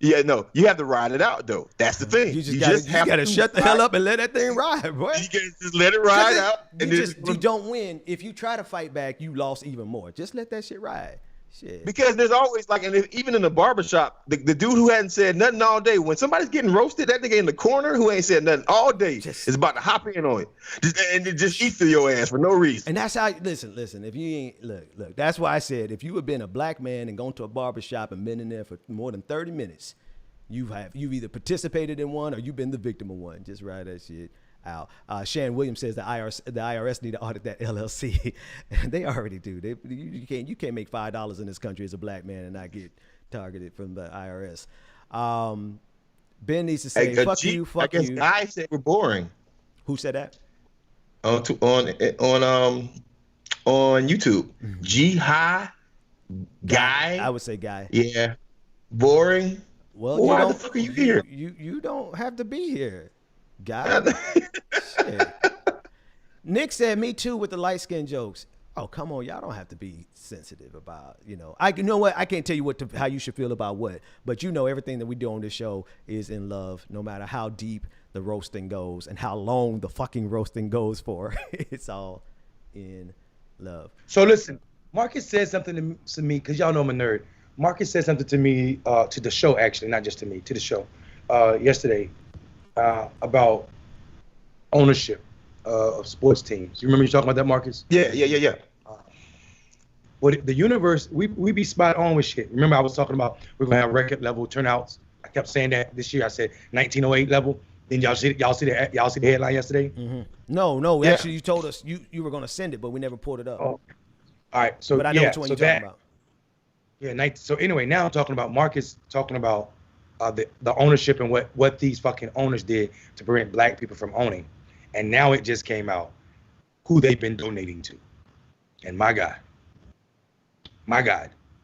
You have to ride it out though. That's the thing. You just gotta shut the hell up and let that thing ride, boy. You gotta just let it ride out. You don't win. If you try to fight back, you lost even more. Just let that shit ride. Shit. Because there's always even in the barbershop, the dude who hadn't said nothing all day, when somebody's getting roasted, that nigga in the corner who ain't said nothing all day is about to hop in on it. Just eat through your ass for no reason. And that's how, listen, if you ain't, look, that's why I said, if you have been a black man and gone to a barbershop and been in there for more than 30 minutes, you've either participated in one or you've been the victim of one. Just ride that shit out. Shan Williams says the IRS need to audit that LLC. They already do. You can't make $5 in this country as a black man and not get targeted from the IRS. Ben needs to say, fuck you. I guess guys said we're boring. Who said that? On YouTube. G-High Guy. I would say guy. Yeah. Boring. Well, why the fuck are you here? You don't have to be here, guy. Shit. Nick said, me too with the light skin jokes. Oh, come on. Y'all don't have to be sensitive about, you know what? I can't tell you how you should feel about what, but everything that we do on this show is in love, no matter how deep the roasting goes and how long the fucking roasting goes for. It's all in love. So listen, Marcus said something to me, because y'all know I'm a nerd. Marcus said something to me, to the show, actually, not just to me, to the show, yesterday, about ownership of sports teams. You remember you talking about that, Marcus? Yeah. But the universe, we be spot on with shit. Remember I was talking about we're going to have record level turnouts. I kept saying that this year. I said 1908 level. Then y'all see the headline yesterday? Mm-hmm. No. Yeah. Actually, you told us you were going to send it, but we never pulled it up. Oh. All right. So, but I know which one you're talking about. Yeah. So anyway, now I'm talking about Marcus talking about the ownership and what these fucking owners did to prevent black people from owning. And now it just came out who they've been donating to. And my God,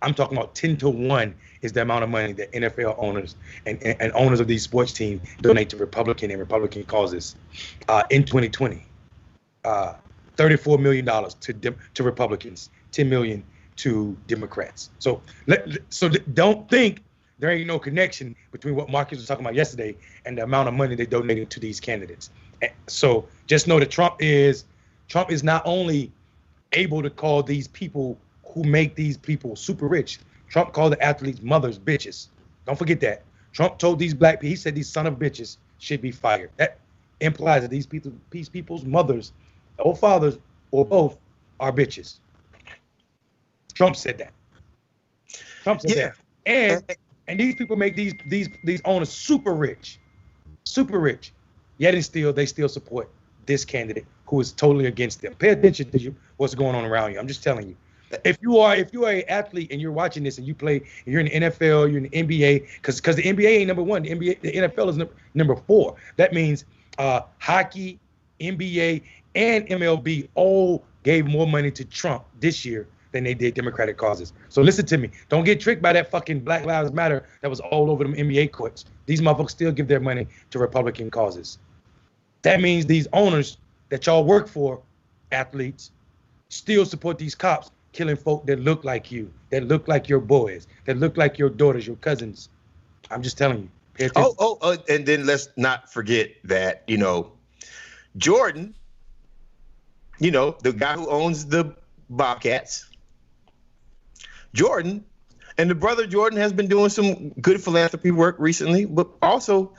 I'm talking about 10-1 is the amount of money that NFL owners and owners of these sports teams donate to Republican and Republican causes in 2020. $34 million to Republicans, $10 million to Democrats. So don't think there ain't no connection between what Marcus was talking about yesterday and the amount of money they donated to these candidates. So just know that Trump is not only able to call these people who make these people super rich. Trump called the athletes' mothers bitches. Don't forget that. Trump told these black people, he said these son of bitches should be fired. That implies that these people's mothers or fathers or both are bitches. Trump said that. That. And these people make these owners super rich. Yet and still they still support this candidate who is totally against them. Pay attention to what's going on around you. I'm just telling you. If you are an athlete and you're watching this and you play, and you're in the NFL, you're in the NBA, because the NBA ain't number one. The NFL is number 4. That means hockey, NBA, and MLB all gave more money to Trump this year than they did Democratic causes. So listen to me. Don't get tricked by that fucking Black Lives Matter that was all over them NBA courts. These motherfuckers still give their money to Republican causes. That means these owners that y'all work for, athletes, still support these cops killing folk that look like you, that look like your boys, that look like your daughters, your cousins. I'm just telling you. Pay attention. And then let's not forget that, Jordan, the guy who owns the Bobcats, Jordan, and the brother Jordan has been doing some good philanthropy work recently, but also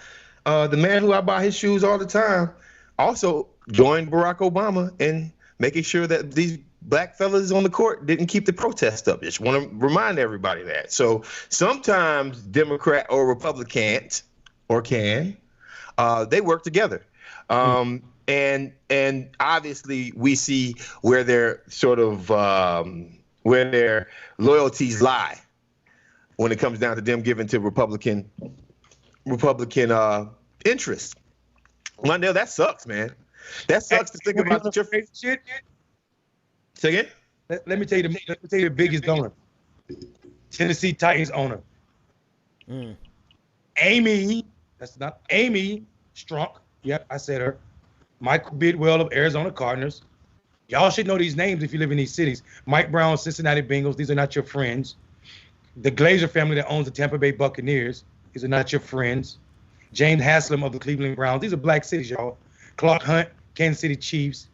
the man who I buy his shoes all the time also joined Barack Obama in making sure that these black fellas on the court didn't keep the protest up. Just want to remind everybody that. So sometimes Democrat or Republicans they work together. And obviously we see where their sort of where their loyalties lie when it comes down to them giving to Republican interests. Londell, that sucks, man. That sucks to think about your shit. Say again? Let me tell you the biggest donor. Tennessee Titans owner. Amy Strunk. Yep, I said her. Michael Bidwell of Arizona Cardinals. Y'all should know these names if you live in these cities. Mike Brown, Cincinnati Bengals. These are not your friends. The Glazer family that owns the Tampa Bay Buccaneers. These are not your friends. James Haslam of the Cleveland Browns. These are black cities, y'all. Clark Hunt, Kansas City Chiefs.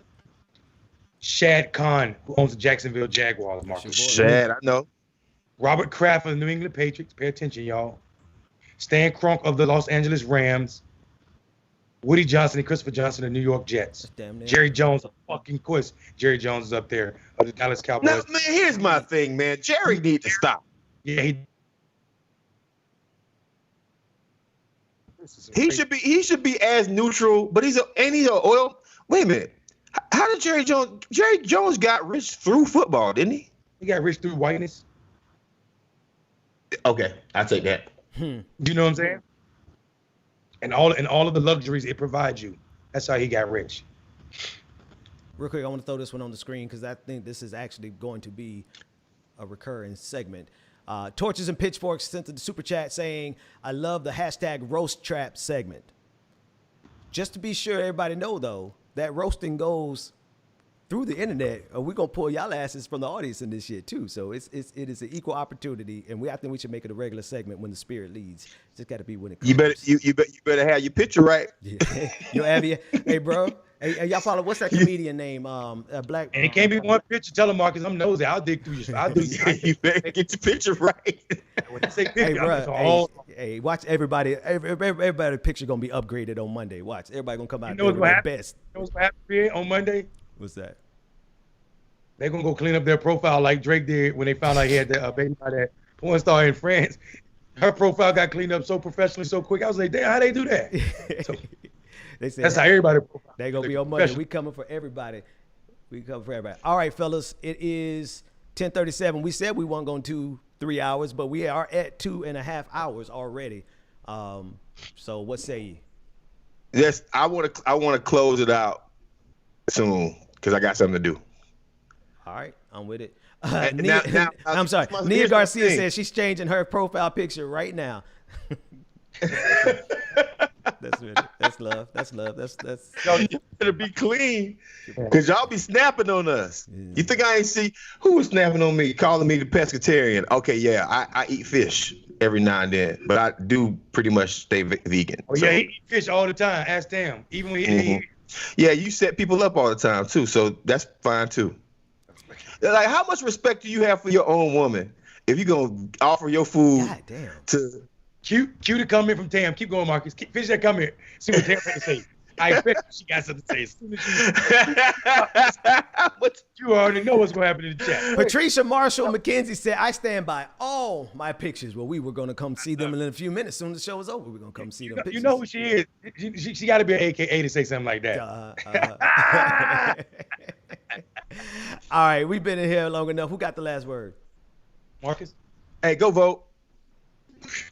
Shad Khan, who owns the Jacksonville Jaguars, Marcus. Shad, I know. Robert Kraft of the New England Patriots. Pay attention, y'all. Stan Kroenke of the Los Angeles Rams. Woody Johnson and Christopher Johnson of the New York Jets. Jerry Jones, fucking course. Jerry Jones is up there of the Dallas Cowboys. Now, man, here's my thing, man. Jerry needs to stop. Yeah, he should be as neutral, but he's an oil. Wait a minute. How did Jerry Jones got rich through football, didn't he? He got rich through whiteness. Okay, I'll take that. You know what I'm saying? And all of the luxuries it provides you. That's how he got rich. Real quick, I want to throw this one on the screen because I think this is actually going to be a recurring segment. Torches and Pitchforks sent to the super chat saying, I love the hashtag roast trap segment. Just to be sure everybody know, though, that roasting goes through the internet, or we're gonna pull y'all asses from the audience in this shit too. So it is an equal opportunity, and I think we should make it a regular segment when the spirit leads. It's just got to be when it comes. You better have your picture right. Yeah. Yo, Abby, hey bro, hey y'all follow what's that comedian name? Black. And it can't be one picture. Tell him, Marcus, I'm nosy. I'll dig through you. You better get your picture right. When you say picture, Hey, bro, hey, watch everybody. Everybody picture gonna be upgraded on Monday. Watch, everybody gonna come out there with their best. You know what's happening on Monday? What's that? They're gonna go clean up their profile like Drake did when they found out he had the baby by that porn star in France. Her profile got cleaned up so professionally, so quick. I was like, damn, how they do that? So, they said that's how everybody. They gonna be on Monday. We coming for everybody. All right, fellas. It is 10:37. We said we weren't going to 3 hours, but we are at 2.5 hours already. So what say you? Yes, I want to close it out soon because I got something to do. All right, I'm with it. Now, I'm sorry. Nia here's my Garcia thing. says she's changing her profile picture right now. That's really, that's love. That's love. That's. You better be clean because y'all be snapping on us. You think I ain't see who was snapping on me, calling me the pescatarian? Okay, yeah, I eat fish every now and then, but I do pretty much stay vegan. Oh yeah, he eat fish all the time. Ask them. Even when he Yeah, you set people up all the time too, so that's fine too. Like, how much respect do you have for your own woman if you gonna offer your food God damn. to? Q to come in from Tam. Keep going, Marcus. Fish that come here. See what Tam had to say. I bet she got something to say. As soon as you already know what's gonna happen in the chat. Patricia Marshall McKenzie said, "I stand by all my pictures." Well, we were going to come see them in a few minutes. As soon as the show is over, we're going to come see them pictures. You know who she is. She got to be an AKA to say something like that. All right, we've been in here long enough. Who got the last word? Marcus? Hey, go vote.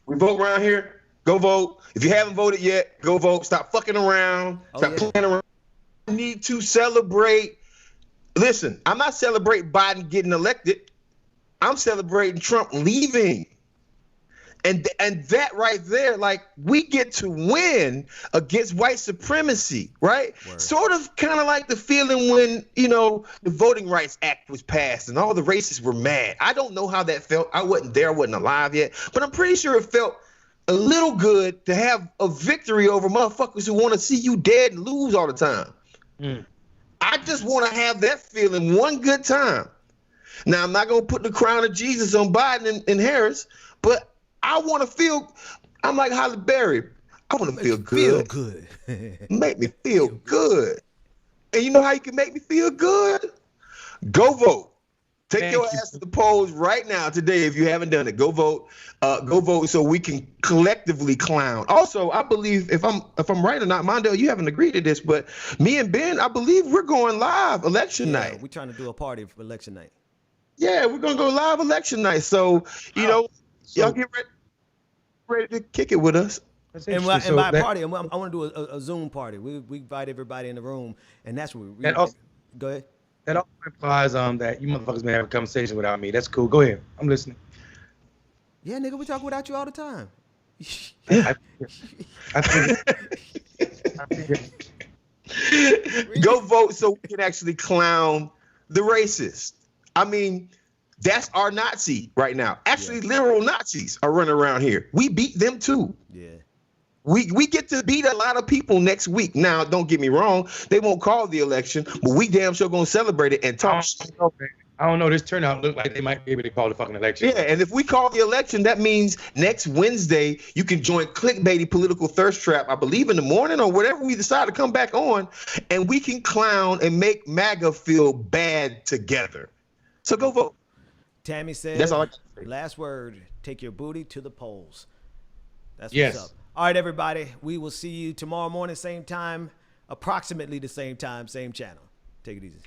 We vote around here. Go vote. If you haven't voted yet, go vote. Stop fucking around. Stop playing around. We need to celebrate. Listen, I'm not celebrating Biden getting elected. I'm celebrating Trump leaving. And that right there, like, we get to win against white supremacy, right? Word. Sort of kind of like the feeling when, you know, the Voting Rights Act was passed and all the racists were mad. I don't know how that felt. I wasn't there. I wasn't alive yet. But I'm pretty sure it felt a little good to have a victory over motherfuckers who want to see you dead and lose all the time. I just want to have that feeling one good time. Now, I'm not going to put the crown of Jesus on Biden and Harris, but I want to feel, I'm like Halle Berry. I want to feel good. Feel good. Make me feel good. And you know how you can make me feel good? Go vote. Take your ass to the polls right now today if you haven't done it. Go vote. Go vote so we can collectively clown. Also, I believe, if I'm right or not, Mondale, you haven't agreed to this, but me and Ben, I believe we're going live election night. We're trying to do a party for election night. Yeah, we're going to go live election night. So, you know, y'all get ready to kick it with us. And by party, I want to do a Zoom party. We invite everybody in the room, and that's what we go ahead. That also implies that you motherfuckers may have a conversation without me. That's cool. Go ahead. I'm listening. Yeah, nigga, we talk without you all the time. Go vote so we can actually clown the racists. I mean, that's our Nazi right now. Actually, literal Nazis are running around here. We beat them too. Yeah. We get to beat a lot of people next week. Now, don't get me wrong. They won't call the election, but we damn sure going to celebrate it and talk shit. I don't know. This turnout look like they might be able to call the fucking election. Yeah, and if we call the election, that means next Wednesday you can join Clickbaity Political Thirst Trap, I believe in the morning or whatever we decide to come back on, and we can clown and make MAGA feel bad together. So go vote. Tammy said, that's all I say. Last word, take your booty to the polls. That's yes. What's up. All right, everybody. We will see you tomorrow morning, same time, approximately the same time, same channel. Take it easy.